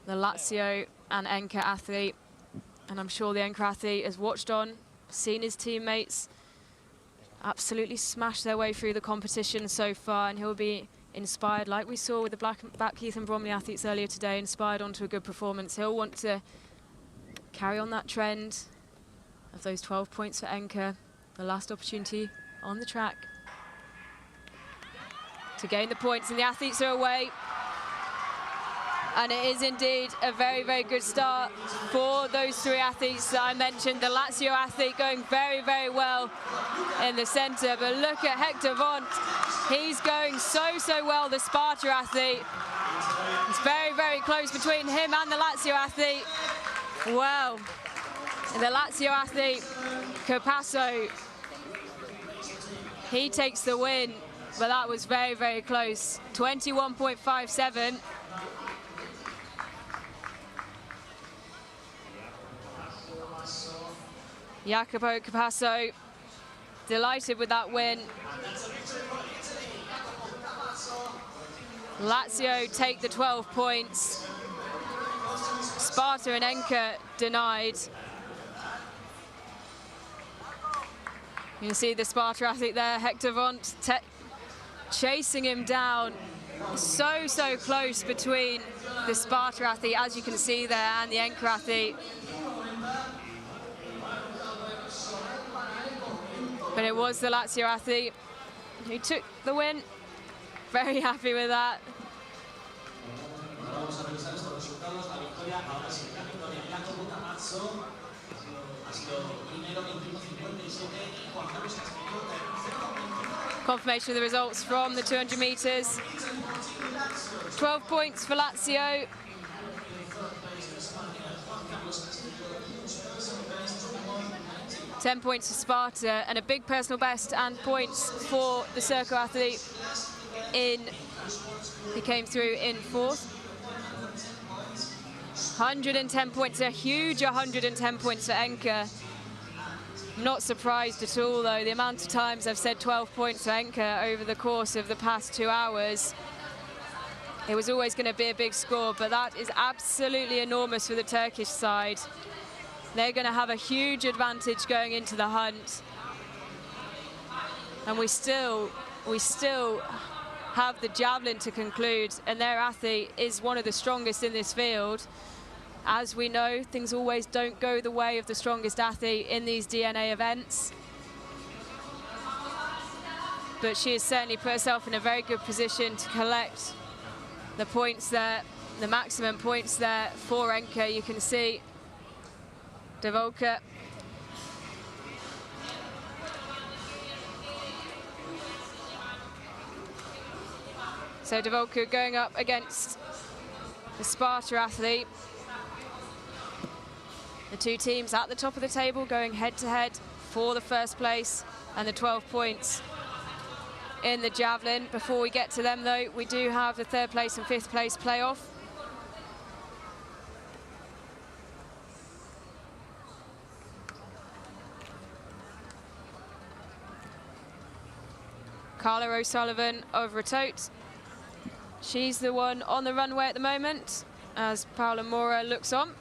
the Lazio and Enka athlete. And I'm sure the Enka athlete has watched on, seen his teammates absolutely smash their way through the competition so far, and he'll be inspired, like we saw with the Blackheath and Bromley athletes earlier today, inspired onto a good performance. He'll want to carry on that trend of those 12 points for Enka, the last opportunity on the track to gain the points, and the athletes are away. And it is indeed a very, very good start for those 3 athletes that I mentioned. The Lazio athlete going very, very well in the centre. But look at Hector Vont. He's going so, so well, the Sparta athlete. It's very, very close between him and the Lazio athlete. Well, the Lazio athlete, Capasso, he takes the win. But that was very, very close. 21.57. Jacopo Capasso, delighted with that win. Lazio take the 12 points. Sparta and Enka denied. You can see the Sparta athlete there, Hector Vont, chasing him down. So, so close between the Sparta athlete, as you can see there, and the Enka athlete. But it was the Lazio athlete who took the win. Very happy with that. Confirmation of the results from the 200 meters. 12 points for Lazio. $10 points for Sparta, and a big personal best and points for the Circle athlete he came through in 4th. 110 points, a huge 110 points for Enka. Not surprised at all though, the amount of times I've said 12 points for Enka over the course of the past 2 hours. It was always going to be a big score, but that is absolutely enormous for the Turkish side. They're going to have a huge advantage going into the hunt. And we still have the javelin to conclude, and their athlete is one of the strongest in this field. As we know, things always don't go the way of the strongest athlete in these DNA events. But she has certainly put herself in a very good position to collect the points there, the maximum points there for Enka. You can see Devolka. So Devolka going up against the Sparta athlete. The 2 teams at the top of the table going head-to-head for the first place and the 12 points in the javelin. Before we get to them though, we do have the 3rd place and 5th place playoff. Carla O'Sullivan of Ratote. She's the one on the runway at the moment as Paula Mora looks on.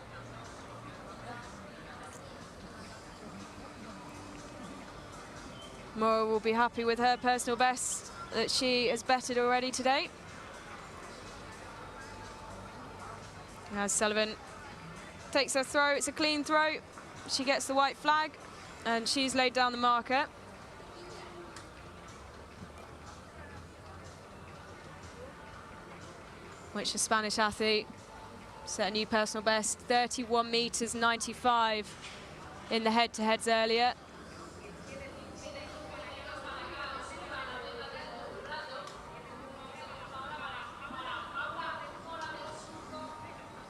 Mora will be happy with her personal best that she has betted already today. As Sullivan takes her throw. It's a clean throw. She gets the white flag, and she's laid down the marker. Which the Spanish athlete set a new personal best, 31 meters 95 in the head-to-heads earlier.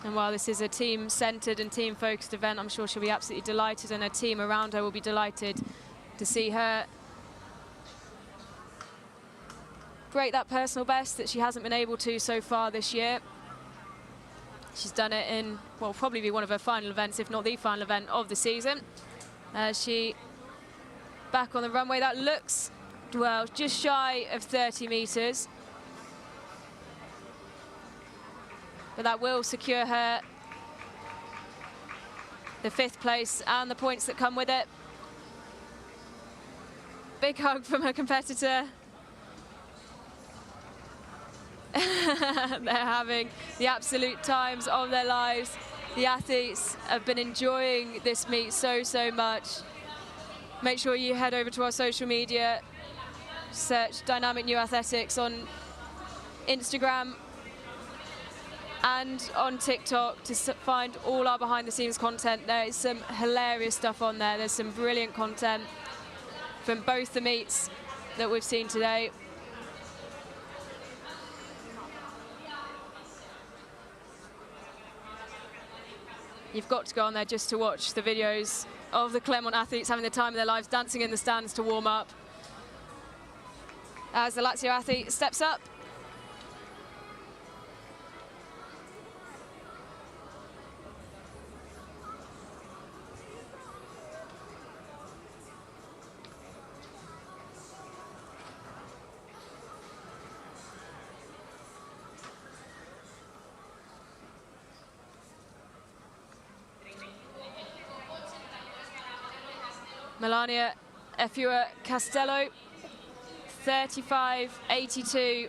And while this is a team-centered and team-focused event, I'm sure she'll be absolutely delighted, and her team around her will be delighted to see her break that personal best that she hasn't been able to so far this year. She's done it in, well, probably be one of her final events, if not the final event of the season. She back on the runway. That looks, well, just shy of 30 meters. But that will secure her the 5th place and the points that come with it. Big hug from her competitor. They're having the absolute times of their lives. The athletes have been enjoying this meet so much. Make sure you head over to our social media, search Dynamic New Athletics on Instagram and on TikTok to find all our behind-the-scenes content. There is some hilarious stuff on there. There's some brilliant content from both the meets that we've seen today. You've got to go on there just to watch the videos of the Clermont athletes having the time of their lives, dancing in the stands to warm up. As the Lazio athlete steps up. Melania Efua Castello, 35.82.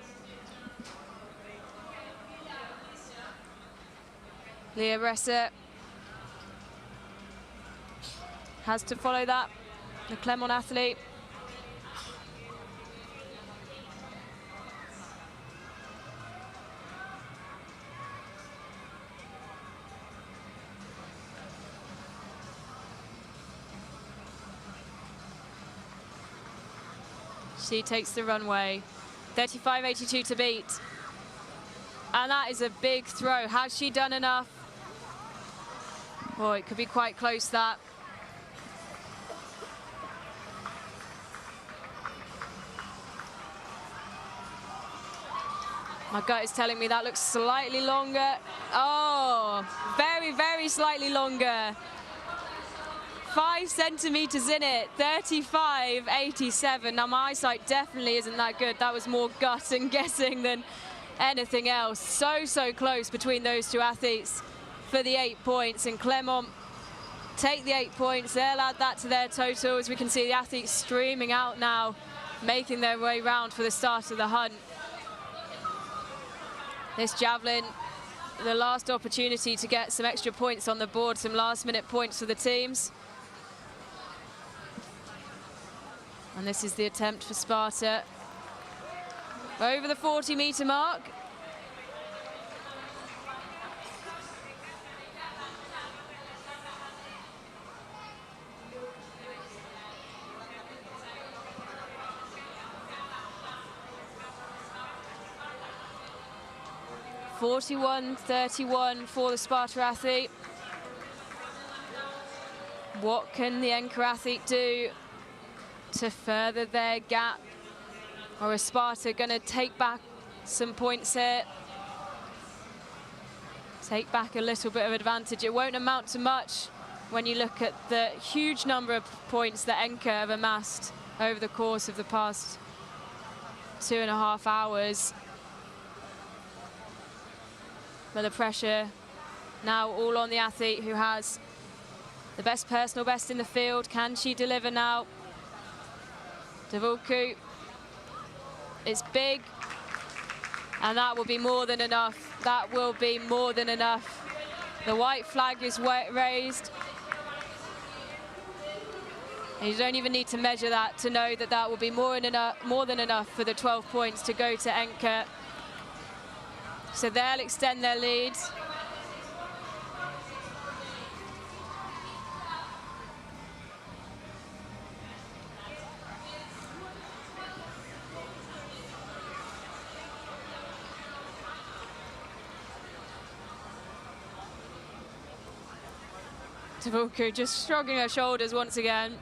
Leah Resser has to follow that, the Clermont athlete. She takes the runway, 35.82 to beat. And that is a big throw. Has she done enough? Oh, it could be quite close, that. My gut is telling me that looks slightly longer. Oh, very slightly longer. 5 centimeters in it, 35.87. Now my eyesight definitely isn't that good. That was more gut and guessing than anything else. So close between those two athletes for the 8 points. And Clermont take the 8 points. They'll add that to their total. As we can see, the athletes streaming out now, making their way round for the start of the hunt. This javelin, the last opportunity to get some extra points on the board, some last-minute points for the teams. And this is the attempt for Sparta. Over the 40-meter mark. (41.31) for the Sparta athlete. What can the Enka athlete do to further their gap? Or is Sparta going to take back some points here? Take back a little bit of advantage. It won't amount to much when you look at the huge number of points that Enka have amassed over the course of the past 2.5 hours. But the pressure now all on the athlete who has the best personal best in the field. Can she deliver now? Davulku, it's big, and that will be more than enough. That will be more than enough The white flag is raised. And you don't even need to measure that to know that that will be more than enough for the 12 points to go to Enke. So they'll extend their lead. Tavuku just shrugging her shoulders once again.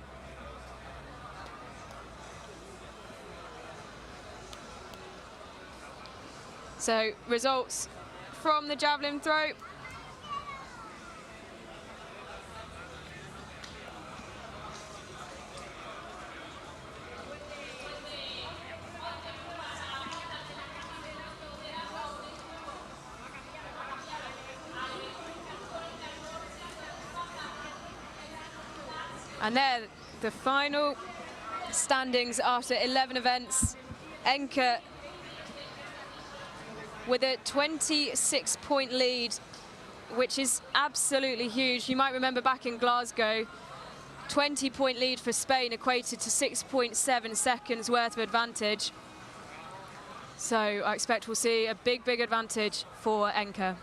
So results from the javelin throw. And there, the final standings after 11 events. Enke with a 26-point lead, which is absolutely huge. You might remember back in Glasgow, 20-point lead for Spain equated to 6.7 seconds worth of advantage. So I expect we'll see a big, big advantage for Enke.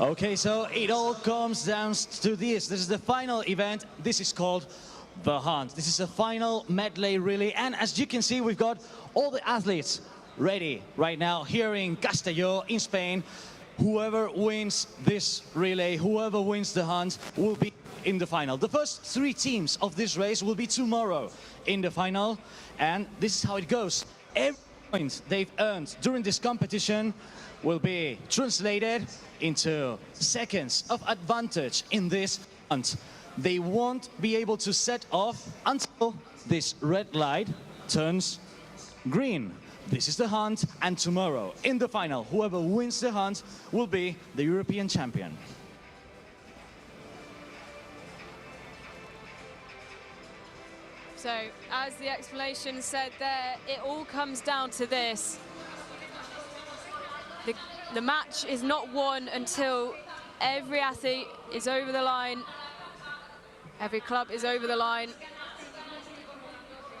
Okay, so it all comes down to this. This is the final event. This is called the Hunt. This is a final medley relay. And as you can see, we've got all the athletes ready right now here in Castellón in Spain. Whoever wins this relay, whoever wins the Hunt will be in the final. The first 3 teams of this race will be tomorrow in the final. And this is how it goes. Every point they've earned during this competition will be translated into seconds of advantage in this hunt. They won't be able to set off until this red light turns green. This is the hunt, and tomorrow in the final, whoever wins the hunt will be the European champion. So, as the explanation said there, it all comes down to this. The match is not won until every athlete is over the line, every club is over the line.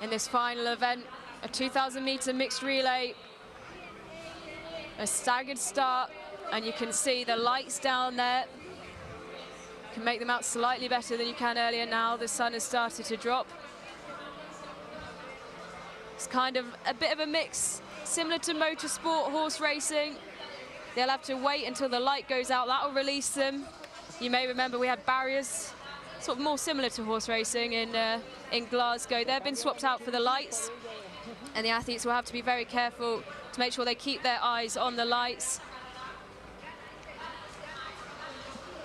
In this final event, a 2,000-meter mixed relay, a staggered start, and you can see the lights down there. You can make them out slightly better than you can earlier now. The sun has started to drop. It's kind of a bit of a mix, similar to motorsport, horse racing. They'll have to wait until the light goes out. That will release them. You may remember we had barriers, sort of more similar to horse racing in Glasgow. They've been swapped out for the lights, and the athletes will have to be very careful to make sure they keep their eyes on the lights.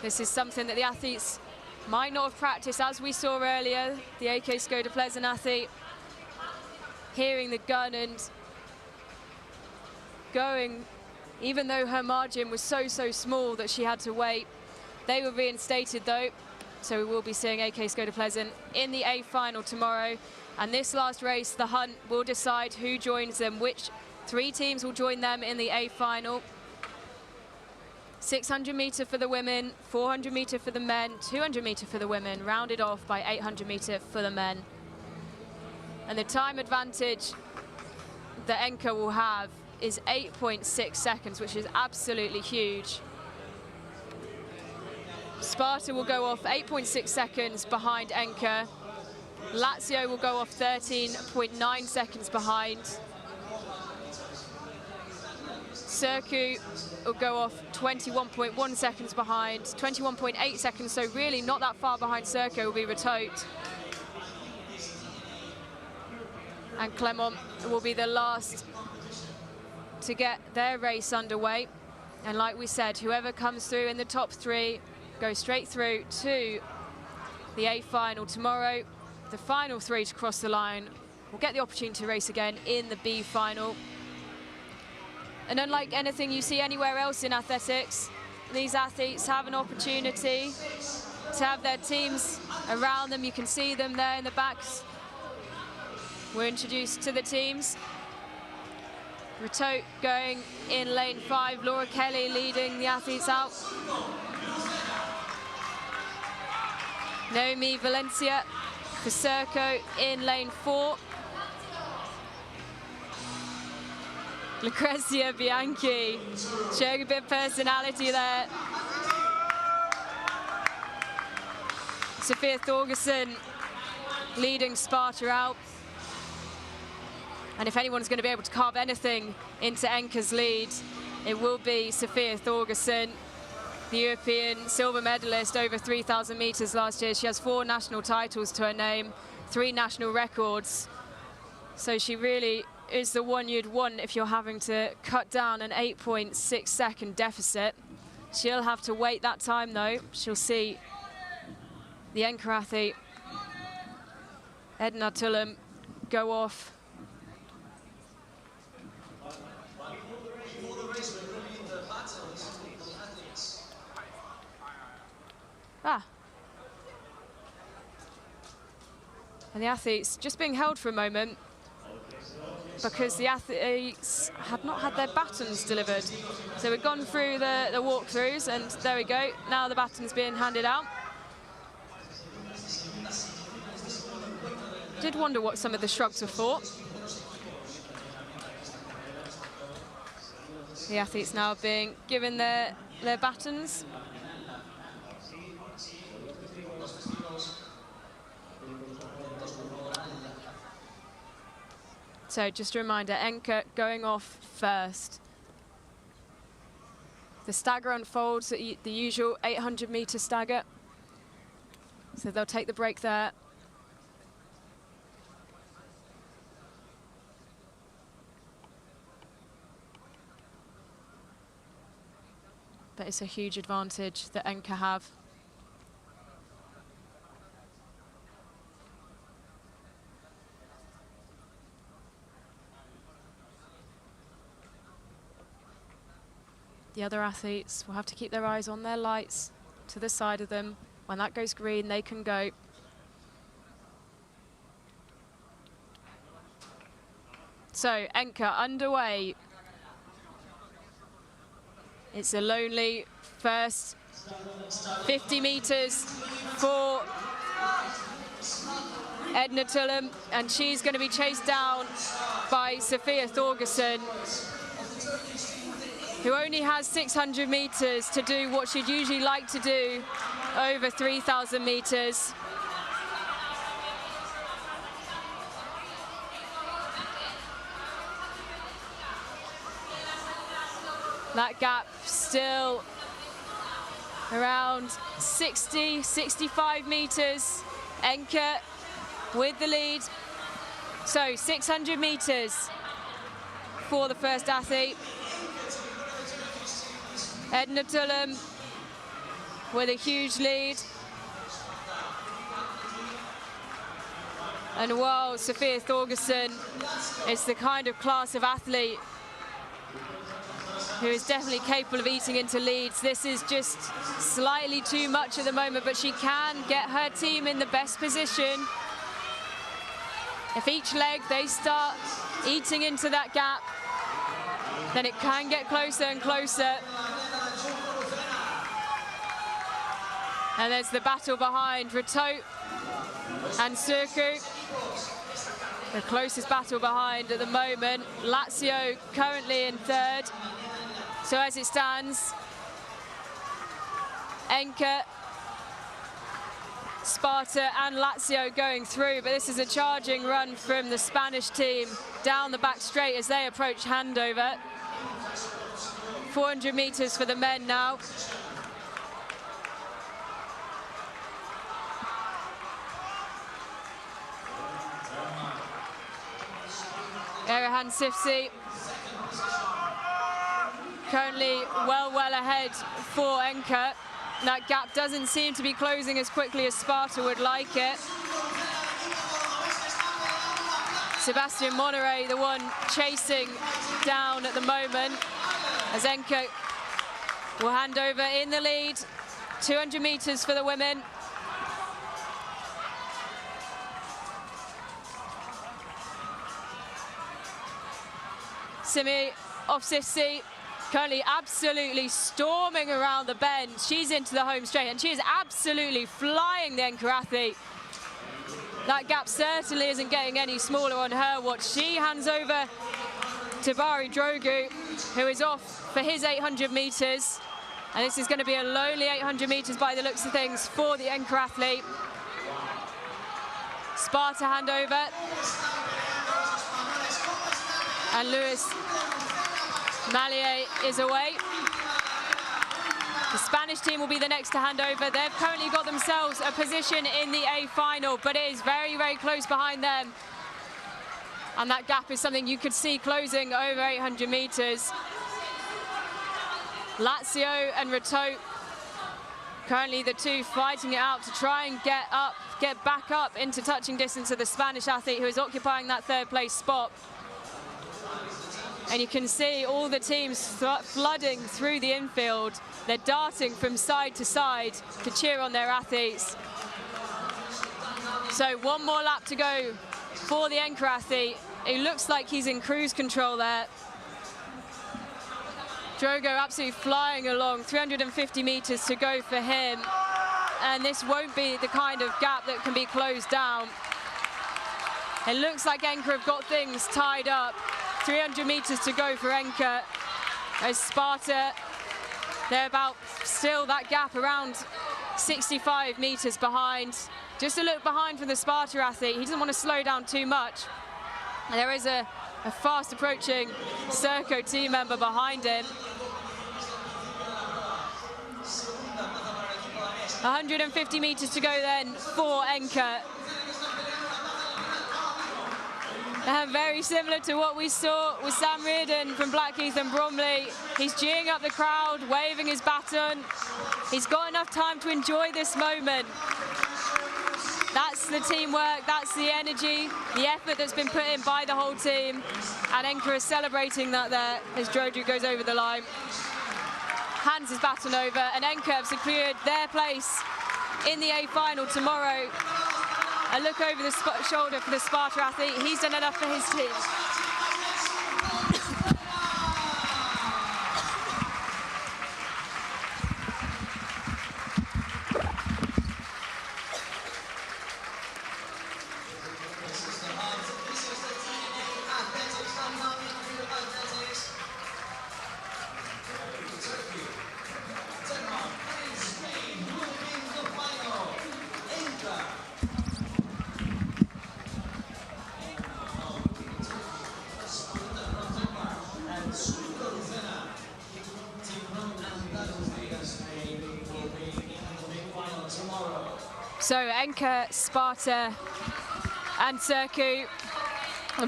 This is something that the athletes might not have practiced, as we saw earlier. The AK Skoda Pleasant athlete hearing the gun and going, even though her margin was so small that she had to wait. They were reinstated though, so we will be seeing AK Skoda Pleasant in the A final tomorrow. And this last race, the Hunt, will decide who joins them, which 3 teams will join them in the A final. 600 meter for the women, 400 meter for the men, 200 meter for the women, rounded off by 800 meter for the men. And the time advantage that Enke will have is 8.6 seconds, which is absolutely huge. Sparta will go off 8.6 seconds behind Enke. Lazio will go off 13.9 seconds behind. Circu will go off 21.1 seconds behind, 21.8 seconds, so really not that far behind Circu will be Retote. And Clermont will be the last to get their race underway. And like we said, whoever comes through in the top 3 goes straight through to the A final tomorrow. the final 3 to cross the line will get the opportunity to race again in the B final. And unlike anything you see anywhere else in athletics, these athletes have an opportunity to have their teams around them. You can see them there in the backs. We're introduced to the teams. Rateau going in lane 5, Laura Kelly leading the athletes out. Naomi Valencia for Serco in lane 4. Lucrezia Bianchi showing a bit of personality there. Sophia Thorgerson leading Sparta out. And if anyone's going to be able to carve anything into Enka's lead, it will be Sophia Thorgerson, the European silver medalist over 3,000 meters last year. She has 4 national titles to her name, 3 national records. So she really is the one you'd want if you're having to cut down an 8.6 second deficit. She'll have to wait that time though. She'll see the Enka athlete, Edna Tullum, go off. And the athletes just being held for a moment because the athletes had not had their batons delivered. So we've gone through the walkthroughs and there we go. Now the baton's being handed out. Did wonder what some of the shrugs were for. The athletes now being given their batons. So just a reminder, Enka going off first. The stagger unfolds at the usual 800-meter stagger. So they'll take the break there. But it's a huge advantage that Enka have. The other athletes will have to keep their eyes on their lights to the side of them. When that goes green, they can go. So Enka underway. It's a lonely first 50 meters for Edna Tullum, and she's going to be chased down by Sophia Thorgerson, who only has 600 meters to do what she'd usually like to do over 3,000 meters. That gap still around 60, 65 meters. Enka with the lead. So 600 meters for the first athlete. Edna Tullum with a huge lead. And while Sophia Thorgerson is the kind of class of athlete who is definitely capable of eating into leads, this is just slightly too much at the moment, but she can get her team in the best position. If each leg they start eating into that gap, then it can get closer and closer. And there's the battle behind Rateau and Surku. The closest battle behind at the moment. Lazio currently in third. So as it stands, Enka, Sparta and Lazio going through, but this is a charging run from the Spanish team down the back straight as they approach handover. 400 meters for the men now. Erahan Sifsi currently well ahead for Enka. That gap doesn't seem to be closing as quickly as Sparta would like it. Sebastian Monneray, the one chasing down at the moment, as Enke will hand over in the lead. 200 meters for the women. Simi Ofsisi currently absolutely storming around the bend. She's into the home straight and she is absolutely flying the Enke athlete. That gap certainly isn't getting any smaller on her watch. She hands over to Bari Drogu, who is off for his 800 meters. And this is going to be a lonely 800 meters by the looks of things for the Enke athlete. Sparta handover. And Luis Mallier is away. The Spanish team will be the next to hand over. They've currently got themselves a position in the A final, but it is very, very close behind them. And that gap is something you could see closing over 800 meters. Lazio and Rateau, currently the two fighting it out to try and get back up into touching distance of the Spanish athlete who is occupying that third place spot. And you can see all the teams flooding through the infield. They're darting from side to side to cheer on their athletes. So one more lap to go for the Enke athlete. It looks like he's in cruise control there. Drogo absolutely flying along, 350 meters to go for him. And this won't be the kind of gap that can be closed down. It looks like Enke have got things tied up. 300 meters to go for Enke. As Sparta, they're about still that gap around 65 meters behind. Just a look behind from the Sparta athlete. He doesn't want to slow down too much. And there is a fast approaching Serco team member behind him. 150 meters to go then for Enke. Very similar to what we saw with Sam Reardon from Blackheath and Bromley. He's geeing up the crowd, waving his baton. He's got enough time to enjoy this moment. That's the teamwork, that's the energy, the effort that's been put in by the whole team. And Enke is celebrating that there as Drodu goes over the line. Hands his baton over, and Enke have secured their place in the A final tomorrow. A look over the shoulder for the Sparta athlete. He's done enough for his team. So Enke, Sparta and Sercu.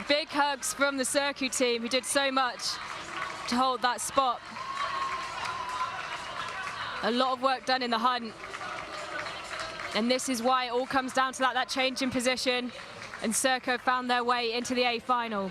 Big hugs from the Sercu team who did so much to hold that spot. A lot of work done in the hunt. And this is why it all comes down to that change in position. And Sercu found their way into the A final.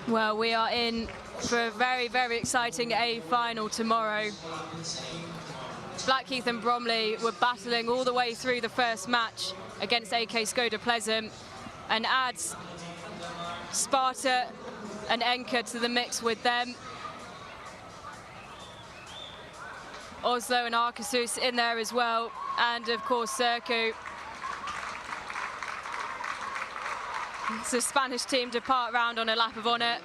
Well, we are in for a very, very exciting A final tomorrow. Blackheath and Bromley were battling all the way through the first match against AK Skoda Pleasant, and adds Sparta and Enke to the mix with them. Oslo and Arkasus in there as well, and of course Sercu. It's a Spanish team to part round on a lap of honour.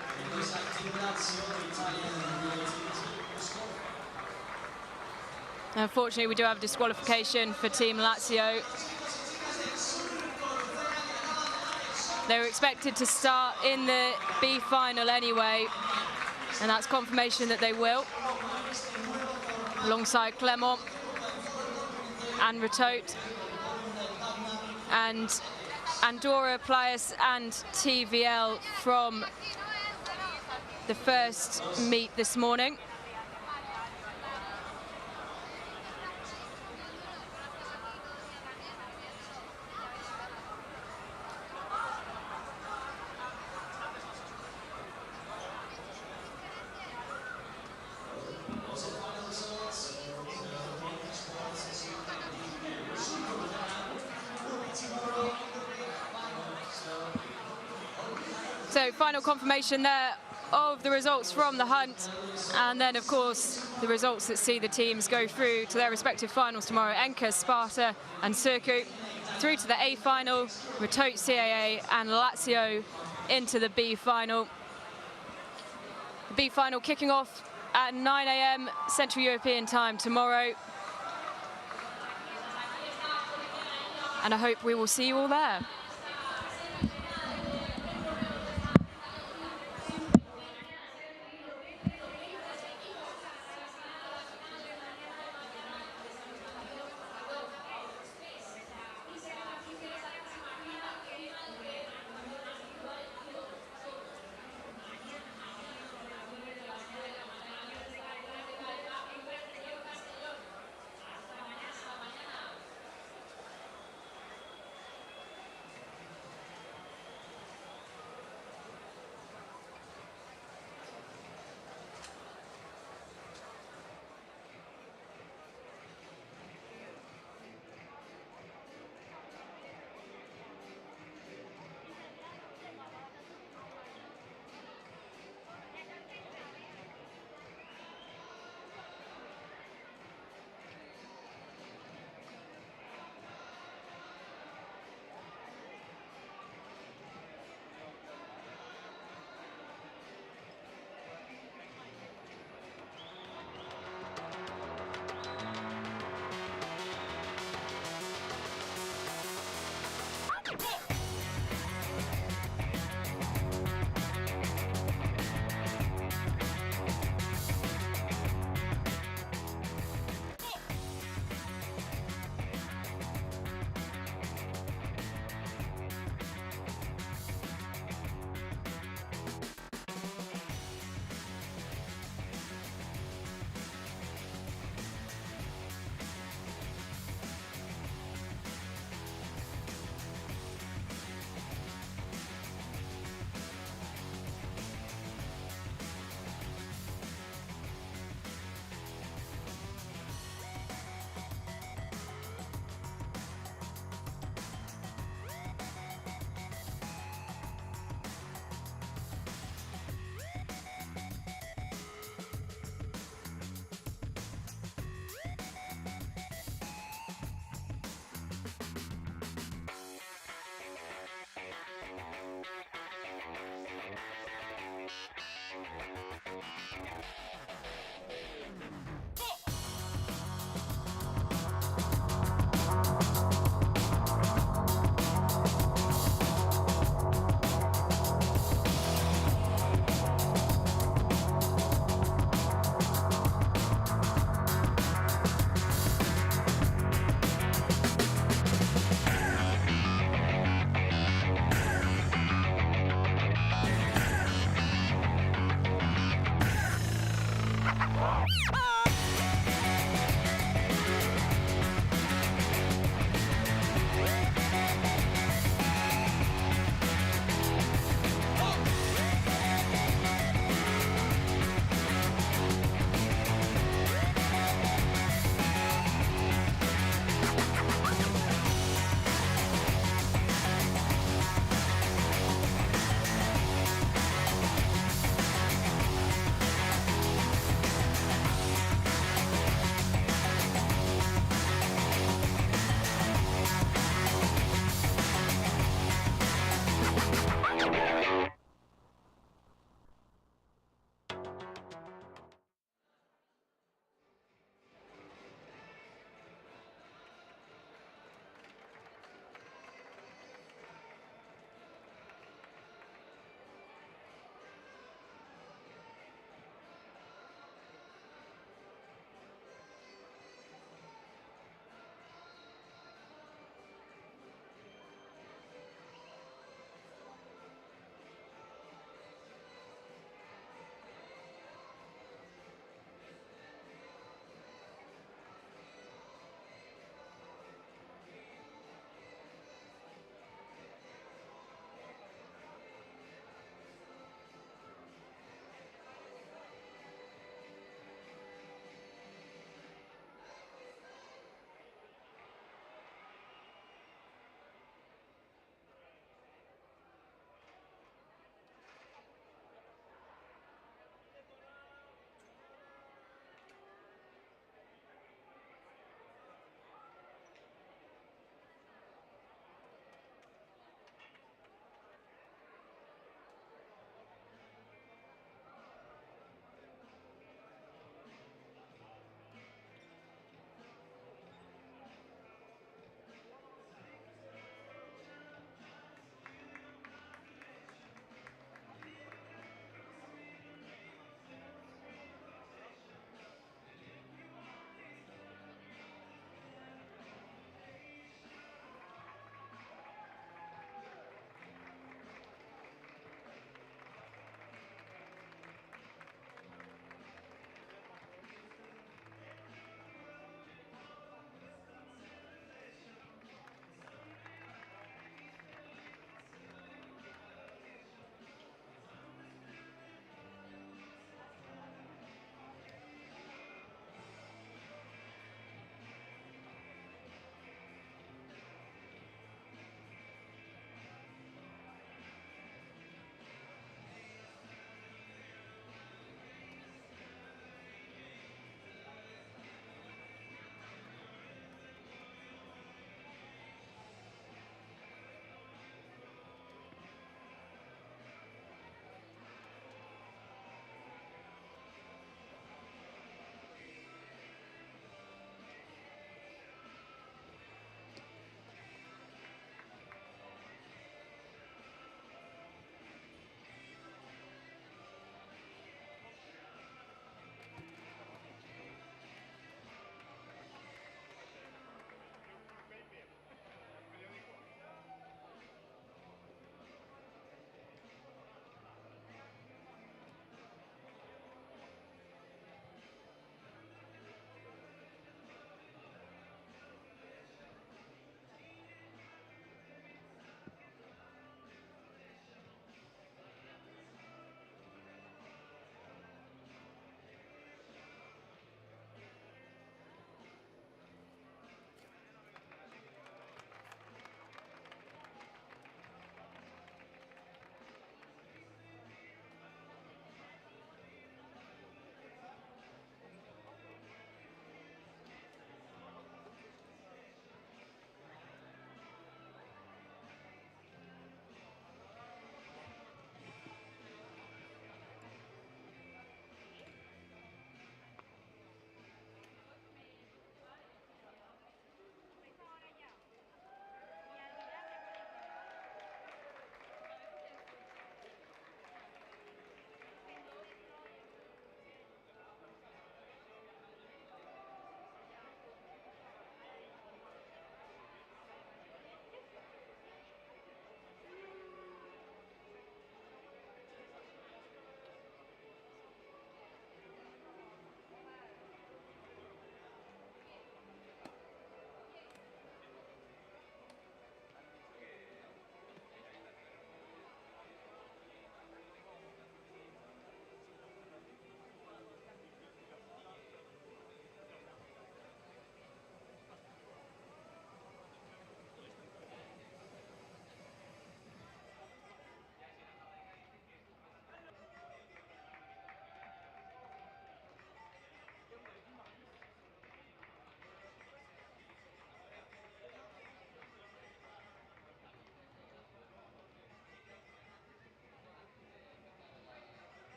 Unfortunately, we do have disqualification for Team Lazio. They were expected to start in the B final anyway, and that's confirmation that they will, alongside Clermont and Retote, and Andorra, Plias and TVL from the first meet this morning. So final confirmation there of the results from the hunt, and then of course the results that see the teams go through to their respective finals tomorrow. Enka, Sparta and Circu through to the A final, Retote, CAA and Lazio into the B final. The B final kicking off at 9 AM Central European time tomorrow. And I hope we will see you all there.